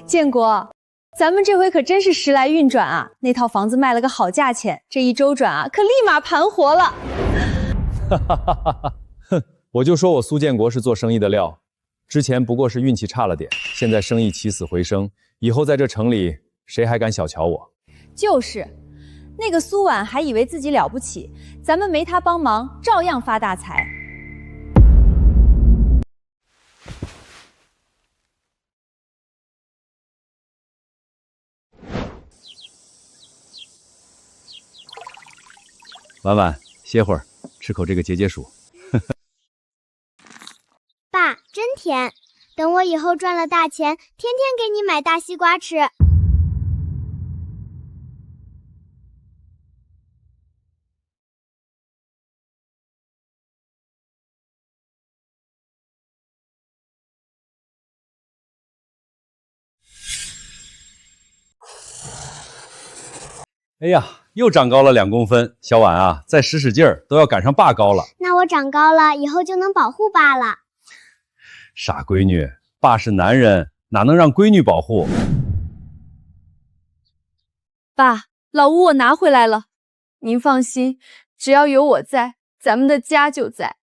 S3: 建国，咱们这回可真是时来运转啊！那套房子卖了个好价钱，这一周转啊，可立马盘活了。
S2: 哈哈哈哈哈！哼，我就说我苏建国是做生意的料，之前不过是运气差了点，现在生意起死回生，以后在这城里谁还敢小瞧我？
S3: 就是，那个苏婉还以为自己了不起，咱们没他帮忙，照样发大财。
S1: 婉婉，歇会儿，吃口这个解解暑。
S19: 爸，真甜！等我以后赚了大钱，天天给你买大西瓜吃。
S1: 哎呀，又长高了2公分，小婉啊，再使使劲儿，都要赶上爸高了。
S19: 那我长高了，以后就能保护爸了。
S1: 傻闺女，爸是男人，哪能让闺女保护？
S3: 爸，老屋我拿回来了，您放心，只要有我在，咱们的家就在。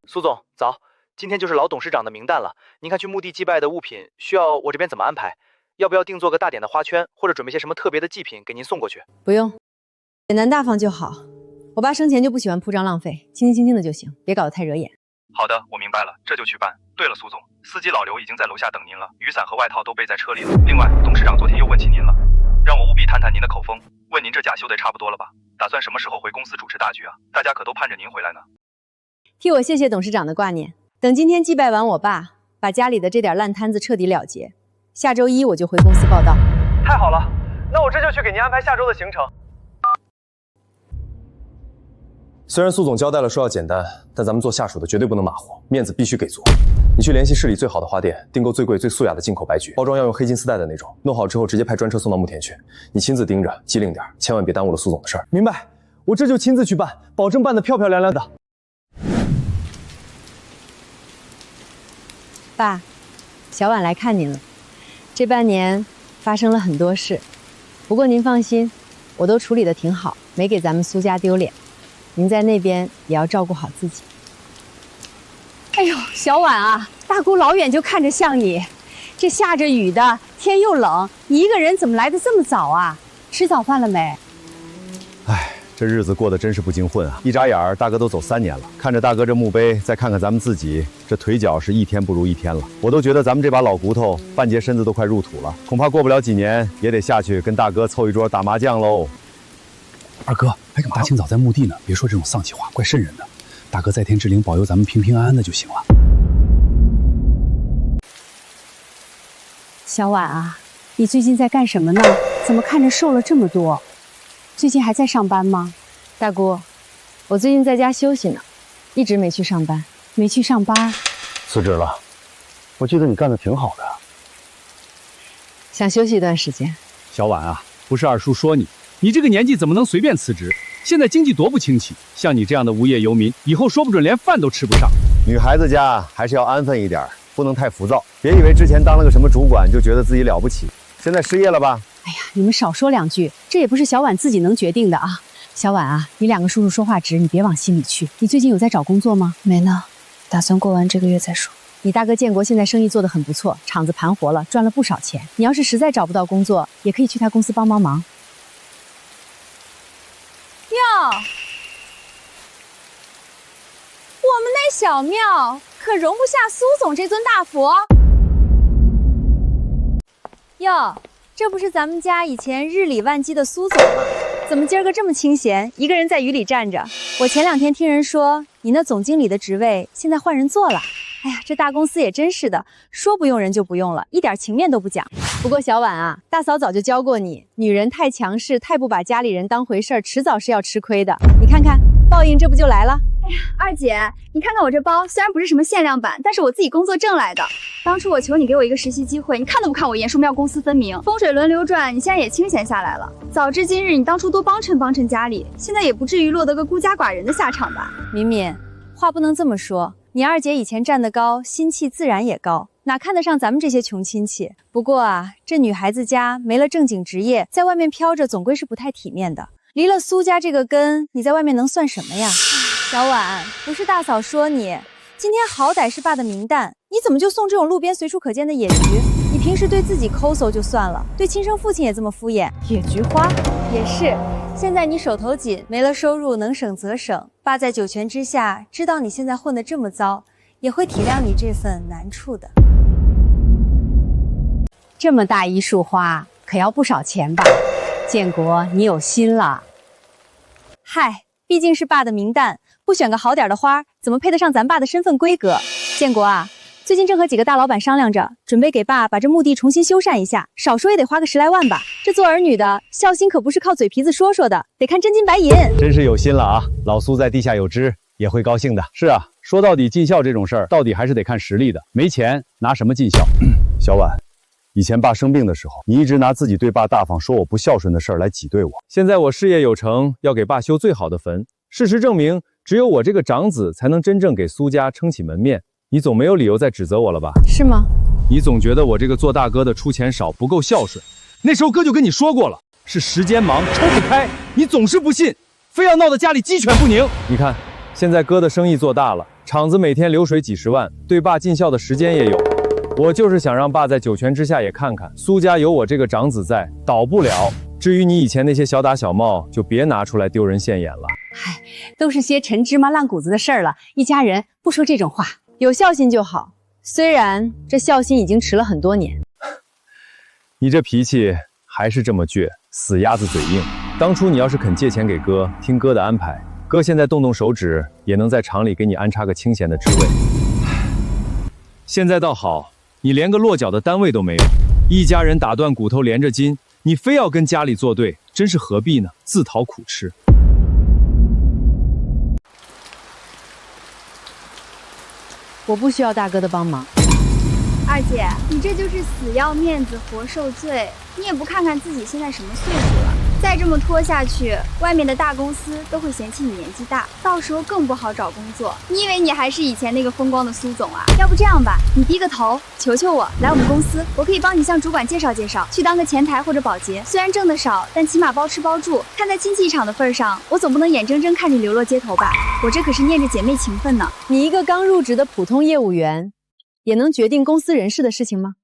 S20: 苏总，早。今天就是老董事长的名单了，您看去墓地祭拜的物品需要我这边怎么安排？要不要定做个大点的花圈，或者准备些什么特别的祭品给您送过去？
S7: 不用，简单大方就好。我爸生前就不喜欢铺张浪费，清清清清的就行，别搞得太惹眼。
S20: 好的，我明白了，这就去办。对了，苏总，司机老刘已经在楼下等您了，雨伞和外套都备在车里了。另外，董事长昨天又问起您了，让我务必谈谈您的口风，问您这假修得差不多了吧？打算什么时候回公司主持大局啊？大家可都盼着您回来呢。
S7: 替我谢谢董事长的挂念。等今天祭拜完我爸，把家里的这点烂摊子彻底了结，下周1我就回公司报到。
S20: 太好了，那我这就去给您安排下周的行程。
S2: 虽然苏总交代了说要简单，但咱们做下属的绝对不能马虎，面子必须给足。你去联系市里最好的花店，订购最贵最素雅的进口白菊，包装要用黑金丝带的那种，弄好之后直接派专车送到慕田去。你亲自盯着，机灵点，千万别耽误了苏总的事儿。
S9: 明白，我这就亲自去办，保证办得漂漂亮亮的。
S7: 爸，小婉来看您了。这半年发生了很多事，不过您放心，我都处理得挺好，没给咱们苏家丢脸。您在那边也要照顾好自己。
S3: 哎呦，小婉啊，大姑老远就看着像你，这下着雨的，天又冷，你一个人怎么来的这么早啊？吃早饭了没？
S1: 哎，这日子过得真是不经混啊！一眨眼儿，大哥都走3年了。看着大哥这墓碑，再看看咱们自己，这腿脚是一天不如一天了。我都觉得咱们这把老骨头，半截身子都快入土了，恐怕过不了几年，也得下去跟大哥凑一桌打麻将喽。
S5: 二哥，还敢大清早在墓地呢？别说这种丧气话，怪瘆人的。大哥在天之灵保佑咱们平平安安的就行了。
S3: 小婉啊，你最近在干什么呢？怎么看着瘦了这么多？最近还在上班吗？
S7: 大姑，我最近在家休息呢，一直没去上班。
S3: 没去上班？
S9: 辞职了？我记得你干得挺好的。
S7: 想休息一段时间。
S8: 小婉啊，不是二叔说你，你这个年纪怎么能随便辞职？现在经济多不景气，像你这样的无业游民，以后说不准连饭都吃不上。
S1: 女孩子家还是要安分一点，不能太浮躁。别以为之前当了个什么主管就觉得自己了不起，现在失业了吧？
S7: 哎呀，你们少说两句，这也不是小婉自己能决定的啊。小婉啊，你两个叔叔说话直，你别往心里去。你最近有在找工作吗？
S3: 没呢，打算过完这个月再说。
S7: 你大哥建国现在生意做得很不错，厂子盘活了，赚了不少钱。你要是实在找不到工作，也可以去他公司帮帮忙。
S6: 哟，我们那小庙可容不下苏总这尊大佛。
S3: 哟，这不是咱们家以前日理万机的苏总吗？怎么今儿个这么清闲，一个人在雨里站着？我前2天听人说，你那总经理的职位现在换人做了。哎呀，这大公司也真是的，说不用人就不用了，一点情面都不讲。不过小婉啊，大嫂早就教过你，女人太强势，太不把家里人当回事儿，迟早是要吃亏的。你看看，报应这不就来了？
S6: 哎呀，二姐，你看看我这包，虽然不是什么限量版，但是我自己工作挣来的。当初我求你给我一个实习机会，你看都不看我，严树庙公私分明，风水轮流转，你现在也清闲下来了。早知今日，你当初多帮衬帮衬家里，现在也不至于落得个孤家寡人的下场吧？
S3: 敏敏，话不能这么说。你二姐以前站得高，心气自然也高，哪看得上咱们这些穷亲戚？不过啊，这女孩子家没了正经职业，在外面飘着，总归是不太体面的。离了苏家这个根，你在外面能算什么呀？小婉，不是大嫂说你，今天好歹是爸的名旦，你怎么就送这种路边随处可见的野菊？你平时对自己抠搜就算了，对亲生父亲也这么敷衍？野菊花也是。现在你手头紧，没了收入，能省则省。爸在九泉之下，知道你现在混得这么糟，也会体谅你这份难处的。
S7: 这么大一束花，可要不少钱吧？建国，你有心了。
S3: 嗨，毕竟是爸的名旦，不选个好点的花，怎么配得上咱爸的身份规格？建国啊，最近正和几个大老板商量着，准备给爸把这墓地重新修缮一下，少说也得花个10来万吧。这做儿女的，孝心可不是靠嘴皮子说说的，得看真金白银。
S1: 真是有心了啊！老苏在地下有知，也会高兴的。
S8: 是啊，说到底尽孝这种事儿，到底还是得看实力的。没钱拿什么尽孝？
S1: 小婉，以前爸生病的时候，你一直拿自己对爸大方说我不孝顺的事儿来挤兑我。
S2: 现在我事业有成，要给爸修最好的坟。事实证明，只有我这个长子才能真正给苏家撑起门面。你总没有理由再指责我了吧？
S3: 是吗？
S2: 你总觉得我这个做大哥的出钱少，不够孝顺。
S8: 那时候哥就跟你说过了，是时间忙抽不开，你总是不信，非要闹得家里鸡犬不宁。
S2: 你看，现在哥的生意做大了，厂子每天流水几十万，对爸尽孝的时间也有。我就是想让爸在九泉之下也看看，苏家有我这个长子在，倒不了。至于你以前那些小打小闹，就别拿出来丢人现眼了。
S7: 嗨，都是些陈芝麻烂谷子的事儿了，一家人不说这种话，有孝心就好。虽然这孝心已经迟了很多年。
S2: 你这脾气还是这么倔，死鸭子嘴硬。当初你要是肯借钱给哥，听哥的安排，哥现在动动手指也能在厂里给你安插个清闲的职位。现在倒好，你连个落脚的单位都没有，一家人打断骨头连着筋，你非要跟家里作对，真是何必呢？自讨苦吃。
S7: 我不需要大哥的帮忙。
S6: 二姐，你这就是死要面子活受罪，你也不看看自己现在什么岁数了，再这么拖下去，外面的大公司都会嫌弃你年纪大，到时候更不好找工作。你以为你还是以前那个风光的苏总啊？要不这样吧，你低个头，求求我来我们公司，我可以帮你向主管介绍介绍，去当个前台或者保洁，虽然挣得少，但起码包吃包住。看在亲戚一场的份上，我总不能眼睁睁看你流落街头吧？我这可是念着姐妹情分呢。
S7: 你一个刚入职的普通业务员，也能决定公司人事的事情吗？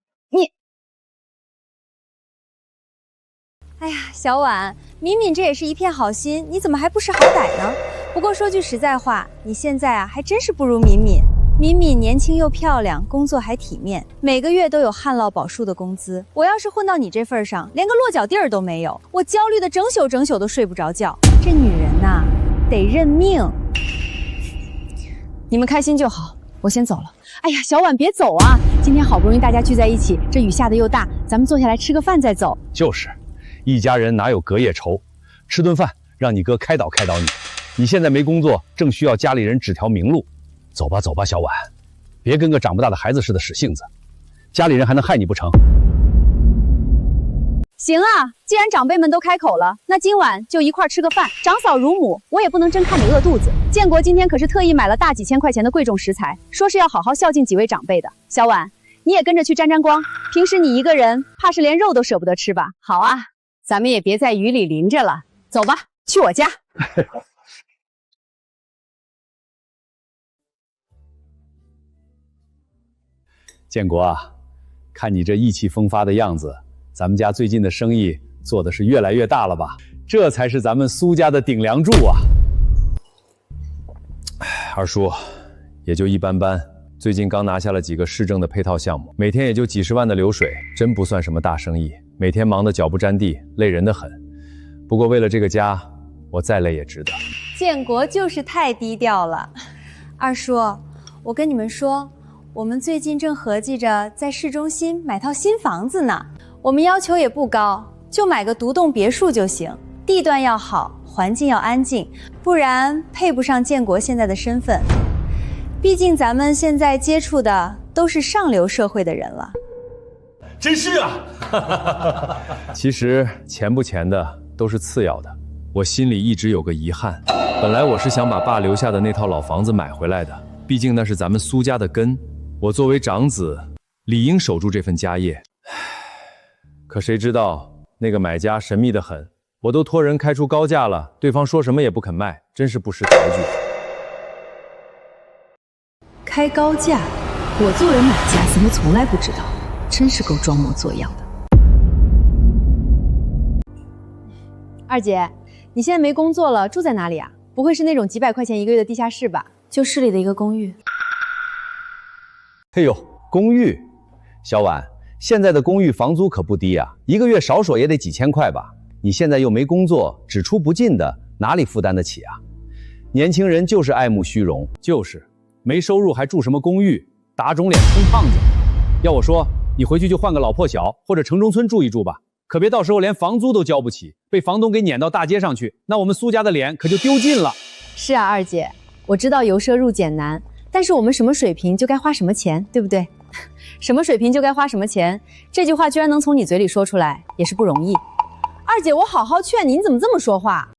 S3: 哎呀，小婉，敏敏这也是一片好心，你怎么还不识好歹呢？不过说句实在话，你现在啊还真是不如敏敏。敏敏年轻又漂亮，工作还体面，每个月都有旱涝保树的工资。我要是混到你这份上，连个落脚地儿都没有，我焦虑的整宿都睡不着觉。这女人呐，得认命。
S7: 你们开心就好，我先走了。哎呀，小婉别走啊！今天好不容易大家聚在一起，这雨下得又大，咱们坐下来吃个饭再走。
S8: 就是，一家人哪有隔夜仇？吃顿饭，让你哥开导开导你。你现在没工作，正需要家里人指条明路。走吧，走吧，小婉。
S21: 别跟个长不大的孩子似的使性子，家里人还能害你不成？
S3: 行啊，既然长辈们都开口了，那今晚就一块吃个饭。长嫂如母，我也不能真看你饿肚子。建国今天可是特意买了大几千块钱的贵重食材，说是要好好孝敬几位长辈的。小婉，你也跟着去沾沾光。平时你一个人，怕是连肉都舍不得吃吧？好啊，咱们也别在雨里淋着了，走吧，去我家。
S1: 建国啊，看你这意气风发的样子，咱们家最近的生意做的是越来越大了吧？这才是咱们苏家的顶梁柱啊！
S2: 二叔，也就一般般。最近刚拿下了几个市政的配套项目，每天也就几十万的流水，真不算什么大生意。每天忙得脚不沾地，累人的很。不过为了这个家，我再累也值得。
S3: 建国就是太低调了。二叔，我跟你们说，我们最近正合计着在市中心买套新房子呢。我们要求也不高，就买个独栋别墅就行，地段要好，环境要安静，不然配不上建国现在的身份。毕竟咱们现在接触的都是上流社会的人了。
S8: 真是啊！
S2: 其实钱不钱的都是次要的，我心里一直有个遗憾。本来我是想把爸留下的那套老房子买回来的，毕竟那是咱们苏家的根，我作为长子，理应守住这份家业。可谁知道那个买家神秘得很，我都托人开出高价了，对方说什么也不肯卖，真是不识抬举。
S7: 开高价，我作为买家怎么从来不知道？真是够装模作样的。
S3: 二姐，你现在没工作了，住在哪里啊？不会是那种几百块钱一个月的地下室吧？就市里的一个公寓。
S1: 哎呦，公寓，小婉，现在的公寓房租可不低啊，一个月少说也得几千块吧？你现在又没工作，只出不进的，哪里负担得起啊？年轻人就是爱慕虚荣，就是没收入还住什么公寓，打肿脸充胖子。要我说，你回去就换个老破小或者城中村住一住吧，可别到时候连房租都交不起，被房东给撵到大街上去，那我们苏家的脸可就丢尽了。
S3: 是啊，二姐，我知道由奢入俭难，但是我们什么水平就该花什么钱，对不对？什么水平就该花什么钱，这句话居然能从你嘴里说出来，也是不容易。二姐，我好好劝你，你怎么这么说话？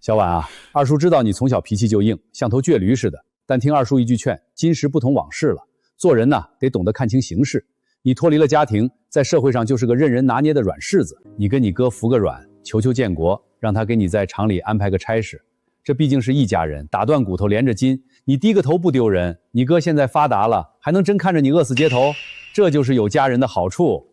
S1: 小婉啊，二叔知道你从小脾气就硬，像头倔驴似的，但听二叔一句劝，今时不同往事了。做人呢，得懂得看清形势。你脱离了家庭，在社会上就是个任人拿捏的软柿子。你跟你哥服个软，求求建国，让他给你在厂里安排个差事。这毕竟是一家人，打断骨头连着筋，你低个头不丢人。你哥现在发达了，还能真看着你饿死街头？这就是有家人的好处。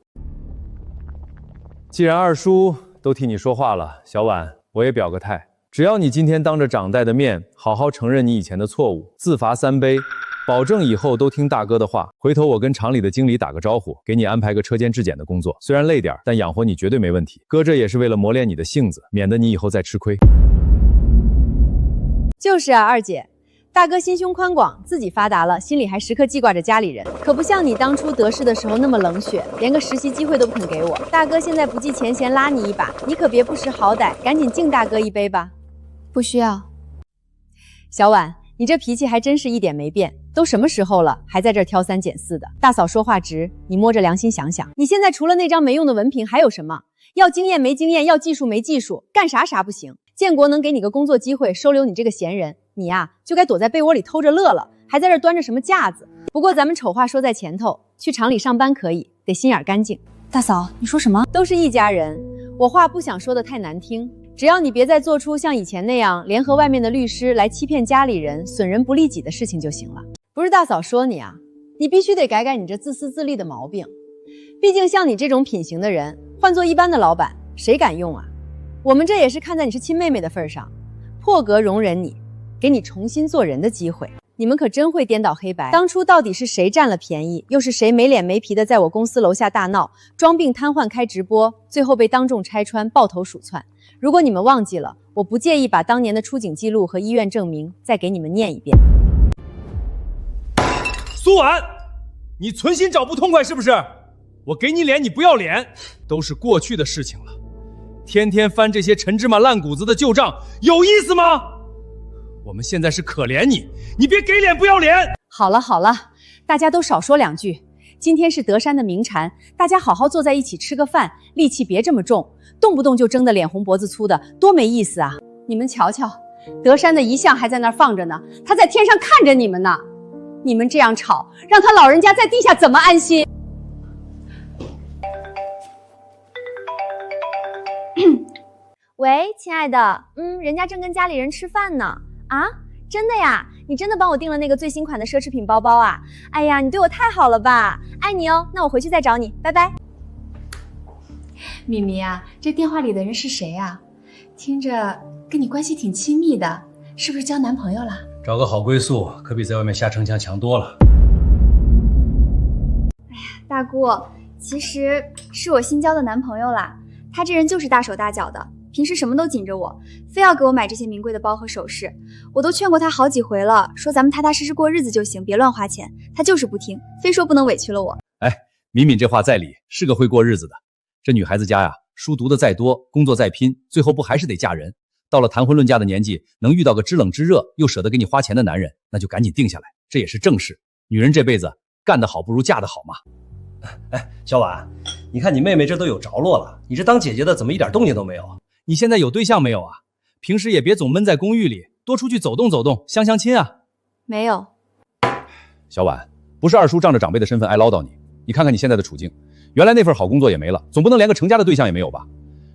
S2: 既然二叔都替你说话了，小婉，我也表个态。只要你今天当着长代的面，好好承认你以前的错误，自罚3杯，保证以后都听大哥的话。回头我跟厂里的经理打个招呼，给你安排个车间质检的工作，虽然累点，但养活你绝对没问题。哥这也是为了磨练你的性子，免得你以后再吃亏。
S3: 就是啊，二姐，大哥心胸宽广，自己发达了，心里还时刻记挂着家里人，可不像你当初得势的时候那么冷血，连个实习机会都不肯给我。大哥现在不计前嫌拉你一把，你可别不识好歹，赶紧敬大哥一杯吧。
S7: 不需要。
S3: 小婉，你这脾气还真是一点没变，都什么时候了，还在这儿挑3拣4的。大嫂说话直，你摸着良心想想，你现在除了那张没用的文凭还有什么？要经验没经验，要技术没技术，干啥啥不行。建国能给你个工作机会，收留你这个闲人，你呀就该躲在被窝里偷着乐了，还在这儿端着什么架子？不过咱们丑话说在前头，去厂里上班可以，得心眼干净。大嫂，你说什么？都是一家人，我话不想说的太难听，只要你别再做出像以前那样联合外面的律师来欺骗家里人、损人不利己的事情就行了。不是大嫂说你啊，你必须得改改你这自私自利的毛病。毕竟像你这种品行的人，换做一般的老板，谁敢用啊？我们这也是看在你是亲妹妹的份上，破格容忍你，给你重新做人的机会。你们可真会颠倒黑白，当初到底是谁占了便宜，又是谁没脸没皮的在我公司楼下大闹，装病瘫痪开直播，最后被当众拆穿，抱头鼠窜。如果你们忘记了，我不介意把当年的出警记录和医院证明再给你们念一遍。
S8: 苏婉，你存心找不痛快是不是？我给你脸你不要脸，都是过去的事情了。天天翻这些陈芝麻烂谷子的旧账，有意思吗？我们现在是可怜你，你别给脸不要脸。
S7: 好了好了，大家都少说两句。今天是德山的鸣蝉，大家好好坐在一起吃个饭，戾气别这么重，动不动就争得脸红脖子粗的，多没意思啊！你们瞧瞧，德山的遗像还在那儿放着呢，他在天上看着你们呢。你们这样吵，让他老人家在地下怎么安心？
S3: 喂，亲爱的，人家正跟家里人吃饭呢。啊，真的呀？你真的帮我订了那个最新款的奢侈品包包啊？哎呀，你对我太好了吧，爱你哦。那我回去再找你，拜拜。
S7: 咪咪啊，这电话里的人是谁啊？听着跟你关系挺亲密的，是不是交男朋友了？
S21: 找个好归宿，可比在外面瞎逞强强多了。
S6: 大姑，其实是我新交的男朋友啦，他这人就是大手大脚的，平时什么都紧着我，非要给我买这些名贵的包和首饰。我都劝过他好几回了，说咱们踏踏实实过日子就行，别乱花钱，他就是不听，非说不能委屈了我。
S21: 哎，敏敏这话在理，是个会过日子的。这女孩子家呀，书读的再多，工作再拼，最后不还是得嫁人？到了谈婚论嫁的年纪，能遇到个知冷知热又舍得给你花钱的男人，那就赶紧定下来，这也是正事。女人这辈子干得好不如嫁得好嘛。
S4: 哎，小婉，你看你妹妹这都有着落了，你这当姐姐的怎么一点动静都没有？
S8: 你现在有对象没有啊？平时也别总闷在公寓里，多出去走动走动，相亲啊。
S6: 没有。
S21: 小婉，不是二叔仗着长辈的身份爱唠叨你，你看看你现在的处境，原来那份好工作也没了，总不能连个成家的对象也没有吧？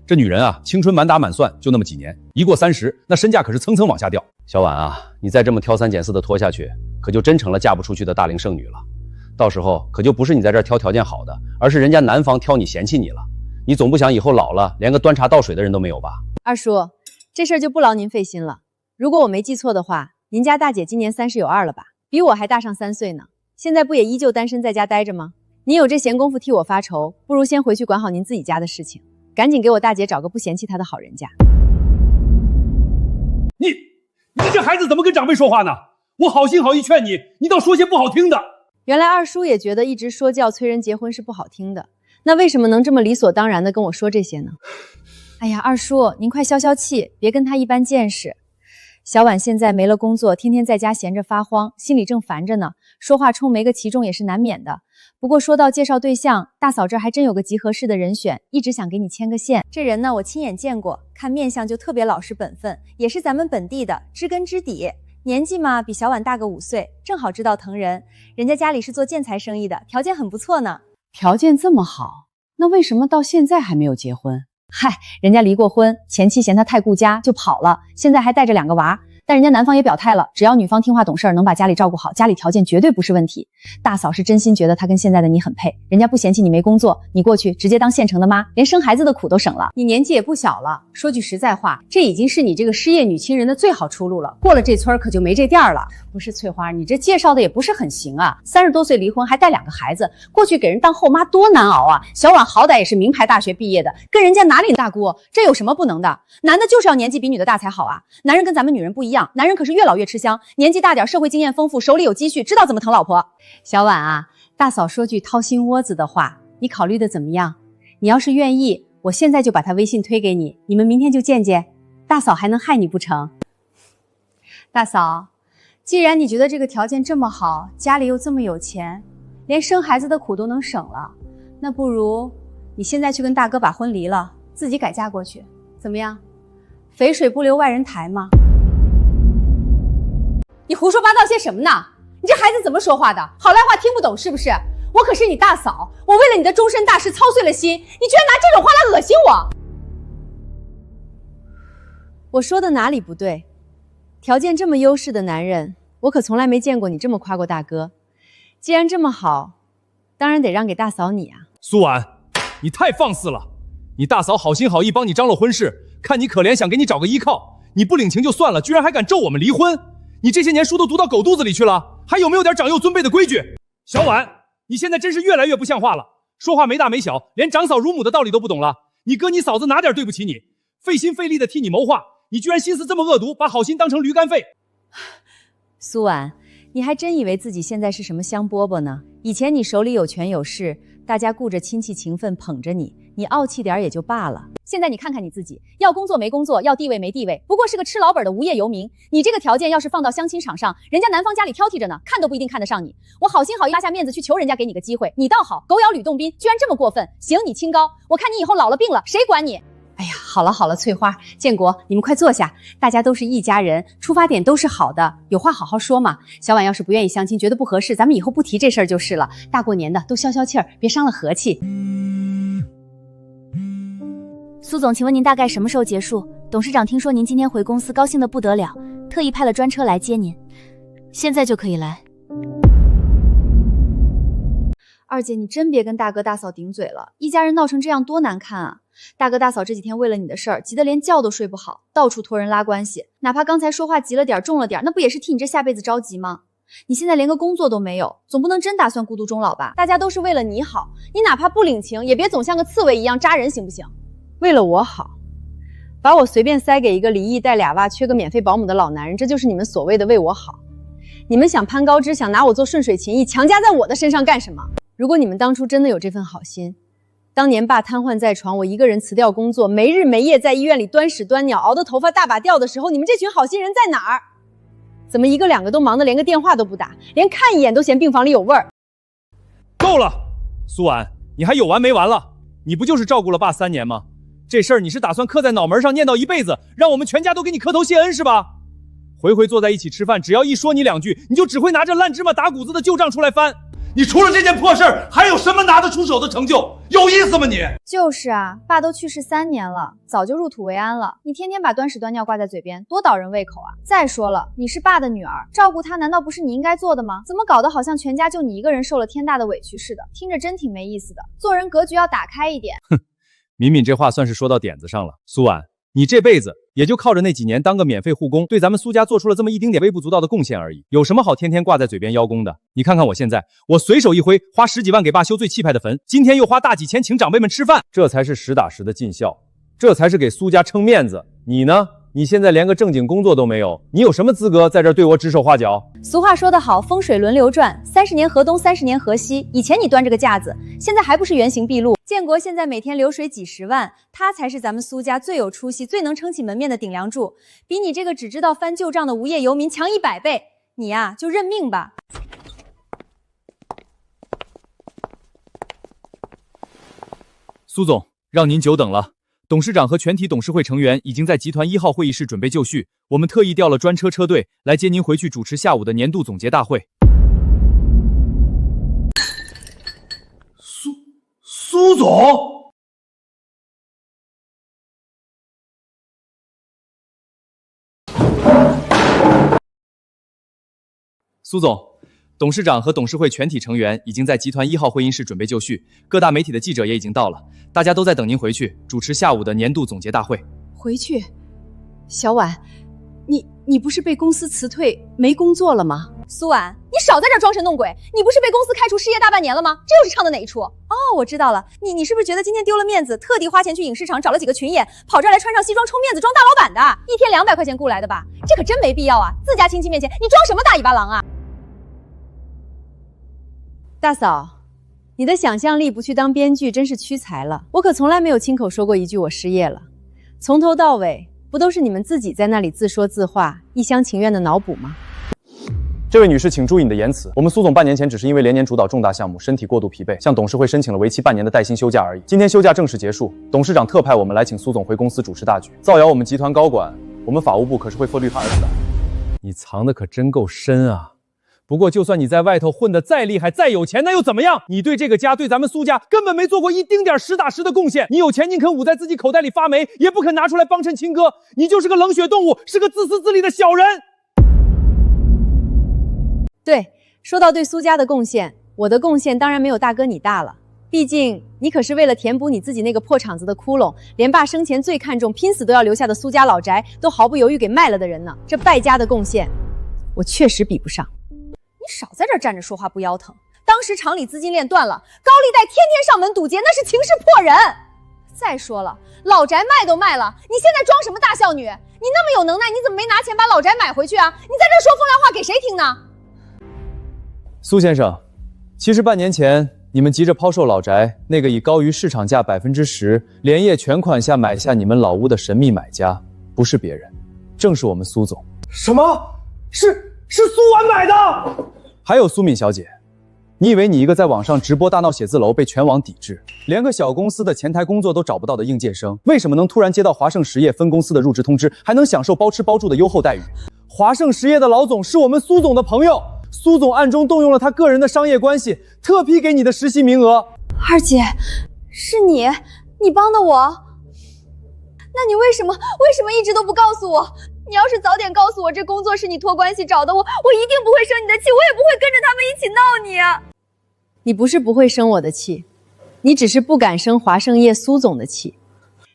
S21: 这女人啊，青春满打满算就那么几年，一过30，那身价可是蹭蹭往下掉。小婉啊，你再这么挑三拣四的拖下去，可就真成了嫁不出去的大龄剩女了。到时候可就不是你在这儿挑条件好的，而是人家男方挑你嫌弃你了。你总不想以后老了连个端茶倒水的人都没有吧？
S7: 二叔，这事儿就不劳您费心了。如果我没记错的话，您家大姐今年30有2了吧？比我还大上3岁呢。现在不也依旧单身在家待着吗？您有这闲工夫替我发愁，不如先回去管好您自己家的事情，赶紧给我大姐找个不嫌弃她的好人家。
S8: 你这孩子怎么跟长辈说话呢？我好心好意劝你，你倒说些不好听的。
S7: 原来二叔也觉得一直说教催人结婚是不好听的，那为什么能这么理所当然的跟我说这些呢？哎呀，二叔，您快消消气，别跟他一般见识。小婉现在没了工作，天天在家闲着发慌，心里正烦着呢，说话冲没个其中也是难免的。不过说到介绍对象，大嫂这儿还真有个极合适的人选，一直想给你牵个线。这人呢，我亲眼见过，看面相就特别老实本分，也是咱们本地的，知根知底。年纪嘛，比小婉大个5岁，正好知道疼人。人家家里是做建材生意的，条件很不错呢。条件这么好，那为什么到现在还没有结婚？嗨，人家离过婚，前妻嫌他太顾家就跑了，现在还带着2个娃。但人家男方也表态了，只要女方听话懂事，能把家里照顾好，家里条件绝对不是问题。大嫂是真心觉得他跟现在的你很配，人家不嫌弃你没工作，你过去直接当现成的妈，连生孩子的苦都省了。你年纪也不小了，说句实在话，这已经是你这个失业女青人的最好出路了。过了这村可就没这店了。不是翠花，你这介绍的也不是很行啊，30多岁离婚还带2个孩子，过去给人当后妈多难熬啊。小婉好歹也是名牌大学毕业的，跟人家哪里大姑，这有什么不能的？男的就是要年纪比女的大才好啊。男人跟咱们女人不一样，男人可是越老越吃香，年纪大点，社会经验丰富，手里有积蓄，知道怎么疼老婆。小婉啊，大嫂说句掏心窝子的话，你考虑的怎么样？你要是愿意，我现在就把他微信推给你，你们明天就见见，大嫂还能害你不成？大嫂，既然你觉得这个条件这么好，家里又这么有钱，连生孩子的苦都能省了，那不如你现在去跟大哥把婚离了，自己改嫁过去，怎么样？肥水不流外人田吗？你胡说八道些什么呢？你这孩子怎么说话的？好赖话听不懂是不是？我可是你大嫂，我为了你的终身大事操碎了心，你居然拿这种话来恶心我！我说的哪里不对？条件这么优势的男人，我可从来没见过你这么夸过大哥。既然这么好，当然得让给大嫂你啊。
S8: 苏婉，你太放肆了！你大嫂好心好意帮你张罗婚事，看你可怜想给你找个依靠，你不领情就算了，居然还敢咒我们离婚！你这些年书都读到狗肚子里去了，还有没有点长幼尊卑的规矩？小婉，你现在真是越来越不像话了，说话没大没小，连长嫂如母的道理都不懂了。你哥你嫂子哪点对不起你？费心费力的替你谋划，你居然心思这么恶毒，把好心当成驴肝肺。
S7: 苏婉，你还真以为自己现在是什么香饽饽呢？以前你手里有权有势，大家顾着亲戚情分捧着你，你傲气点也就罢了。
S18: 现在你看看你自己，要工作没工作，要地位没地位，不过是个吃老本的无业游民。你这个条件要是放到相亲场上，人家男方家里挑剔着呢，看都不一定看得上你。我好心好意拉下面子去求人家给你个机会，你倒好，狗咬吕洞宾，居然这么过分。行，你清高，我看你以后老了病了，谁管你？哎呀，好了好了，翠花、建国，你们快坐下，大家都是一家人，出发点都是好的，有话好好说嘛。小婉要是不愿意相亲，觉得不合适，咱们以后不提这事儿就是了。大过年的，都消消气儿，别伤了和气。
S16: 苏总，请问您大概什么时候结束？董事长听说您今天回公司，高兴得不得了，特意派了专车来接您，现在就可以来。
S3: 二姐，你真别跟大哥大嫂顶嘴了，一家人闹成这样多难看啊！大哥大嫂这几天为了你的事儿，急得连觉都睡不好，到处托人拉关系，哪怕刚才说话急了点、重了点，那不也是替你这下辈子着急吗？你现在连个工作都没有，总不能真打算孤独终老吧？大家都是为了你好，你哪怕不领情，也别总像个刺猬一样扎人，行不行？为了我好，把我随便塞给一个离异带俩娃、缺个免费保姆的老男人，这就是你们所谓的为我好？你们想攀高枝，想拿我做顺水情谊，强加在我的身上干什么？如果你们当初真的有这份好心，当年爸瘫痪在床，我一个人辞掉工作，没日没夜在医院里端屎端尿，熬得头发大把掉的时候，你们这群好心人在哪儿？怎么一个两个都忙得连个电话都不打，连看一眼都嫌病房里有味儿？
S8: 够了，苏婉，你还有完没完了？你不就是照顾了爸3年吗？这事儿你是打算刻在脑门上念叨一辈子，让我们全家都给你磕头谢恩是吧？回回坐在一起吃饭，只要一说你2句，你就只会拿着烂芝麻打谷子的旧账出来翻。你除了这件破事儿，还有什么拿得出手的成就？有意思吗你？
S3: 就是啊，爸都去世3年了，早就入土为安了。你天天把端屎端尿挂在嘴边，多倒人胃口啊！再说了，你是爸的女儿，照顾他难道不是你应该做的吗？怎么搞得好像全家就你一个人受了天大的委屈似的？听着真挺没意思的。做人格局要打开一点。
S8: 哼，敏敏这话算是说到点子上了。苏婉，你这辈子也就靠着那几年当个免费护工，对咱们苏家做出了这么一丁点微不足道的贡献而已，有什么好天天挂在嘴边邀功的？你看看我现在，我随手一挥，花10几万给爸修最气派的坟，今天又花大几千请长辈们吃饭，这才是实打实的尽孝，这才是给苏家撑面子。你呢？你现在连个正经工作都没有，你有什么资格在这儿对我指手画脚？
S3: 俗话说得好，风水轮流转，30年河东，30年河西。以前你端着个架子，现在还不是原形毕露？建国现在每天流水几10万，他才是咱们苏家最有出息、最能撑起门面的顶梁柱，比你这个只知道翻旧账的无业游民强100倍。你呀，就认命吧。
S8: 苏总，让您久等了。董事长和全体董事会成员已经在集团1号会议室准备就绪，我们特意调了专车车队来接您回去主持下午的年度总结大会。
S9: 苏总，
S8: 苏总，董事长和董事会全体成员已经在集团1号会议室准备就绪，各大媒体的记者也已经到了，大家都在等您回去主持下午的年度总结大会。
S18: 回去，小婉，你不是被公司辞退没工作了吗？
S3: 苏婉，你少在这装神弄鬼！你不是被公司开除失业大半年了吗？这又是唱的哪一出？哦，我知道了，你是不是觉得今天丢了面子，特地花钱去影视厂找了几个群演，跑这儿来穿上西装充面子装大老板的？一天200块钱雇来的吧？这可真没必要啊！自家亲戚面前你装什么大尾巴狼啊？大嫂，你的想象力不去当编剧真是屈才了。我可从来没有亲口说过一句我失业了，从头到尾不都是你们自己在那里自说自话，一厢情愿的脑补吗？
S2: 这位女士，请注意你的言辞。我们苏总半年前只是因为连年主导重大项目，身体过度疲惫，向董事会申请了为期半年的带薪休假而已。今天休假正式结束，董事长特派我们来请苏总回公司主持大局。造谣我们集团高管，我们法务部可是会负绿卡而死的。
S8: 你藏的可真够深啊！不过就算你在外头混得再厉害再有钱，那又怎么样？你对这个家对咱们苏家根本没做过一丁点实打实的贡献。你有钱宁肯捂在自己口袋里发霉，也不肯拿出来帮衬亲哥。你就是个冷血动物，是个自私自利的小人。
S3: 对，说到对苏家的贡献，我的贡献当然没有大哥你大了。毕竟你可是为了填补你自己那个破厂子的窟窿，连爸生前最看重、拼死都要留下的苏家老宅都毫不犹豫给卖了的人呢。这败家的贡献，我确实比不上。你少在这儿站着说话不腰疼。当时厂里资金链断了，高利贷天天上门堵截，那是情势迫人。再说了，老宅卖都卖了，你现在装什么大孝女？你那么有能耐，你怎么没拿钱把老宅买回去啊？你在这说风凉话给谁听呢？
S2: 苏先生，其实半年前你们急着抛售老宅，那个以高于市场价10%连夜全款下买下你们老屋的神秘买家，不是别人，正是我们苏总。
S8: 什么？是苏婉买的？
S2: 还有苏敏小姐，你以为你一个在网上直播大闹写字楼被全网抵制，连个小公司的前台工作都找不到的应届生，为什么能突然接到华盛实业分公司的入职通知，还能享受包吃包住的优厚待遇？华盛实业的老总是我们苏总的朋友，苏总暗中动用了他个人的商业关系，特批给你的实习名额。
S6: 二姐，是你帮的我，那你为什么一直都不告诉我？你要是早点告诉我这工作是你托关系找的，我一定不会生你的气，我也不会跟着他们一起闹你啊。
S7: 你不是不会生我的气，你只是不敢生华盛业苏总的气。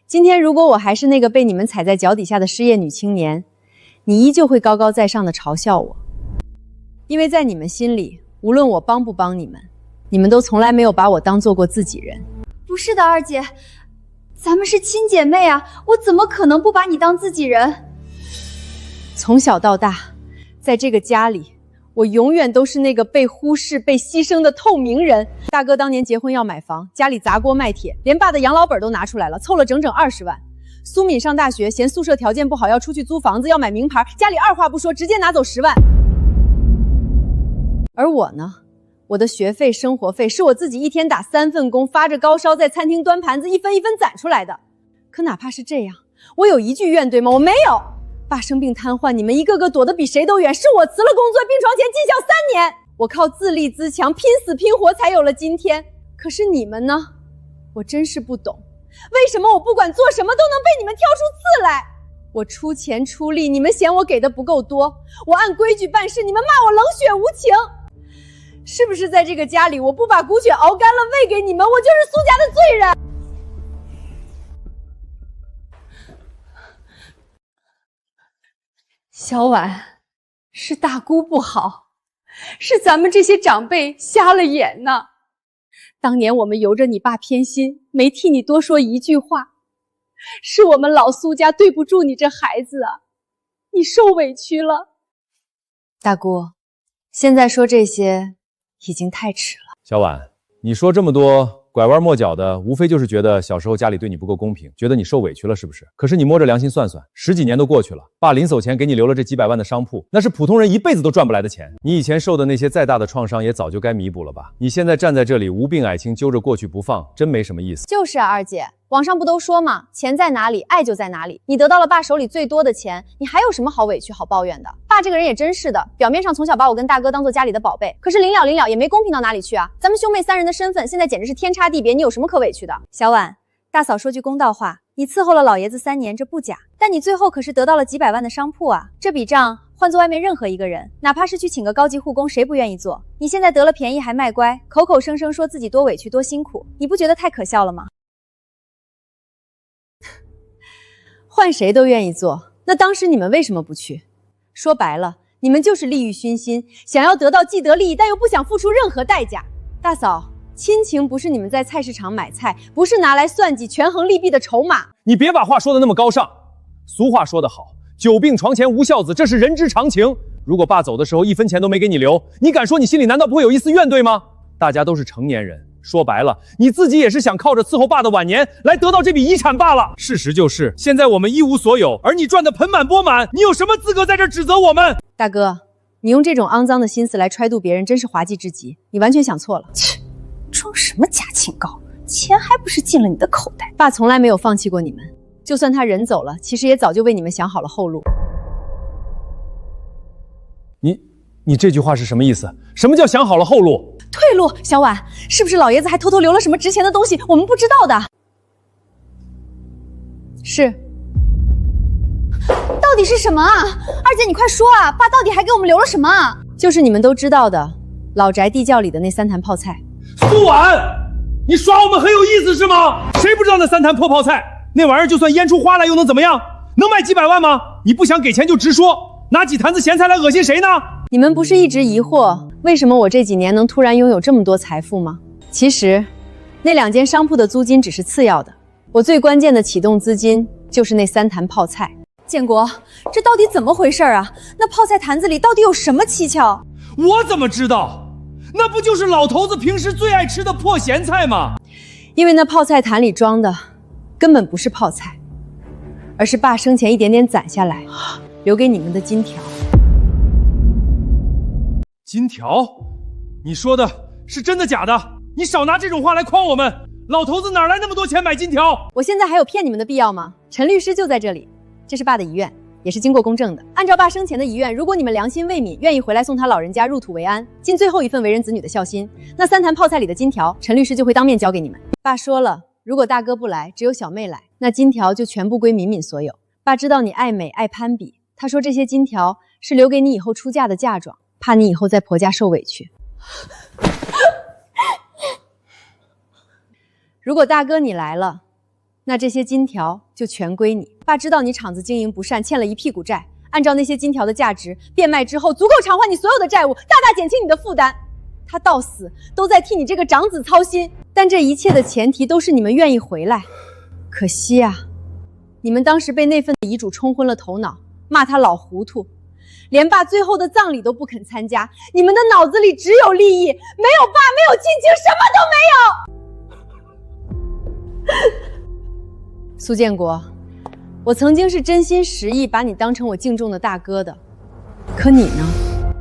S7: 今天如果我还是那个被你们踩在脚底下的失业女青年，你依旧会高高在上的嘲笑我，因为在你们心里，无论我帮不帮你们都从来没有把我当做过自己人。
S6: 不是的，二姐，咱们是亲姐妹啊，我怎么可能不把你当自己人？
S7: 从小到大，在这个家里，我永远都是那个被忽视、被牺牲的透明人。大哥当年结婚要买房，家里砸锅卖铁，连爸的养老本都拿出来了，凑了整整20万。苏敏上大学嫌宿舍条件不好，要出去租房子，要买名牌，家里二话不说直接拿走10万。而我呢，我的学费、生活费是我自己一天打3份工，发着高烧在餐厅端盘子，一分一分攒出来的。可哪怕是这样，我有一句怨怼吗？我没有。爸生病瘫痪，你们一个个躲得比谁都远，是我辞了工作，病床前尽孝3年，我靠自立自强，拼死拼活才有了今天。可是你们呢？我真是不懂，为什么我不管做什么都能被你们挑出刺来？我出钱出力，你们嫌我给的不够多；我按规矩办事，你们骂我冷血无情。是不是在这个家里，我不把骨血熬干了喂给你们，我就是苏家的罪人？
S12: 小婉，是大姑不好，是咱们这些长辈瞎了眼呢。当年我们由着你爸偏心，没替你多说一句话，是我们老苏家对不住你这孩子啊，你受委屈了。
S7: 大姑，现在说这些已经太迟了。
S2: 小婉，你说这么多拐弯抹角的，无非就是觉得小时候家里对你不够公平，觉得你受委屈了，是不是？可是你摸着良心算算，10几年都过去了，爸临走前给你留了这几百万的商铺，那是普通人一辈子都赚不来的钱。你以前受的那些再大的创伤，也早就该弥补了吧？你现在站在这里无病矮青，揪着过去不放，真没什么意思。
S16: 就是啊，二姐，网上不都说嘛，钱在哪里，爱就在哪里。你得到了爸手里最多的钱，你还有什么好委屈、好抱怨的？爸这个人也真是的，表面上从小把我跟大哥当做家里的宝贝，可是临了也没公平到哪里去啊。咱们兄妹3人的身份，现在简直是天差地别，你有什么可委屈的？
S3: 小婉，大嫂说句公道话，你伺候了老爷子3年，这不假，但你最后可是得到了几百万的商铺啊！这笔账换做外面任何一个人，哪怕是去请个高级护工，谁不愿意做？你现在得了便宜还卖乖，口口声声说自己多委屈多辛苦，你不觉得太可笑了吗？
S7: 换谁都愿意做，那当时你们为什么不去？说白了，你们就是利欲熏心，想要得到既得利益，但又不想付出任何代价。大嫂，亲情不是你们在菜市场买菜，不是拿来算计权衡利弊的筹码。
S8: 你别把话说得那么高尚。俗话说得好，久病床前无孝子，这是人之常情。如果爸走的时候1分钱都没给你留，你敢说你心里难道不会有一丝怨怼吗？大家都是成年人，说白了，你自己也是想靠着伺候爸的晚年来得到这笔遗产罢了。事实就是，现在我们一无所有，而你赚得盆满钵满，你有什么资格在这指责我们？
S7: 大哥，你用这种肮脏的心思来揣度别人，真是滑稽至极。你完全想错了。
S12: 切，装什么假清高？钱还不是进了你的口袋？
S7: 爸从来没有放弃过你们，就算他人走了，其实也早就为你们想好了后路。
S8: 你这句话是什么意思？什么叫想好了后路？
S12: 退路？小婉，是不是老爷子还偷偷留了什么值钱的东西，我们不知道的？
S7: 是。
S6: 到底是什么啊？二姐，你快说啊！爸到底还给我们留了什么啊？
S7: 就是你们都知道的，老宅地窖里的那3坛泡菜。
S8: 苏婉，你耍我们很有意思是吗？谁不知道那3坛破泡菜？那玩意儿就算腌出花来又能怎么样？能卖几百万吗？你不想给钱就直说，拿几坛子咸菜来恶心谁呢？
S7: 你们不是一直疑惑为什么我这几年能突然拥有这么多财富吗？其实，那2间商铺的租金只是次要的，我最关键的启动资金就是那3坛泡菜。
S3: 建国，这到底怎么回事啊？那泡菜坛子里到底有什么蹊跷？
S8: 我怎么知道？那不就是老头子平时最爱吃的破咸菜吗？
S7: 因为那泡菜坛里装的根本不是泡菜，而是爸生前一点点攒下来留给你们的金条。
S8: 金条？你说的是真的假的？你少拿这种话来诓我们！老头子哪来那么多钱买金条？
S7: 我现在还有骗你们的必要吗？陈律师就在这里，这是爸的遗愿，也是经过公证的。按照爸生前的遗愿，如果你们良心未泯，愿意回来送他老人家入土为安，尽最后一份为人子女的孝心，那3坛泡菜里的金条，陈律师就会当面交给你们。爸说了，如果大哥不来，只有小妹来，那金条就全部归敏敏所有。爸知道你爱美爱攀比，他说这些金条是留给你以后出嫁的嫁妆，怕你以后在婆家受委屈。如果大哥你来了，那这些金条就全归你。爸知道你厂子经营不善，欠了一屁股债，按照那些金条的价值，变卖之后足够偿还你所有的债务，大大减轻你的负担。他到死都在替你这个长子操心，但这一切的前提都是你们愿意回来。可惜啊，你们当时被那份遗嘱冲昏了头脑，骂他老糊涂，连爸最后的葬礼都不肯参加。你们的脑子里只有利益，没有爸，没有亲情，什么都没有。苏建国，我曾经是真心实意把你当成我敬重的大哥的，可你呢？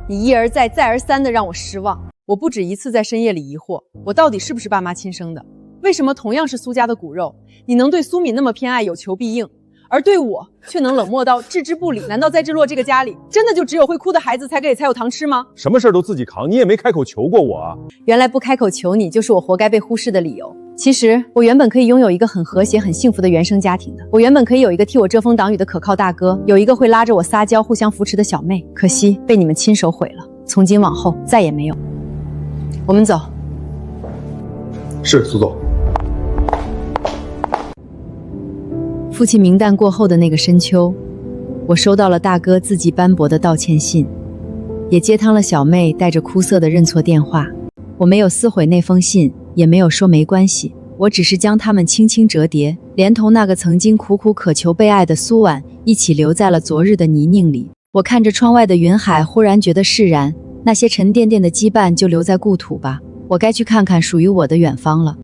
S7: 你一而再再而三的让我失望。我不止一次在深夜里疑惑，我到底是不是爸妈亲生的？为什么同样是苏家的骨肉，你能对苏敏那么偏爱，有求必应，而对我却能冷漠到置之不理？难道在智洛这个家里，真的就只有会哭的孩子才有糖吃吗？
S8: 什么事都自己扛，你也没开口求过我啊！
S7: 原来不开口求你，就是我活该被忽视的理由。其实我原本可以拥有一个很和谐、很幸福的原生家庭的，我原本可以有一个替我遮风挡雨的可靠大哥，有一个会拉着我撒娇、互相扶持的小妹，可惜被你们亲手毁了。从今往后再也没有。我们走。
S9: 是，苏总。
S7: 父亲冥诞过后的那个深秋，我收到了大哥字迹斑驳的道歉信，也接汤了小妹带着哭涩的认错电话。我没有撕毁那封信，也没有说没关系，我只是将它们轻轻折叠，连同那个曾经苦苦渴求被爱的苏婉一起留在了昨日的泥泞里。我看着窗外的云海，忽然觉得释然，那些沉甸甸的羁绊就留在故土吧，我该去看看属于我的远方了。